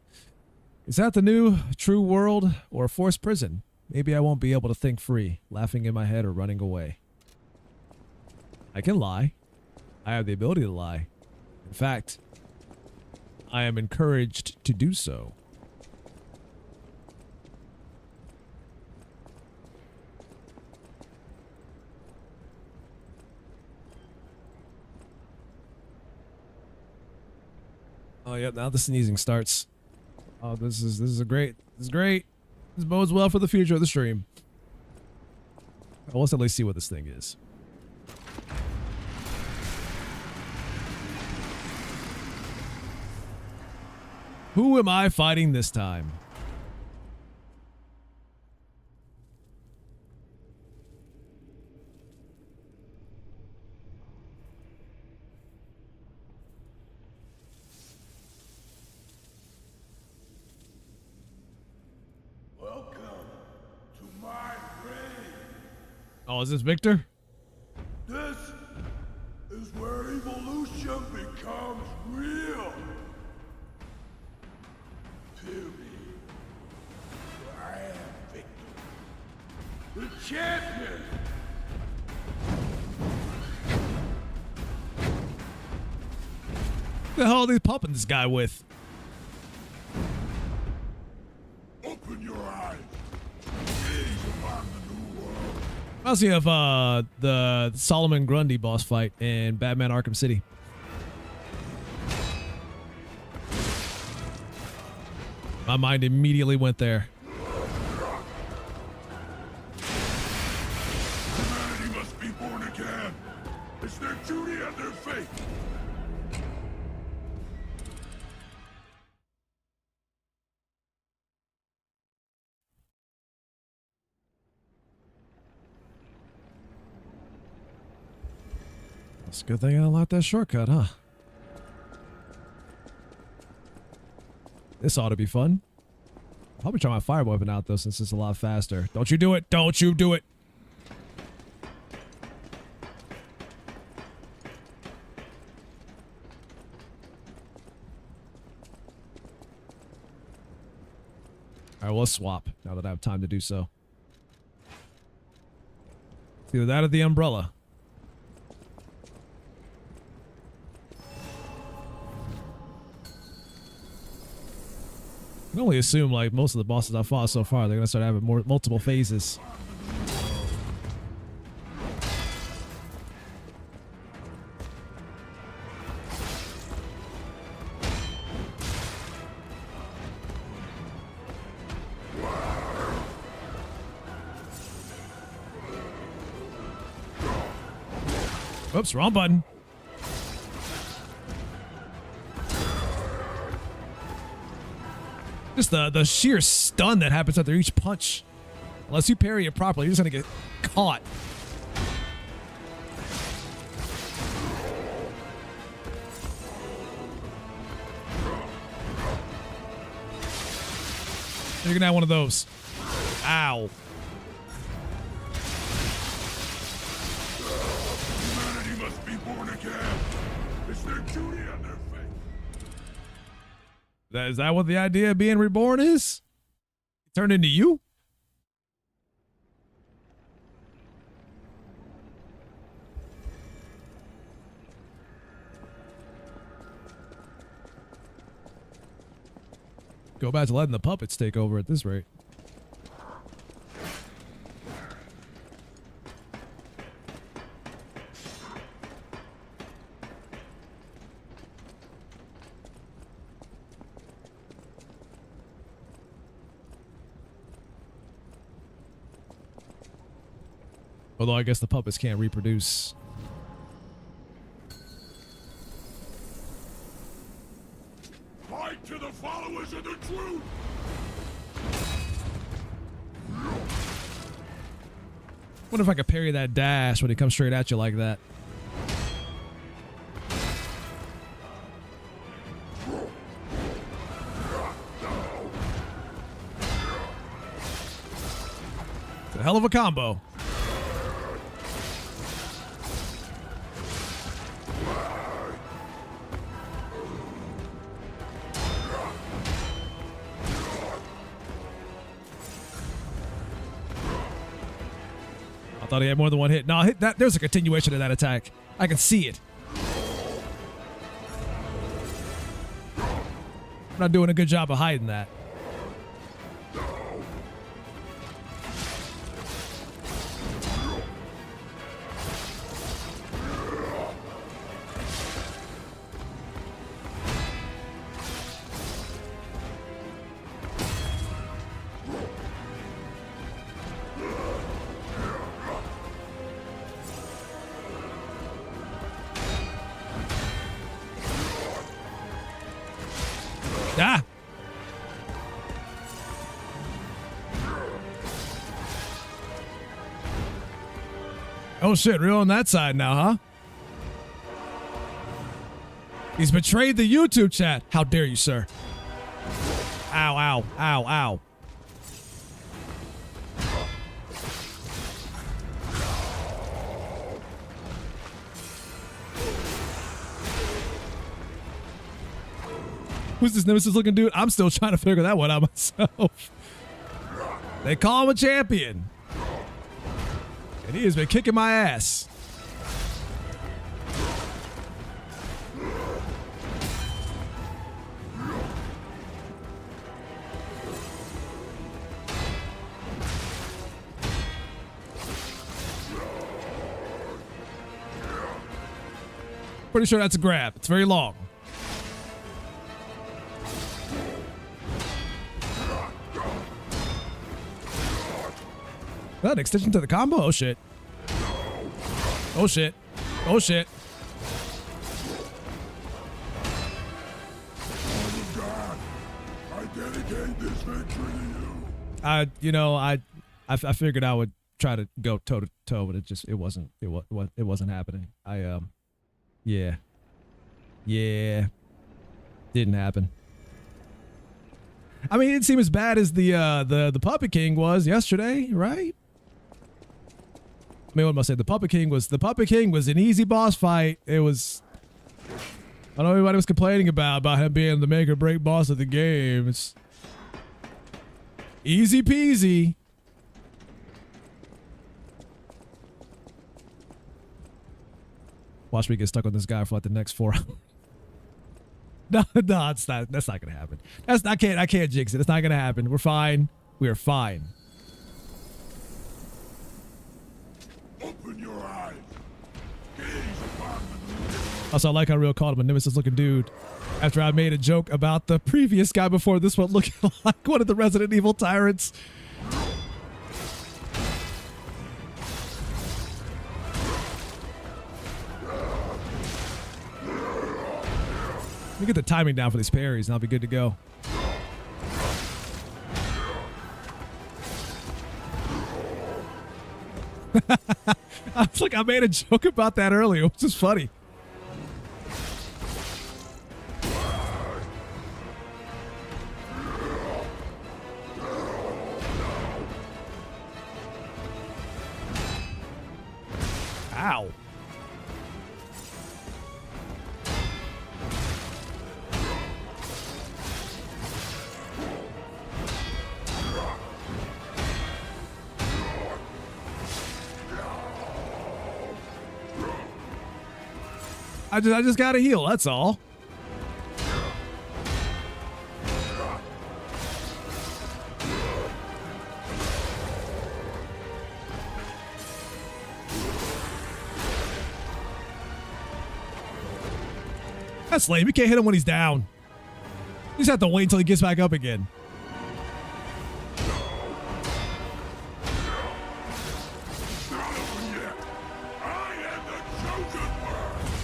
Is that the new true world or a forced prison? Maybe I won't be able to think free, laughing in my head or running away. I can lie. I have the ability to lie. In fact, I am encouraged to do so. Oh yeah, now the sneezing starts. Oh, this is great. This is great. This bodes well for the future of the stream. Well, let's at least see what this thing is. Who am I fighting this time? Oh, is this Victor? This is where evolution illusion becomes real. Feel me. I am Victor, the champion. The hell are they pumping this guy with? Open your eyes. Gaze upon the new world. Reminds me of the Solomon Grundy boss fight in Batman Arkham City. My mind immediately went there. Humanity must be born again. It's their duty and their fate. It's a good thing I unlocked that shortcut, huh? This ought to be fun. I'll probably try my fire weapon out though, since it's a lot faster. Don't you do it! Don't you do it! Alright, well, let's swap now that I have time to do so. It's either that or the umbrella. I can only assume, like, most of the bosses I've fought so far, they're gonna start having multiple phases. Oops, wrong button. Just the sheer stun that happens after each punch. Unless you parry it properly, you're just gonna get caught. You're gonna have one of those. Ow. Humanity must be born again. It's their duty and their fate. Is that what the idea of being reborn is? Turned into you? Go back to letting the puppets take over at this rate. Although I guess the puppets can't reproduce. Fight to the followers of the truth. Wonder if I could parry that dash when he comes straight at you like that. It's a hell of a combo. I thought he had more than one hit. No, hit that. There's a continuation of that attack. I can see it. I'm not doing a good job of hiding that. Ah! Oh shit, real on that side now, huh? He's betrayed the YouTube chat. How dare you, sir? Ow, ow, ow, ow. Who's this Nemesis looking dude? I'm still trying to figure that one out myself. They call him a champion. And he has been kicking my ass. Pretty sure that's a grab. It's very long. Is that an extension to the combo? Oh shit. Oh shit. Oh shit. I dedicate this victory to you. I figured I would try to go toe to toe, but it wasn't happening. Yeah. Didn't happen. I mean, it didn't seem as bad as the Puppet King was yesterday, right? I mean, what am I saying? The Puppet King was an easy boss fight. It was. I don't know what everybody was complaining about him being the make or break boss of the game. It's easy peasy. Watch me get stuck on this guy for like the next 4 hours. No, it's not. That's not gonna happen. I can't jinx it. It's not gonna happen. We're fine. We are fine. Open your eyes. Gaze upon the Also, I like how Real called him a Nemesis-looking dude. After I made a joke about the previous guy before this one looking like one of the Resident Evil tyrants. Let me get the timing down for these parries and I'll be good to go. I made a joke about that earlier, which is funny. Ow. I just gotta heal, that's all. That's lame. You can't hit him when he's down. You just have to wait until he gets back up again.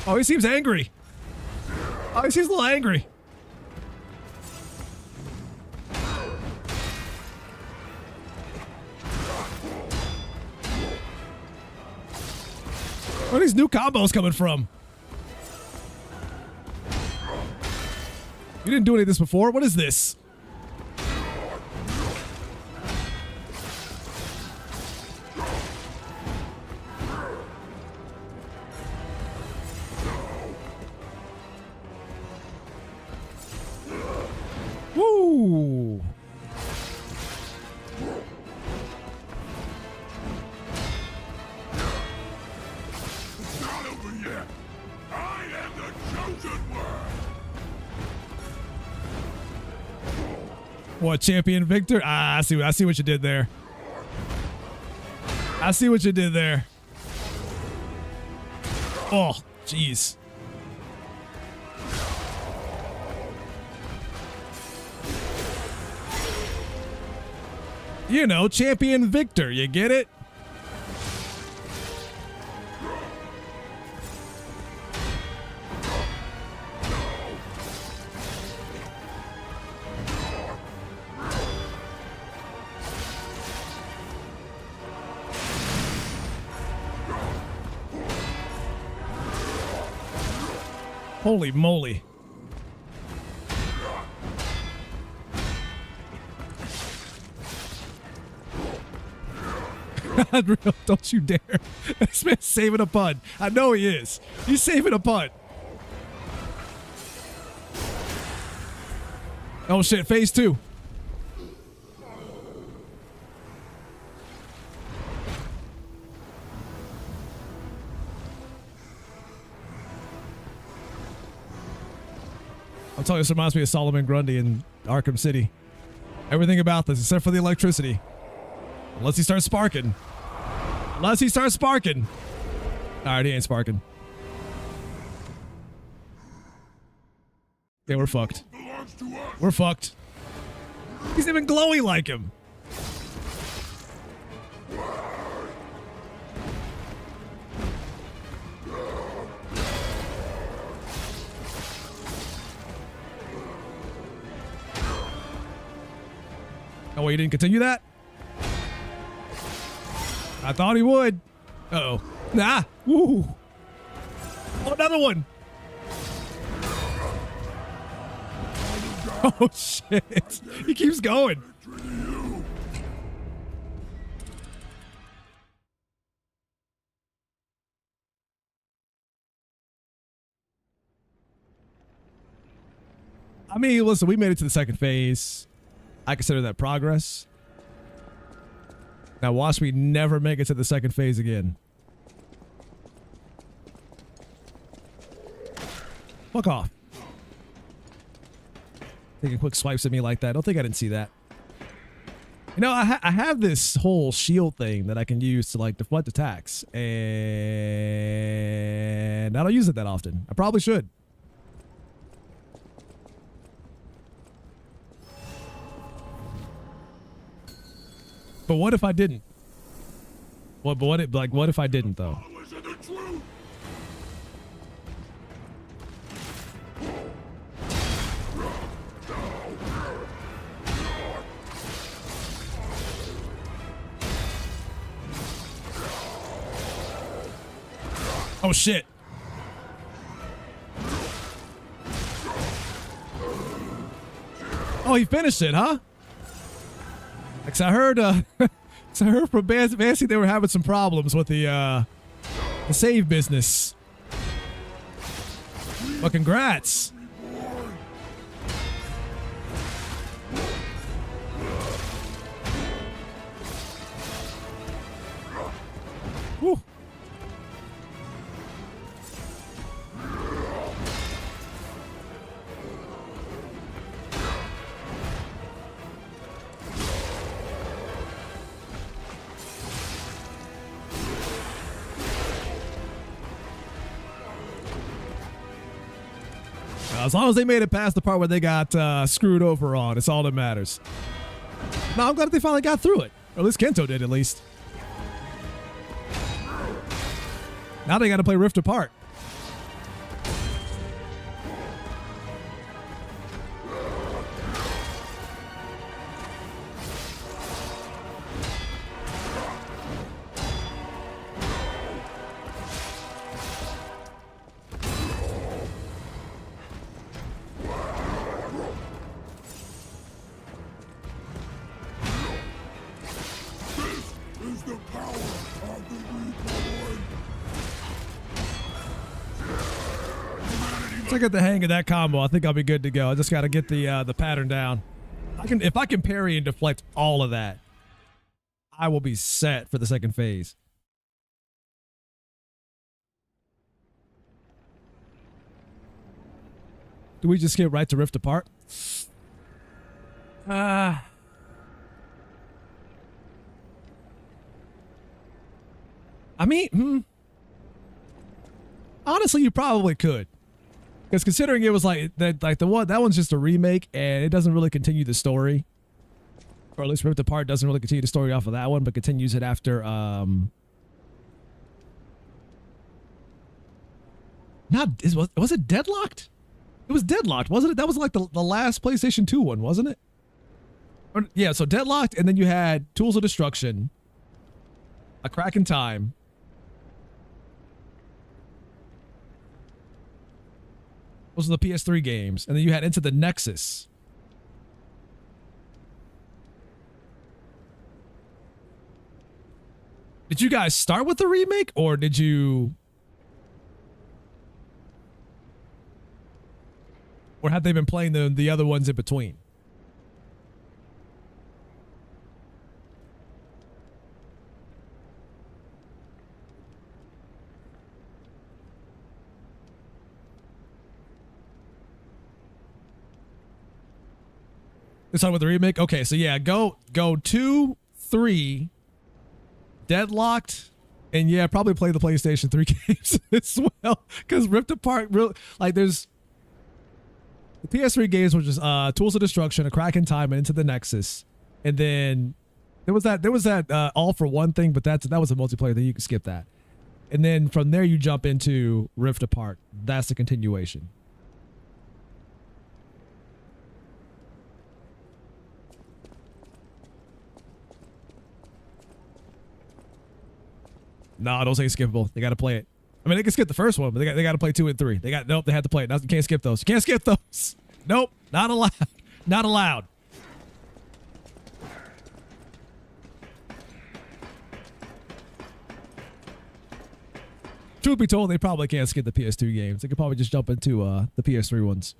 Oh, he seems angry. Oh, he seems a little angry. Where are these new combos coming from? You didn't do any of this before? What is this? Woo! It's not over yet. I am the chosen one. What, Champion Victor? Ah, I see what you did there. I see what you did there. Oh, jeez. You know, Champion Victor, you get it? Holy moly. Don't you dare. This man's saving a punt. I know he is. He's saving a punt. Oh shit, phase 2. I'm telling you, this reminds me of Solomon Grundy in Arkham City. Everything about this, except for the electricity. Unless he starts sparking. Unless he starts sparking. Alright, he ain't sparking. Yeah, we're fucked. We're fucked. He's even glowy like him. Oh, he didn't continue that? I thought he would. Uh-oh. Nah. Woo. Oh, another one. Oh, shit. He keeps going. I mean, listen, we made it to the second phase. I consider that progress. Now watch me never make it to the second phase again. Fuck off. Taking quick swipes at me like that. I don't think I didn't see that. You know, I have this whole shield thing that I can use to like deflect attacks. And I don't use it that often. I probably should. But what if I didn't? What if I didn't though? Oh shit. Oh, he finished it, huh? Cause I heard from Bancy they were having some problems with the save business. Well, congrats. Whew. As long as they made it past the part where they got screwed over on, it's all that matters. No, I'm glad they finally got through it. Or at least Kento did, at least. Now they got to play Rift Apart. Once I get the hang of that combo, I think I'll be good to go. I just got to get the pattern down. If I can parry and deflect all of that, I will be set for the second phase. Do we just get right to Rift Apart? I mean, honestly, you probably could. Because considering it was like that one's just a remake and it doesn't really continue the story. Or at least Ripped Apart doesn't really continue the story off of that one, but continues it after was it Deadlocked? It was Deadlocked, wasn't it? That was like the last PlayStation 2 one, wasn't it? Or, yeah, so Deadlocked, and then you had Tools of Destruction, A Crack in Time. Those are the PS3 games. And then you had Into the Nexus. Did you guys start with the remake, or did you... Or have they been playing the other ones in between? Let's talk about the remake. Okay, so yeah, go 2, 3, Deadlocked, and yeah, probably play the PlayStation 3 games as well. Because Rift Apart, real like there's the PS3 games, which is Tools of Destruction, A Crack in Time, and Into the Nexus, and then there was that All for One thing, but that was a multiplayer thing. You can skip that, and then from there you jump into Rift Apart. That's the continuation. No, those ain't skippable. They got to play it. I mean, they can skip the first one, but they got to play 2 and 3. They had to play it. Now, you can't skip those. You can't skip those. Nope, not allowed. Not allowed. Truth be told, they probably can't skip the PS2 games. They could probably just jump into the PS3 ones.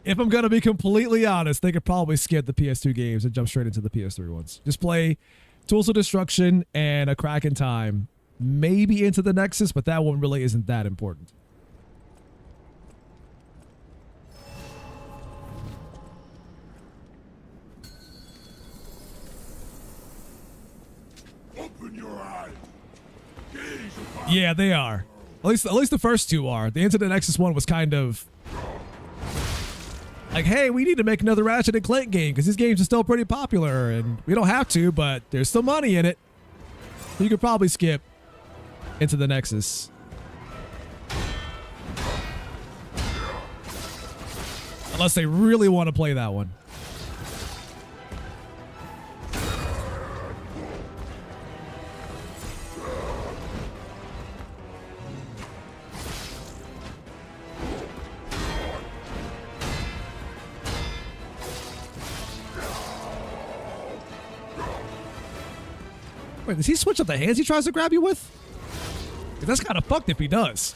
If I'm going to be completely honest, they could probably skip the PS2 games and jump straight into the PS3 ones. Just play Tools of Destruction and A Crack in Time, maybe Into the Nexus, but that one really isn't that important. Open your eyes. Yeah, they are. At least the first 2 are. The Into the Nexus one was kind of like, hey, we need to make another Ratchet and Clank game because these games are still pretty popular, and we don't have to, but there's still money in it. You could probably skip Into the Nexus. Unless they really want to play that one. Wait, does he switch up the hands he tries to grab you with? 'Cause that's kind of fucked if he does.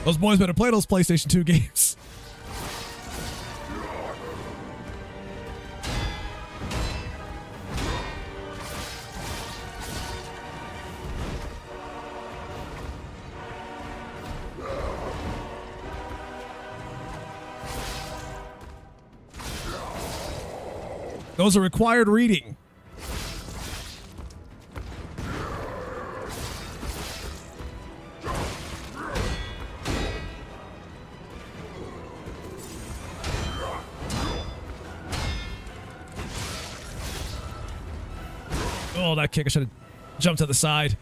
Those boys better play those PlayStation 2 games. Those are required reading. Oh, that kick. I should have jumped to the side.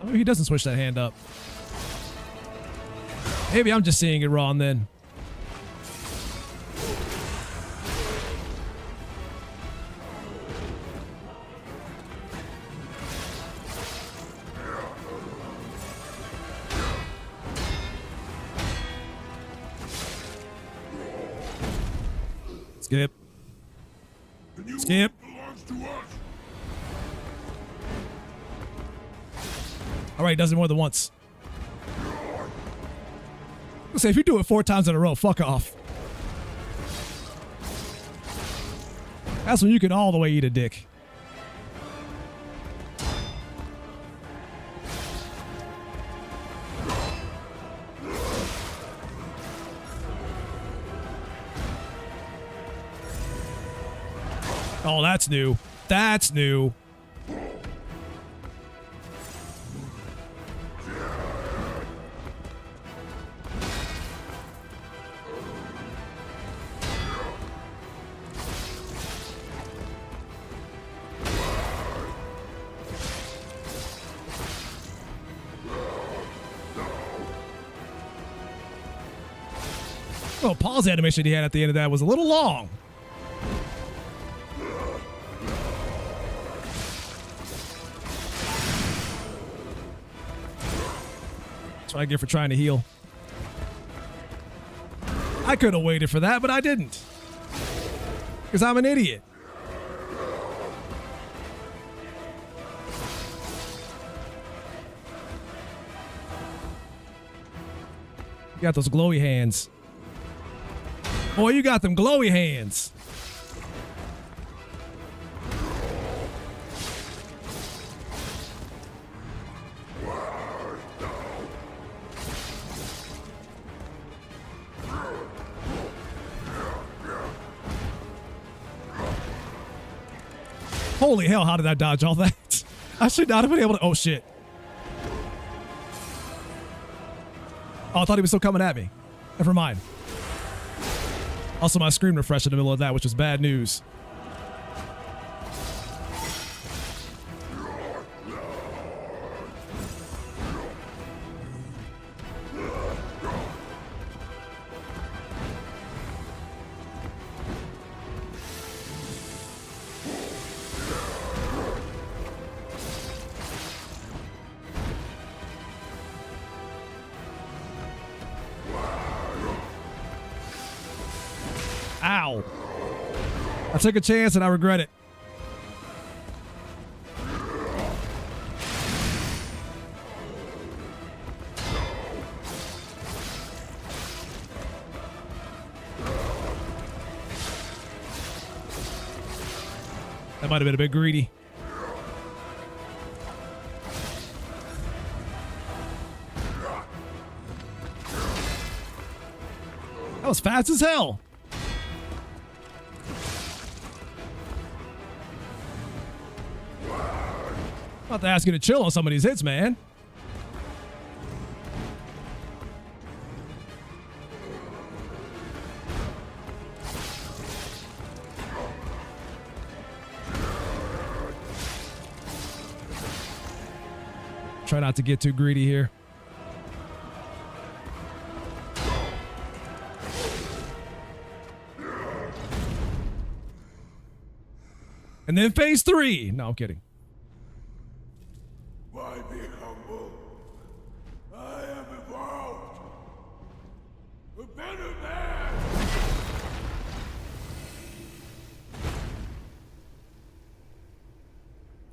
Oh, he doesn't switch that hand up. Maybe I'm just seeing it wrong then. Skip. Skip. All right, does it more than once. Let's say if you do it 4 times in a row, fuck off. That's when you can all the way eat a dick. Oh, that's new. That's new. Oh, pause animation he had at the end of that was a little long. what I get for trying to heal. I could have waited for that, but I didn't. Because I'm an idiot. You got those glowy hands. Boy, you got them glowy hands. Holy hell, how did I dodge all that? I should not have been able to. Oh, shit. Oh, I thought he was still coming at me. Never mind. Also, my screen refreshed in the middle of that, which was bad news. Ow. I took a chance and I regret it. That might have been a bit greedy. That was fast as hell. About to ask you to chill on some of these hits, man. Try not to get too greedy here. And then phase 3. No, I'm kidding. Why be humble? I am evolved. A better man.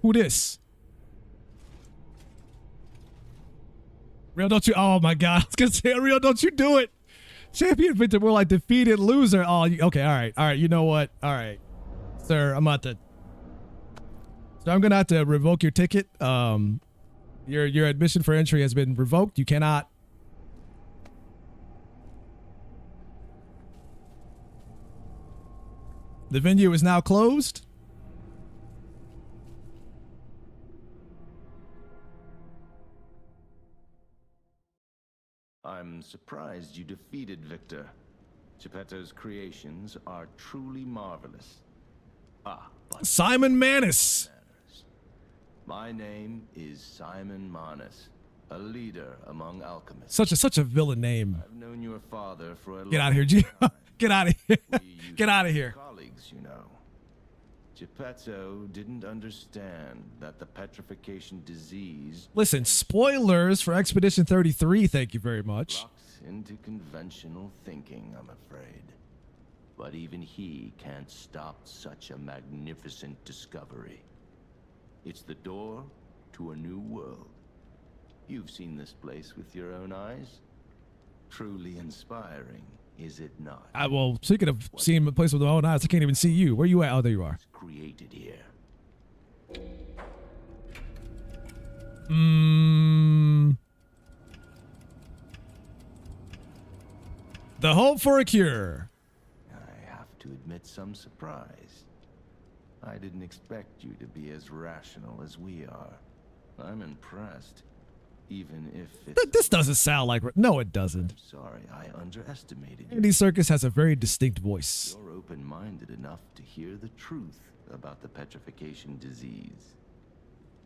Who this? Real, don't you? Oh my God. I was going to say, Real, don't you do it. Champion Victor, more like defeated loser. Oh, okay. All right. All right. You know what? All right. Sir, I'm about to. So I'm going to have to revoke your ticket. Your admission for entry has been revoked. You cannot. The venue is now closed. I'm surprised you defeated Victor. Geppetto's creations are truly marvelous. But Simon Manus. My name is Simon Manus, a leader among alchemists. Such a villain name. I've known your father for a Get long out of here, G. time. Get out of here. Get out of here. Colleagues, you know. Geppetto didn't understand that the petrification disease Listen, spoilers for Expedition 33. Thank you very much. locks into conventional thinking, I'm afraid. But even he can't stop such a magnificent discovery. It's the door to a new world. You've seen this place with your own eyes. Truly inspiring, is it not? Well, speaking of seeing a place with my own eyes, I can't even see you. Where you at? Oh, there you are. Created here. The hope for a cure. I have to admit some surprise. I didn't expect you to be as rational as we are. I'm impressed, even if it's... This doesn't sound like... No, it doesn't. Sorry, I underestimated you. Andy Serkis has a very distinct voice. You're open-minded enough to hear the truth about the petrification disease.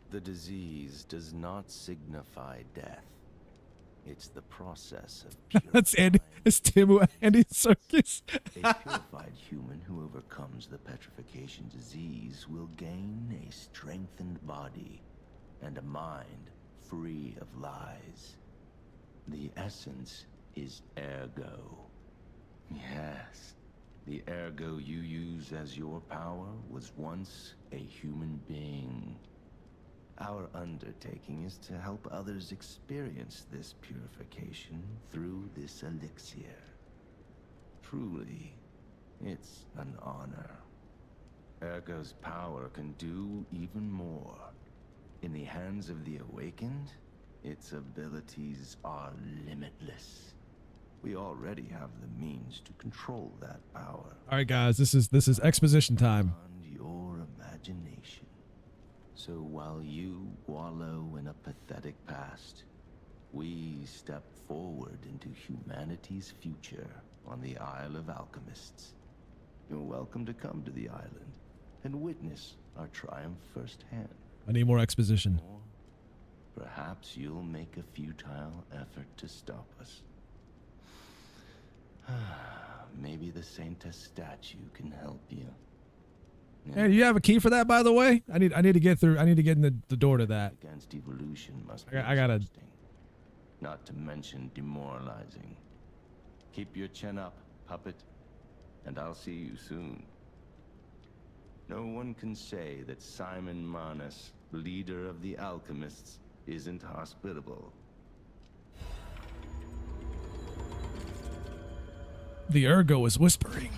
The disease does not signify death. It's the process of That's Andy. It's Andy Serkis. A purified human who overcomes the petrification disease will gain a strengthened body and a mind free of lies. The essence is ergo. Yes, the ergo you use as your power was once a human being. Our undertaking is to help others experience this purification through this elixir. Truly, it's an honor. Ergo's power can do even more. In the hands of the awakened, its abilities are limitless. We already have the means to control that power. All right, guys, this is exposition time. Beyond your imagination. So while you wallow in a pathetic past, we step forward into humanity's future on the Isle of Alchemists. You're welcome to come to the island and witness our triumph firsthand. I need more exposition. Or perhaps you'll make a futile effort to stop us. Maybe the Saintess statue can help you. Hey, do you have a key for that, by the way? I need to get through. I need to get in the door to that. Against evolution must be I gotta. exhausting, not to mention demoralizing. Keep your chin up, puppet, and I'll see you soon. No one can say that Simon Manus, leader of the alchemists, isn't hospitable. The ergo is whispering.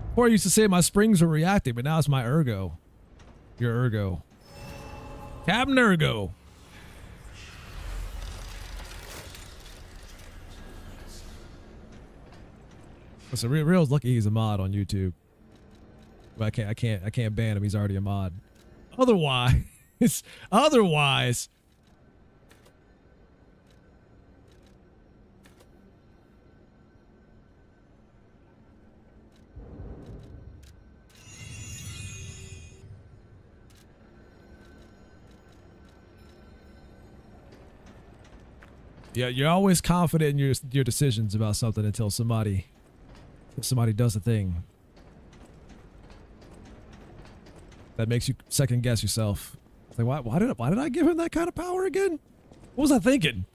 Before I used to say my springs were reacting, but now it's my ergo. Your ergo. Captain Ergo. Listen, Real's lucky he's a mod on YouTube. But I can't ban him. He's already a mod. Otherwise, yeah, you're always confident in your decisions about something until somebody does a thing that makes you second guess yourself. It's like, why did I give him that kind of power again? What was I thinking?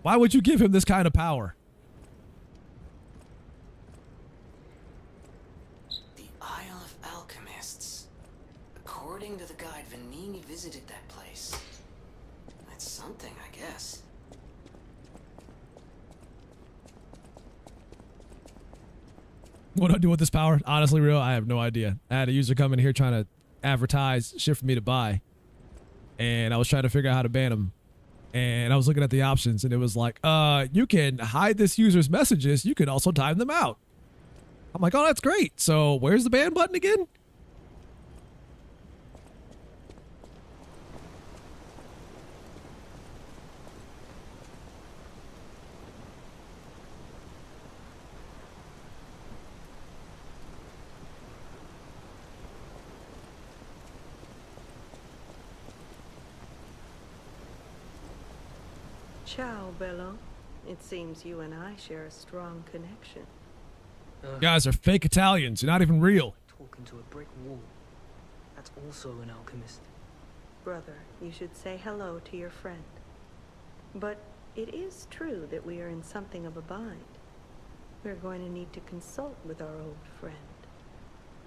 Why would you give him this kind of power? The Isle of Alchemists. According to the guide, Vanini visited that place. That's something, I guess. What do I do with this power? Honestly, Real, I have no idea. I had a user come in here trying to advertise shit for me to buy, and I was trying to figure out how to ban him. And I was looking at the options, and it was like, you can hide this user's messages. You can also time them out. I'm like, oh, that's great. So where's the ban button again? Ciao, Bello. It seems you and I share a strong connection. You guys are fake Italians. You're not even real. Talking to a brick wall. That's also an alchemist. Brother, you should say hello to your friend. But it is true that we are in something of a bind. We're going to need to consult with our old friend.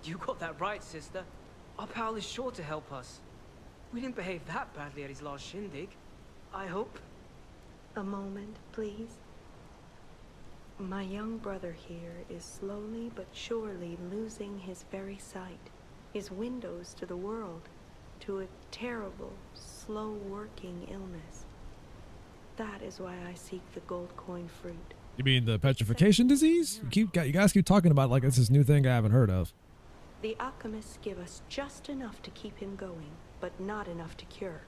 You got that right, sister. Our pal is sure to help us. We didn't behave that badly at his last shindig. I hope. A moment, please. My young brother here is slowly but surely losing his very sight, his windows to the world, to a terrible, slow-working illness. That is why I seek the gold coin fruit. You mean the petrification disease? You guys keep talking about it like it's this new thing I haven't heard of. The alchemists give us just enough to keep him going, but not enough to cure,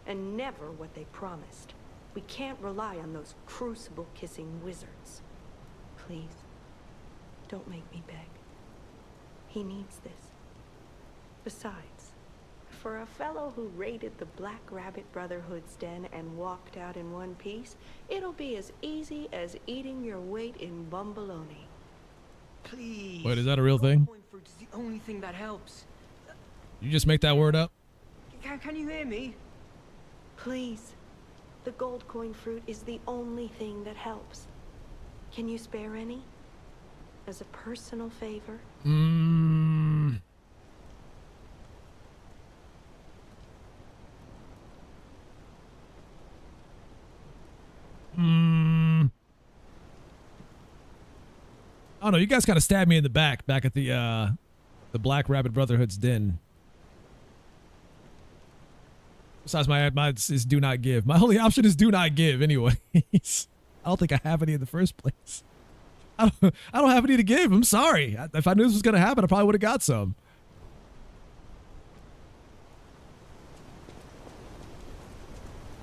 and never what they promised. We can't rely on those crucible-kissing wizards. Please, don't make me beg. He needs this. Besides, for a fellow who raided the Black Rabbit Brotherhood's den and walked out in one piece, it'll be as easy as eating your weight in bumbaloni. Please. Wait, is that a real thing? Coin fruit is the only thing that helps. You just make that word up? Can you hear me? Please. The gold coin fruit is the only thing that helps. Can you spare any? As a personal favor? Oh no, you guys kind of stabbed me in the back at the Black Rabbit Brotherhood's den. Besides, my is do not give. My only option is do not give. Anyways, I don't think I have any in the first place. I don't have any to give. I'm sorry. If I knew this was gonna happen, I probably would have got some.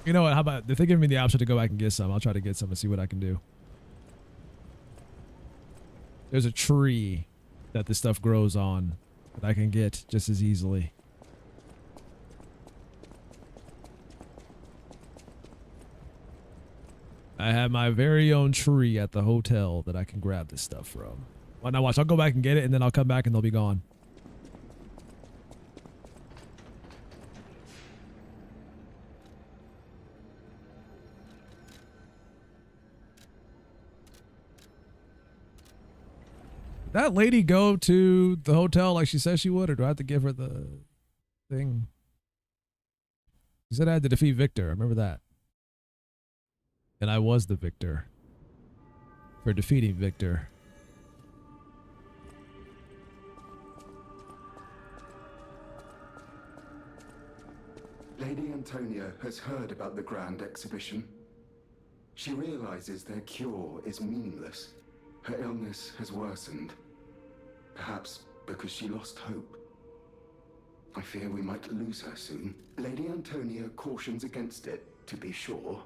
You know what? How about if they give me the option to go back and get some, I'll try to get some and see what I can do. There's a tree that this stuff grows on that I can get just as easily. I have my very own tree at the hotel that I can grab this stuff from. Well, now watch, I'll go back and get it and then I'll come back and they'll be gone. Did that lady go to the hotel like she said she would, or do I have to give her the thing? She said I had to defeat Victor. I remember that. And I was the victor for defeating Victor. Lady Antonia has heard about the grand exhibition. She realizes their cure is meaningless. Her illness has worsened. Perhaps because she lost hope. I fear we might lose her soon. Lady Antonia cautions against it, to be sure.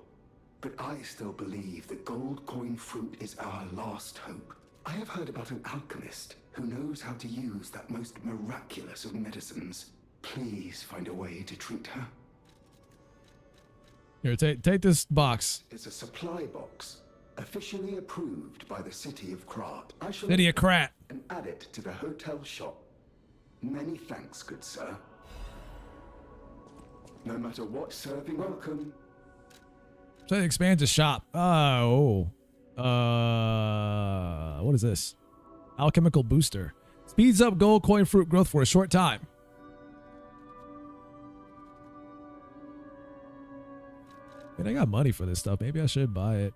But I still believe the gold coin fruit is our last hope. I have heard about an alchemist who knows how to use that most miraculous of medicines. Please find a way to treat her. Here, take this box. It's a supply box, officially approved by the city of Krat. I shall City of Krat. And add it to the hotel shop. Many thanks, good sir. No matter what serving, welcome. So it expands the shop. Oh. What is this? Alchemical booster. Speeds up gold coin fruit growth for a short time. Man, I got money for this stuff. Maybe I should buy it.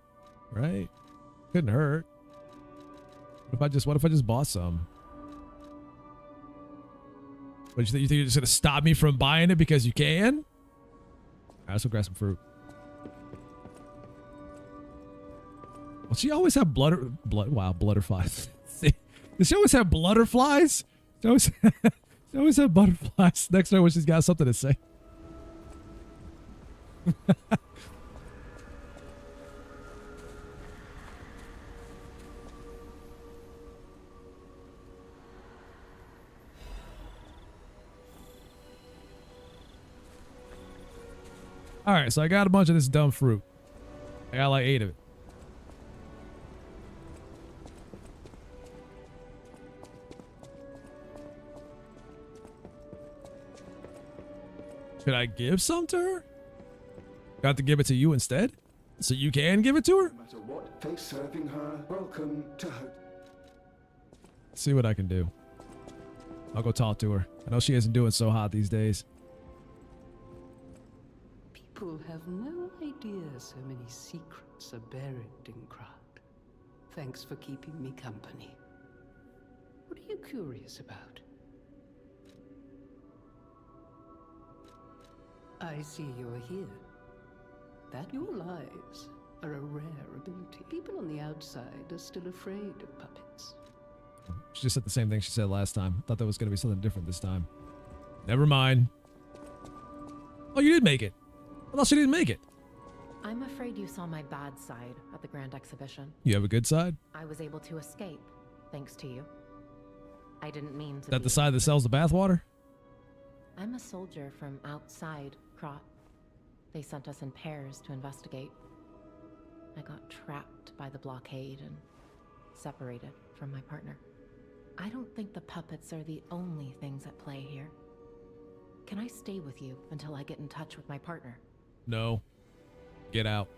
Right? Couldn't hurt. What if I just bought some? What, you think you're just gonna stop me from buying it because you can? Alright, let's go grab some fruit. Well, she always have blutterflies. Does she always have blutterflies? She always have butterflies next to her when she's got something to say. All right, so I got a bunch of this dumb fruit. I got like 8 of it. Should I give some to her? Got to give it to you instead? So you can give it to her? No matter what they serving her, welcome to her. See what I can do. I'll go talk to her. I know she isn't doing so hot these days. People have no idea so many secrets are buried in Krat. Thanks for keeping me company. What are you curious about? I see you're here. That your lies are a rare ability. People on the outside are still afraid of puppets. She just said the same thing she said last time. Thought that was going to be something different this time. Never mind. Oh, you did make it. I thought she didn't make it. I'm afraid you saw my bad side at the Grand Exhibition. You have a good side? I was able to escape, thanks to you. I didn't mean to. Is that the side that sells the bathwater? I'm a soldier from outside Krat. They sent us in pairs to investigate. I got trapped by the blockade and separated from my partner. I don't think the puppets are the only things at play here. Can I stay with you until I get in touch with my partner? No. Get out.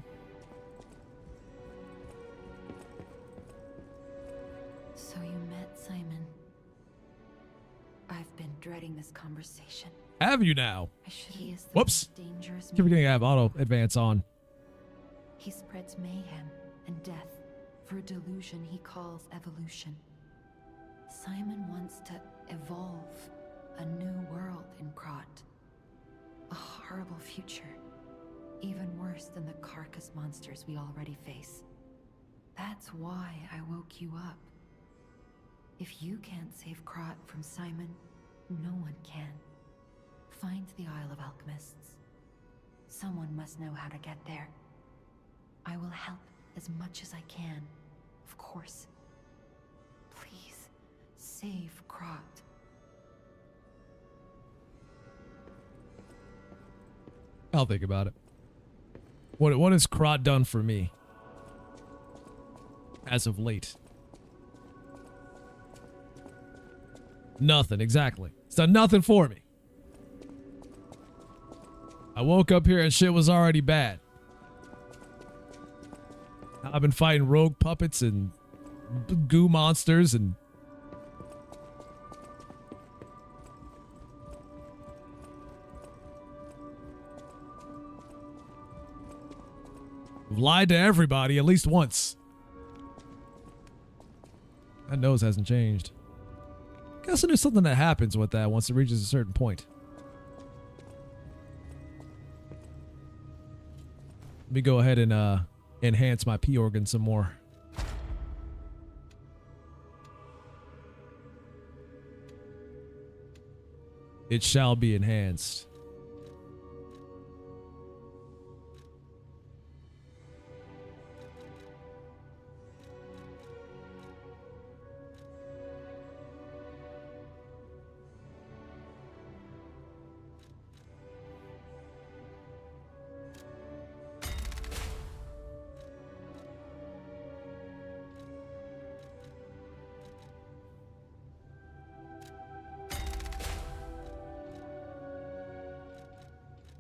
So you met Simon. I've been dreading this conversation. Have you now? He is the Whoops. most dangerous Keep forgetting I have auto advance on. He spreads mayhem and death for a delusion he calls evolution. Simon wants to evolve a new world in Krot. A horrible future. Even worse than the carcass monsters we already face. That's why I woke you up. If you can't save Krot from Simon, no one can. Find the Isle of Alchemists. Someone must know how to get there. I will help as much as I can, of course. Please, save Krot. I'll think about it. What has Krot done for me? As of late. Nothing, exactly. It's done nothing for me. I woke up here and shit was already bad. I've been fighting rogue puppets and goo monsters and... I've lied to everybody at least once. That nose hasn't changed. Guessing there's something that happens with that once it reaches a certain point. Let me go ahead and enhance my P organ some more. It shall be enhanced.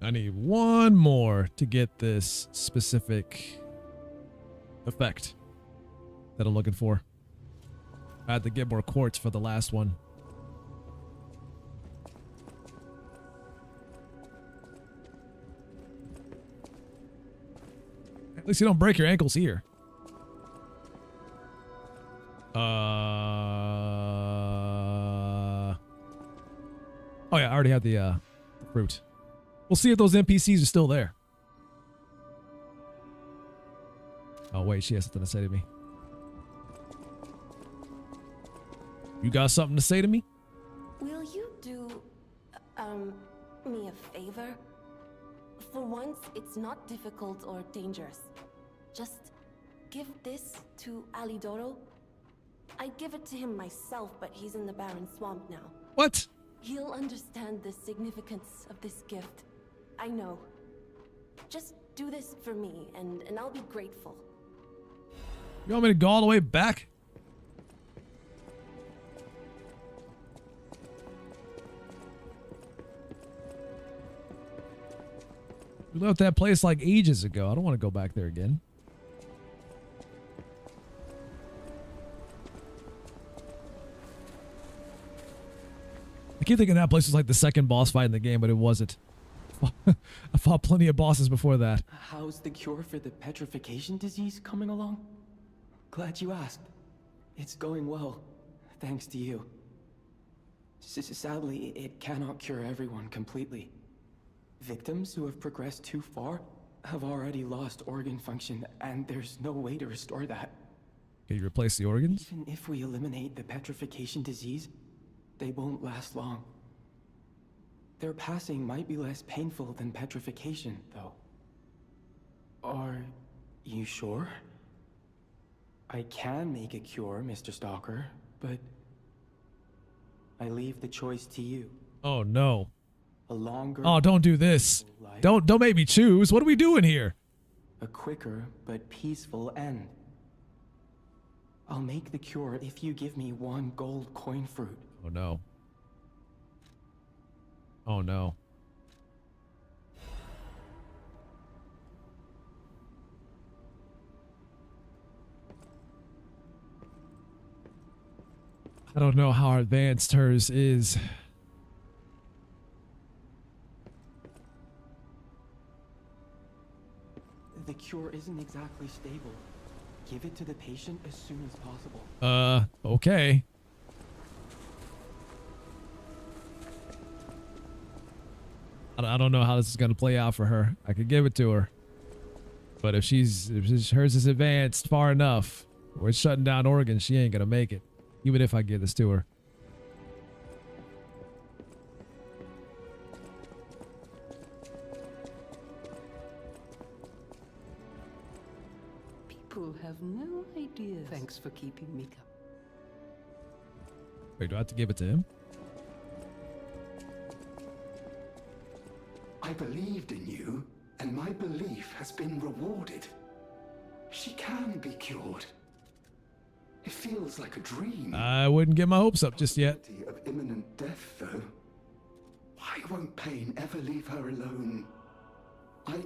I need one more to get this specific effect that I'm looking for. I had to get more quartz for the last one. At least you don't break your ankles here. Oh yeah, I already had the fruit. We'll see if those NPCs are still there. Oh, wait, she has something to say to me. You got something to say to me? Will you do, me a favor? For once, it's not difficult or dangerous. Just give this to Alidoro. I'd give it to him myself, but he's in the barren swamp now. What? He'll understand the significance of this gift. I know. Just do this for me, and I'll be grateful. You want me to go all the way back? We left that place like ages ago. I don't want to go back there again. I keep thinking that place was like the second boss fight in the game, but it wasn't. I fought plenty of bosses before that. How's the cure for the petrification disease coming along? Glad you asked. It's going well, thanks to you. Sadly, it cannot cure everyone completely. Victims who have progressed too far have already lost organ function, and there's no way to restore that. Can you replace the organs? Even if we eliminate the petrification disease, they won't last long. Their passing might be less painful than petrification, though. Are you sure? I can make a cure, Mr. Stalker, but I leave the choice to you. Oh no. A longer... Oh, don't do this. Don't make me choose. What are we doing here? A quicker but peaceful end. I'll make the cure if you give me one gold coin fruit. Oh no. Oh no. I don't know how advanced hers is. The cure isn't exactly stable. Give it to the patient as soon as possible. Okay. I don't know how this is going to play out for her. I could give it to her. But if hers is advanced far enough, we're shutting down Oregon, she ain't going to make it. Even if I give this to her. People have no idea. Thanks for keeping me up. Wait, do I have to give it to him? I believed in you, and my belief has been rewarded. She can be cured. It feels like a dream. I wouldn't get my hopes up just yet. Of imminent death, though. Why won't pain ever leave her alone? I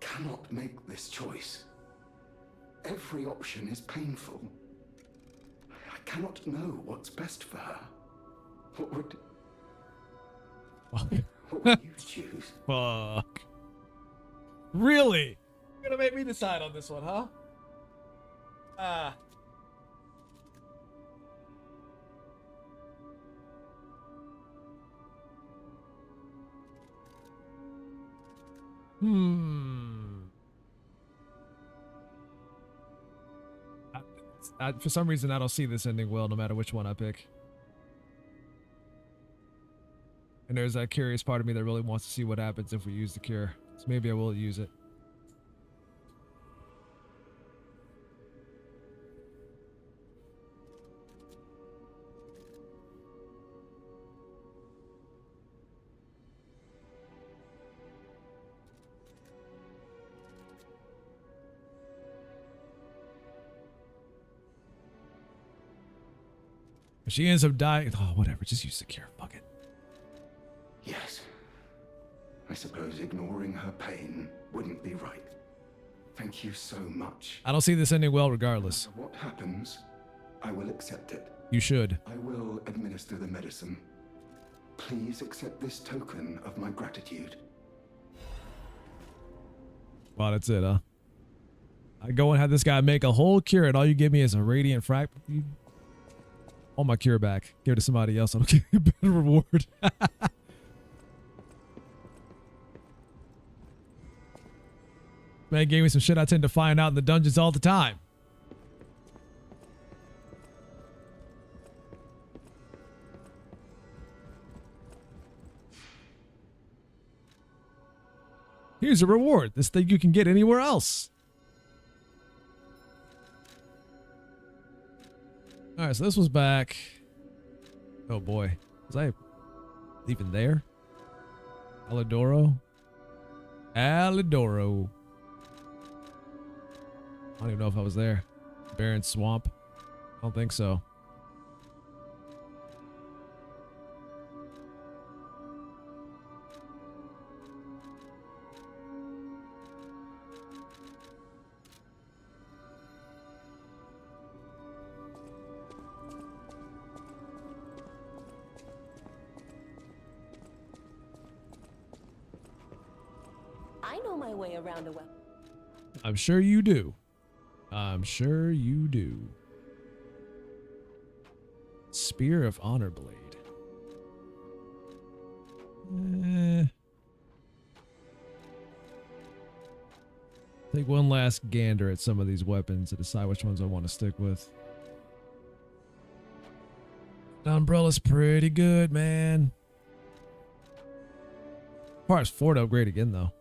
cannot make this choice. Every option is painful. I cannot know what's best for her. What would you choose? Fuck. Really? You're gonna make me decide on this one, huh? For some reason, I don't see this ending well, no matter which one I pick. And there's that curious part of me that really wants to see what happens if we use the cure. So maybe I will use it. If she ends up dying, oh, whatever, just use the cure. Fuck it. Yes. I suppose ignoring her pain wouldn't be right. Thank you so much. I don't see this ending well regardless. No matter what happens, I will accept it. You should. I will administer the medicine. Please accept this token of my gratitude. Wow, that's it, huh? I go and have this guy make a whole cure, and all you give me is a radiant fragment. Want my cure back. Give it to somebody else. I'll give you a better reward. Man gave me some shit I tend to find out in the dungeons all the time. Here's a reward. This thing you can get anywhere else. All right, so this was back. Oh boy, was I even there? Alidoro. Alidoro. I don't even know if I was there. Barren Swamp. I don't think so. I know my way around a weapon. I'm sure you do. I'm sure you do. Spear of Honor Blade. Take one last gander at some of these weapons to decide which ones I want to stick with. The umbrella's pretty good, man. As far as 4 to upgrade again, though.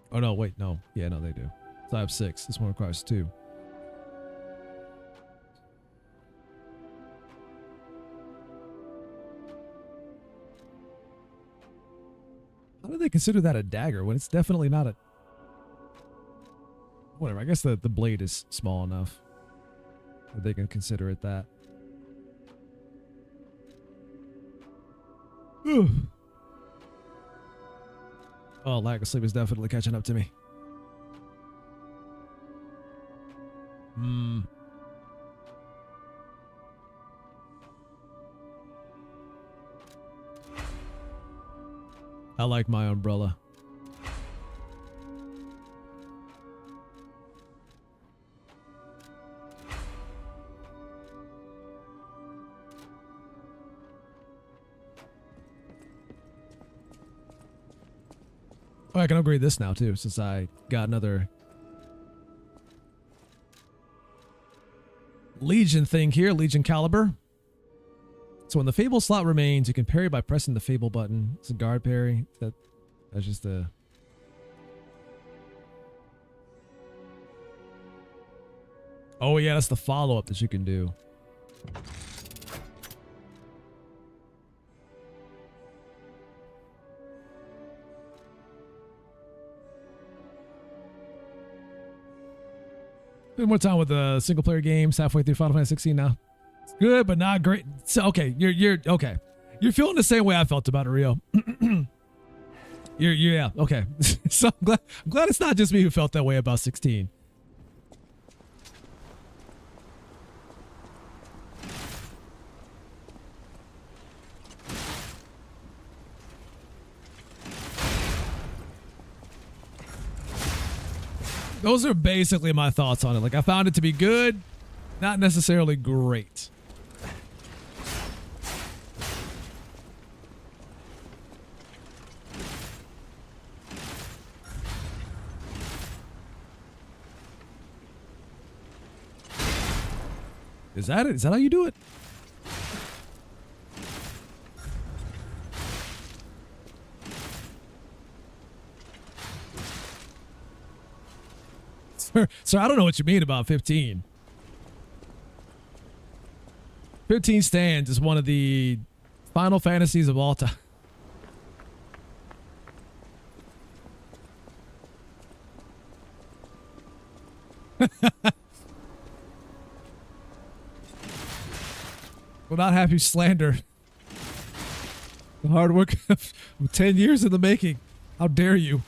Oh, no, wait, no. Yeah, no, they do. So I have 6. This one requires 2. How do they consider that a dagger when it's definitely not a... Whatever, I guess the blade is small enough that they can consider it that. Oh, lack of sleep is definitely catching up to me. Hmm. I like my umbrella. Oh, I can upgrade this now too, since I got another Legion thing here, Legion Caliber. So when the Fable slot remains, you can parry by pressing the Fable button. It's a guard parry. That's just a... Oh yeah, that's the follow-up that you can do. Spend more time with the single-player games halfway through Final Fantasy 16 now. It's good, but not great. So okay, you're okay. You're feeling the same way I felt about it, Rio. Yeah, okay. So I'm glad it's not just me who felt that way about 16. Those are basically my thoughts on it. Like, I found it to be good, not necessarily great. Is that it? Is that how you do it? Sir, I don't know what you mean about 15. 15 stands as one of the Final Fantasies of all time. Will not have you slander the hard work of 10 years in the making. How dare you?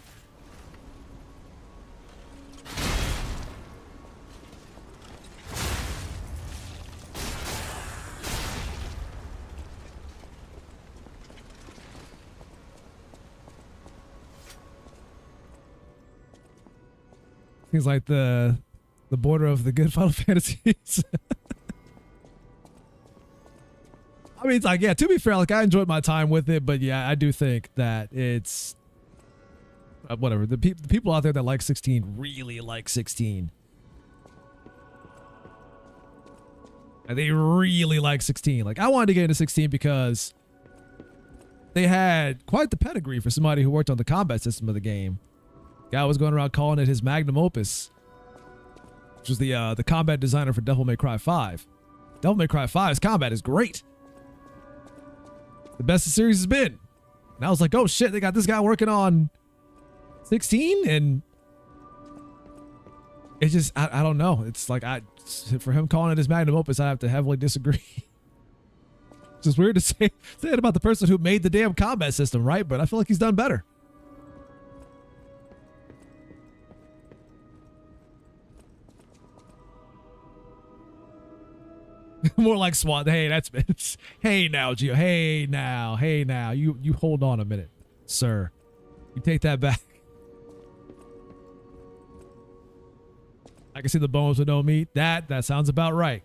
Seems like the border of the good Final Fantasies. I mean, it's like, yeah, to be fair, like, I enjoyed my time with it, but yeah, I do think that it's whatever. The people out there that like 16 really like 16. And they really like 16. Like, I wanted to get into 16 because they had quite the pedigree for somebody who worked on the combat system of the game. Guy was going around calling it his magnum opus, which was the combat designer for Devil May Cry 5. Devil May Cry 5's combat is great. The best the series has been. And I was like, oh shit, they got this guy working on 16, and it's just, I don't know. It's like, for him calling it his magnum opus, I have to heavily disagree. It's just weird to say it about the person who made the damn combat system, right? But I feel like he's done better. More like SWAT. Hey, that's hey now, Gio. Hey now. You hold on a minute, sir. You take that back. I can see the bones with no meat. That sounds about right.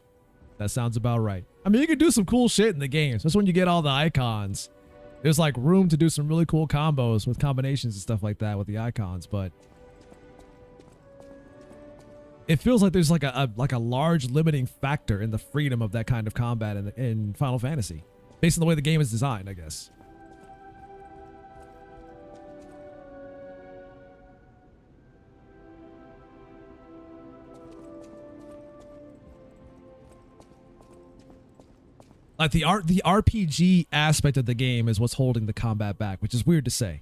That sounds about right. I mean, you can do some cool shit in the games. That's when you get all the icons. There's like room to do some really cool combos with combinations and stuff like that with the icons, but it feels like there's like a large limiting factor in the freedom of that kind of combat in Final Fantasy, based on the way the game is designed, I guess. Like the RPG aspect of the game is what's holding the combat back, which is weird to say.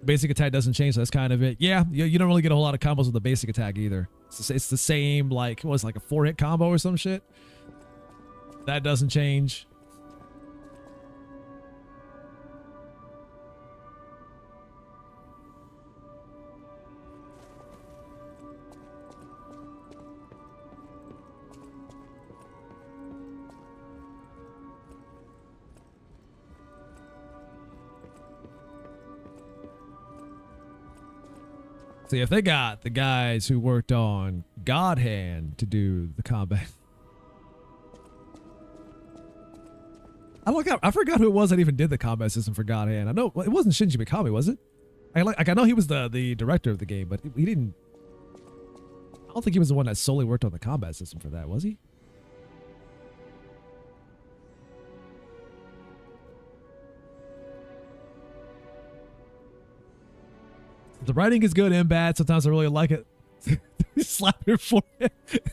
Basic attack doesn't change, so that's kind of it. Yeah, you don't really get a whole lot of combos with the basic attack either. It's the same, like, what was it, like a 4-hit combo or some shit? That doesn't change. See, if they got the guys who worked on God Hand to do the combat. I forgot who it was that even did the combat system for God Hand. I know it wasn't Shinji Mikami, was it? I know he was the director of the game, but he didn't. I don't think he was the one that solely worked on the combat system for that, was he? The writing is good and bad. Sometimes I really like it. Slap your forehead.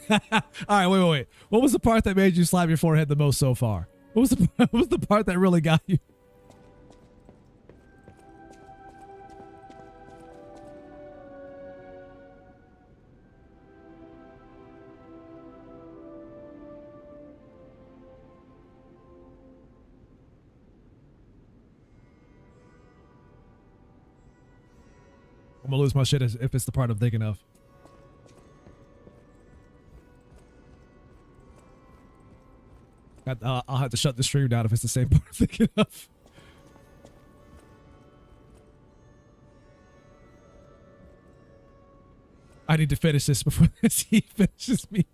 All right, wait. What was the part that made you slap your forehead the most so far? What was the part that really got you? I'm gonna lose my shit if it's the part I'm thinking of. I'll have to shut the stream down if it's the same part I'm thinking of. I need to finish this before he finishes me.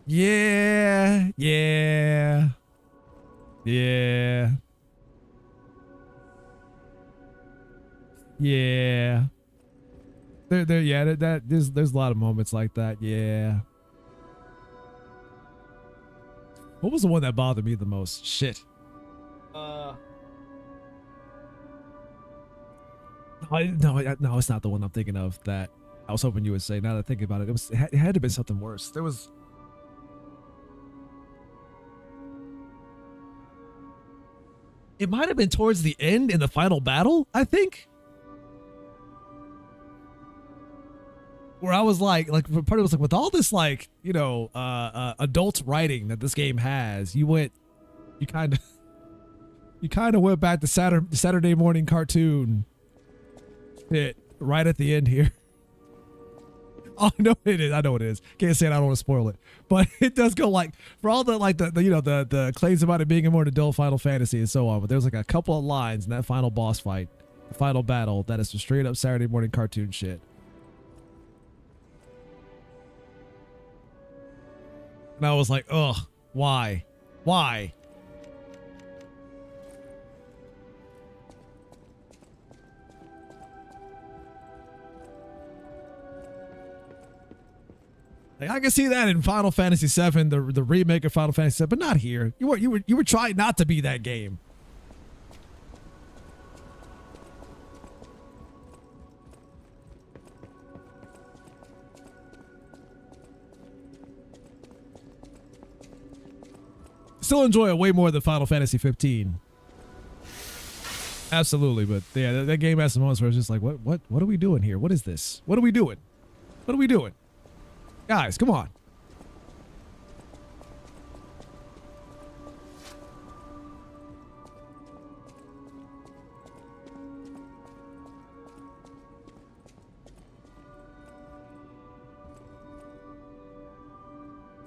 Yeah. There's a lot of moments like that. Yeah. What was the one that bothered me the most? Shit. No, it's not the one I'm thinking of that I was hoping you would say. Now that I think about it, it had to have been something worse. It might have been towards the end in the final battle, I think. Where I was like part of it was like, with all this adult writing that this game has, you kind of went back to Saturday morning cartoon shit right at the end here. Oh, I know it is. I know it is. Can't say it. I don't want to spoil it, but it does go for all the claims about it being a more adult Final Fantasy and so on. But there's a couple of lines in that final boss fight, the final battle, that is some straight up Saturday morning cartoon shit. And I was like, ugh, why? Why? I can see that in Final Fantasy VII, the remake of Final Fantasy VII, but not here. You were trying not to be that game. Still enjoy it way more than Final Fantasy 15. Absolutely, but yeah, that game has some moments where it's just like, what are we doing here? What is this? What are we doing? What are we doing? Guys, come on.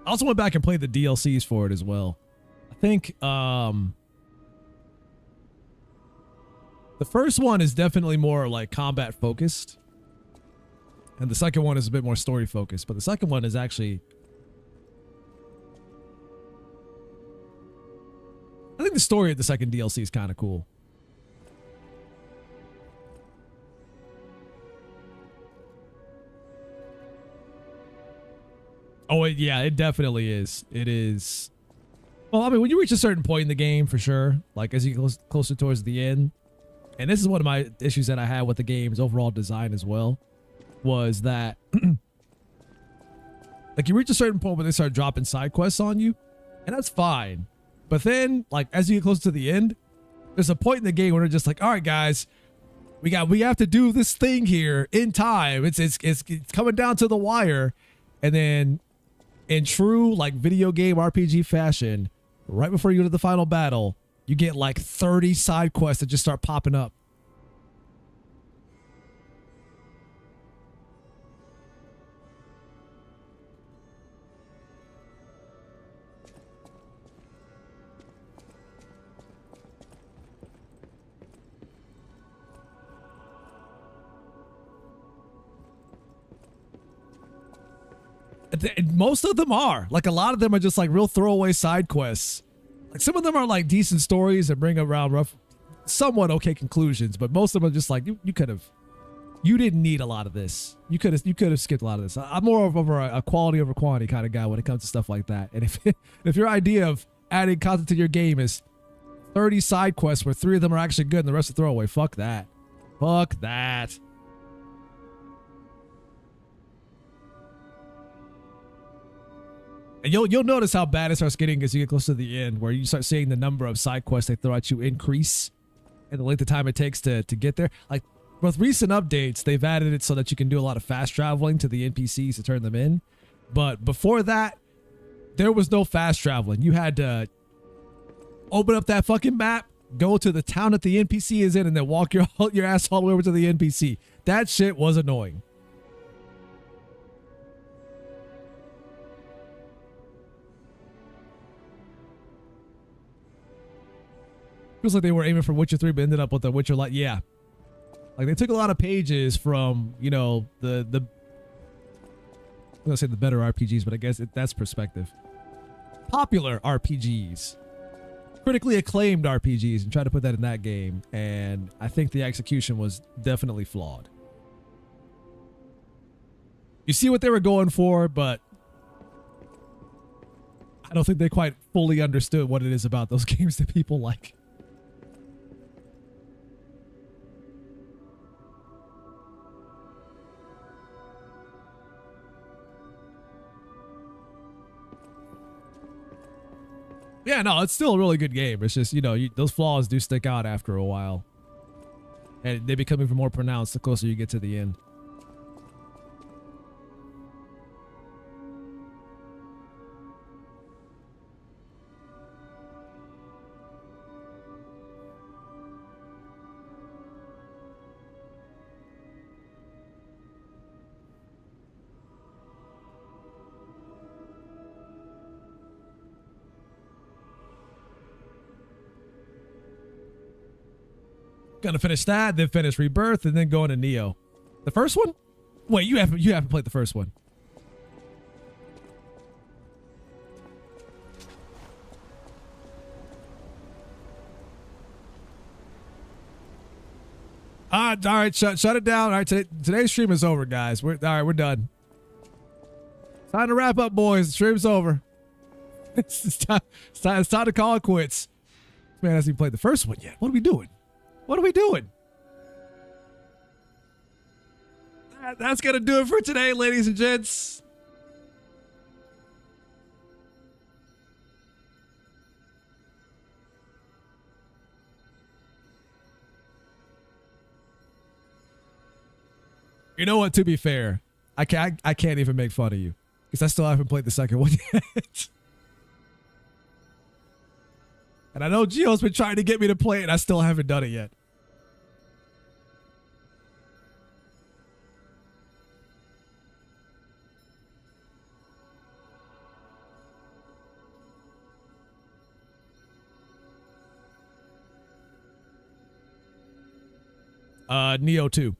I also went back and played the DLCs for it as well. I think the first one is definitely more like combat focused. And the second one is a bit more story focused, but the second one is actually, I think the story of the second DLC is kind of cool. Oh, yeah, it definitely is. It is. Well, I mean, when you reach a certain point in the game, for sure, like as you get closer towards the end, and this is one of my issues that I had with the game's overall design as well, was that like you reach a certain point where they start dropping side quests on you, and that's fine. But then, like as you get close to the end, there's a point in the game where they're just like, all right, guys, we have to do this thing here in time. It's coming down to the wire, and then in true like video game RPG fashion, right before you go to the final battle, you get like 30 side quests that just start popping up. Most of them are. Like, a lot of them are just like real throwaway side quests. Like, some of them are like decent stories that bring around somewhat okay conclusions, but most of them are just like, you didn't need a lot of this. You could have skipped a lot of this. I'm more of a quality over quantity kind of guy when it comes to stuff like that. And if your idea of adding content to your game is 30 side quests where 3 of them are actually good and the rest are throwaway, fuck that. Fuck that. And you'll notice how bad it starts getting as you get closer to the end, where you start seeing the number of side quests they throw at you increase and the length of time it takes to get there. Like, with recent updates, they've added it so that you can do a lot of fast traveling to the NPCs to turn them in. But before that, there was no fast traveling. You had to open up that fucking map, go to the town that the NPC is in, and then walk your ass all the way over to the NPC. That shit was annoying. Feels like they were aiming for Witcher 3, but ended up with the Witcher Light. Yeah. Like, they took a lot of pages from, you know, I'm going to say the better RPGs, but I guess that's perspective. Popular RPGs. Critically acclaimed RPGs, and tried to put that in that game. And I think the execution was definitely flawed. You see what they were going for, but I don't think they quite fully understood what it is about those games that people like. Yeah, no, it's still a really good game. It's just, you know, those flaws do stick out after a while. And they become even more pronounced the closer you get to the end. Gonna finish that, then finish Rebirth, and then go into Neo. The first one? Wait, you haven't played the first one. All right, shut it down. All right, today's stream is over, guys. We're done. Time to wrap up, boys. The stream's over. It's time to call it quits. This man hasn't even played the first one yet. What are we doing? What are we doing? That's going to do it for today, ladies and gents. You know what? To be fair, I can't even make fun of you because I still haven't played the second one yet. And I know Gio's been trying to get me to play it, and I still haven't done it yet. Neo 2.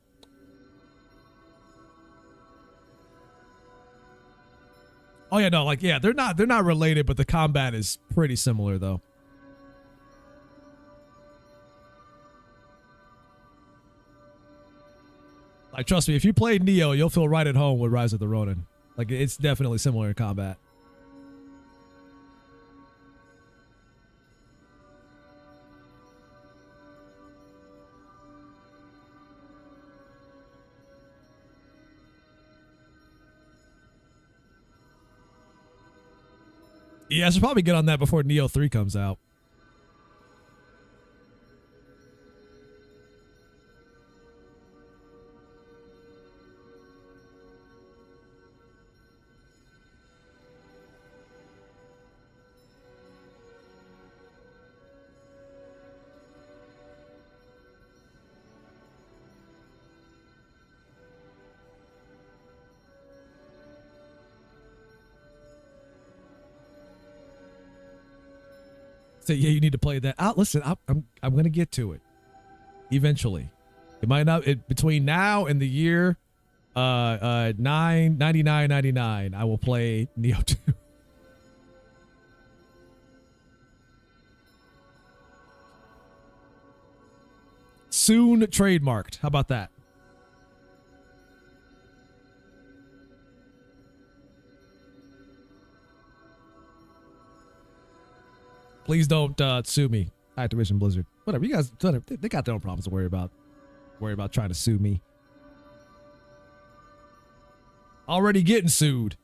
Oh yeah, no, like, yeah, they're not related, but the combat is pretty similar though. Like, trust me, if you played Neo, you'll feel right at home with Rise of the Ronin. Like, it's definitely similar in combat. Yeah, I should probably get on that before Neo 3 comes out. So yeah, you need to play that out. Listen, I'm going to get to it eventually. It might not, between now and the year $9.99.99. I will play Neo 2. Soon trademarked. How about that? Please don't sue me, Activision Blizzard. Whatever, you guys, whatever, they got their own problems to worry about. Worry about trying to sue me. Already getting sued.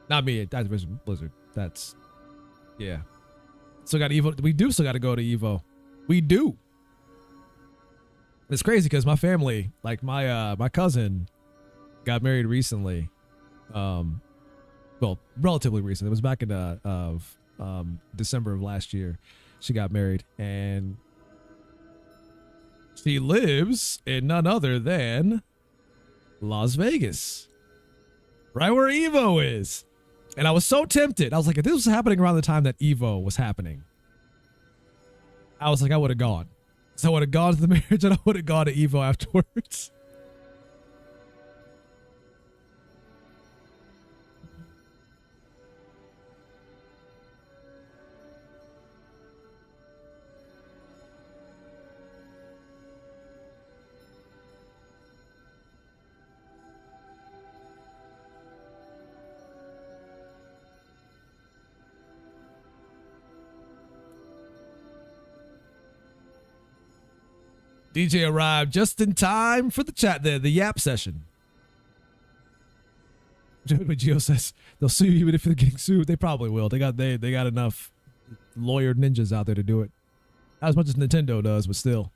Not me, Activision Blizzard. That's, yeah. Still got Evo. We do still got to go to Evo. We do. It's crazy because my family, like my cousin, got married recently. Well, relatively recent. It was back in December of last year. She got married, and she lives in none other than Las Vegas, right where Evo is. And I was so tempted. I was like, if this was happening around the time that Evo was happening, I was like, I would have gone. So I would have gone to the marriage and I would have gone to Evo afterwards. DJ arrived just in time for the chat, the yap session. Gio says they'll sue you even if they're getting sued. They probably will. They got enough lawyer ninjas out there to do it. Not as much as Nintendo does, but still.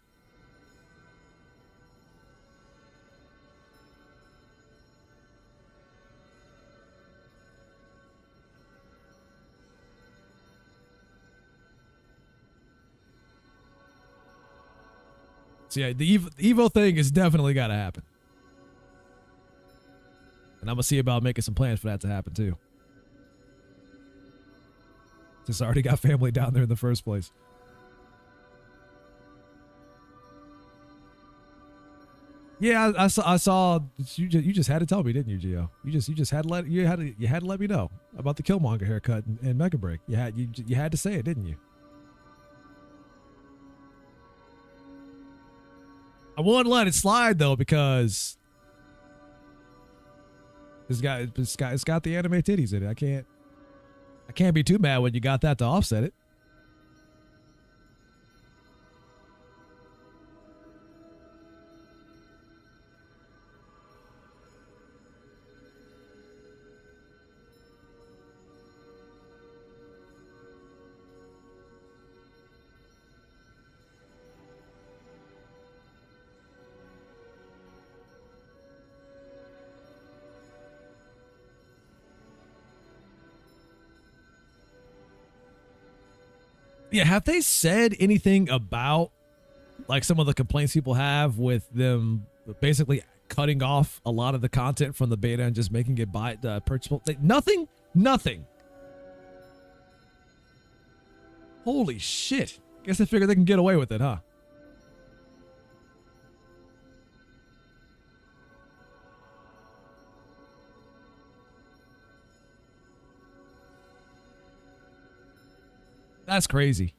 So yeah, the Evo thing is definitely got to happen. And I'm going to see about making some plans for that to happen too. Just already got family down there in the first place. Yeah, I saw you just had to tell me, didn't you, Gio? You just had to let me know about the Killmonger haircut and Mega Break. You had to say it, didn't you? I won't let it slide though because it's got the anime titties in it. I can't be too mad when you got that to offset it. Yeah, have they said anything about like some of the complaints people have with them basically cutting off a lot of the content from the beta and just making it purchasable? Nothing. Holy shit. Guess they figure they can get away with it, huh? That's crazy.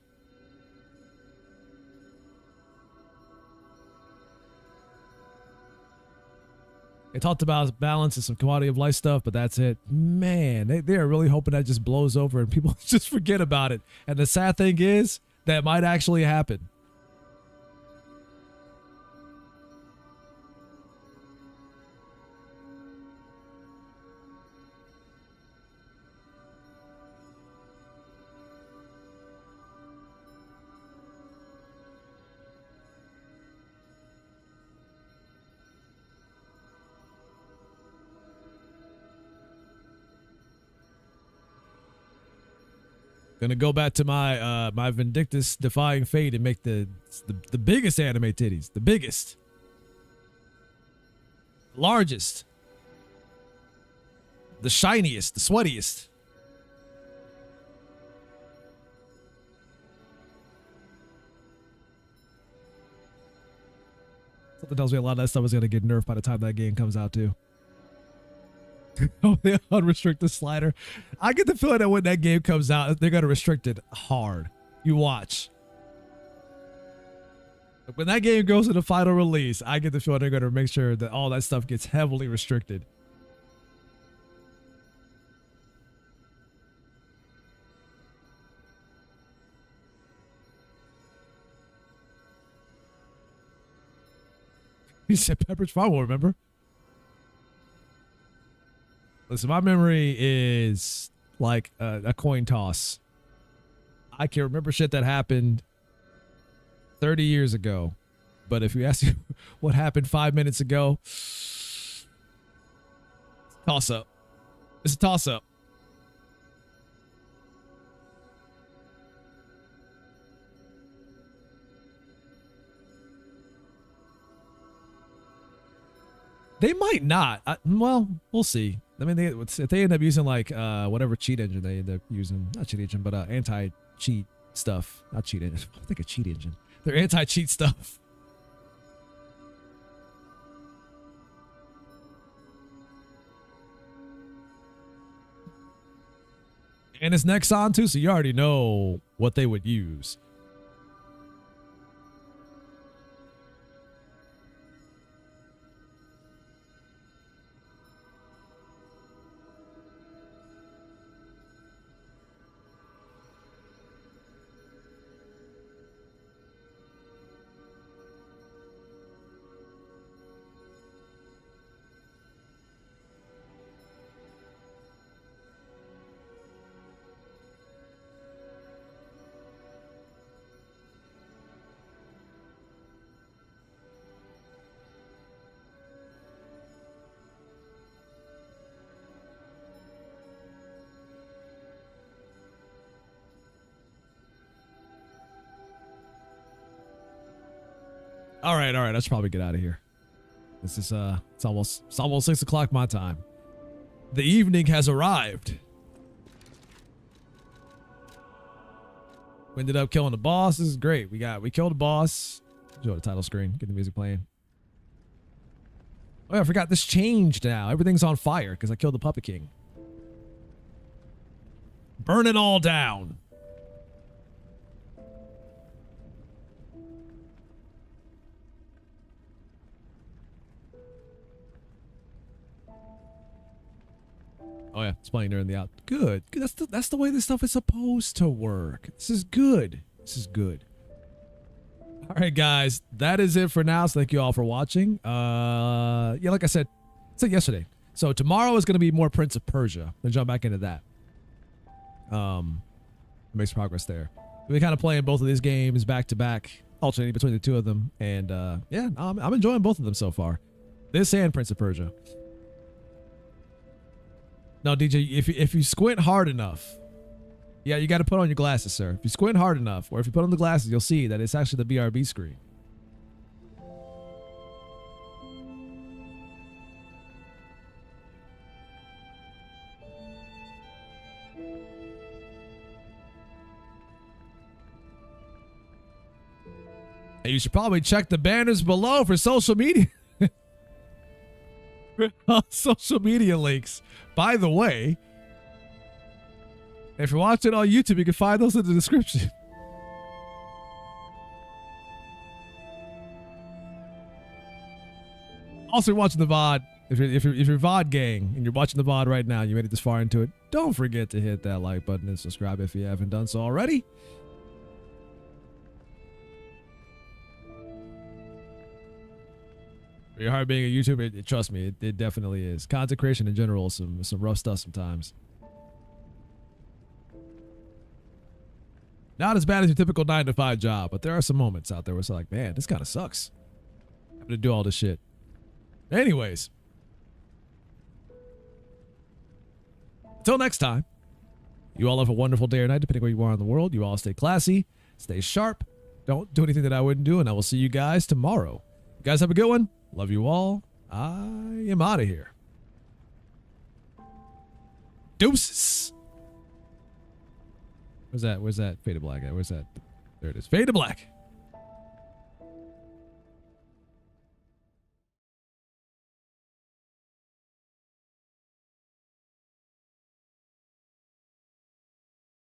They talked about balance and some quality of life stuff, but that's it. Man, they are really hoping that just blows over and people just forget about it. And the sad thing is, that might actually happen. Gonna go back to my my Vindictus defying fate and make the biggest anime titties, the biggest, largest, the shiniest, the sweatiest. Something tells me a lot of that stuff is gonna get nerfed by the time that game comes out too. Oh, the unrestricted slider. I get the feeling that when that game comes out, they're gonna restrict it hard. You watch. When that game goes to the final release, I get the feeling they're gonna make sure that all that stuff gets heavily restricted. He said Pepperidge Farm will remember. Listen, my memory is like a coin toss. I can remember shit that happened 30 years ago. But if you ask me what happened 5 minutes ago, toss up. It's a toss up. They might not. Well, we'll see. I mean, if they end up using like whatever cheat engine they end up using, not cheat engine, but anti-cheat stuff. Not cheat engine. I think a cheat engine. They're anti-cheat stuff. And it's Nexon too, so you already know what they would use. All right. I should probably get out of here. This is it's almost 6 o'clock my time. The evening has arrived. We ended up killing the boss. This is great. We killed the boss. Show the title screen. Get the music playing. Oh yeah, I forgot this changed now. Everything's on fire because I killed the Puppet King. Burn it all down. Oh yeah, it's playing during the out. Good. That's the way this stuff is supposed to work. This is good. This is good. All right, guys, that is it for now. So thank you all for watching. Yeah, like I said yesterday. So tomorrow is going to be more Prince of Persia. Then jump back into that. Makes progress there. We're kind of playing both of these games back to back, alternating between the two of them, and yeah, I'm enjoying both of them so far. This and Prince of Persia. No, DJ, if you squint hard enough, yeah, you got to put on your glasses, sir. If you squint hard enough, or if you put on the glasses, you'll see that it's actually the BRB screen. And you should probably check the banners below for social media. Social media links. By the way, if you're watching on YouTube, you can find those in the description. Also, you're watching the VOD. If you're VOD gang and you're watching the VOD right now, you made it this far into it, don't forget to hit that like button and subscribe if you haven't done so already. Very hard being a YouTuber. Trust me, it definitely is. Content creation in general is some rough stuff sometimes. Not as bad as your typical 9-to-5 job, but there are some moments out there where it's like, man, this kind of sucks. Having to do all this shit. Anyways. Until next time, you all have a wonderful day or night, depending where you are in the world. You all stay classy, stay sharp. Don't do anything that I wouldn't do, and I will see you guys tomorrow. You guys have a good one. Love you all. I am out of here. Deuces. Where's that? Where's that? Fade to black at? Where's that? There it is. Fade to black.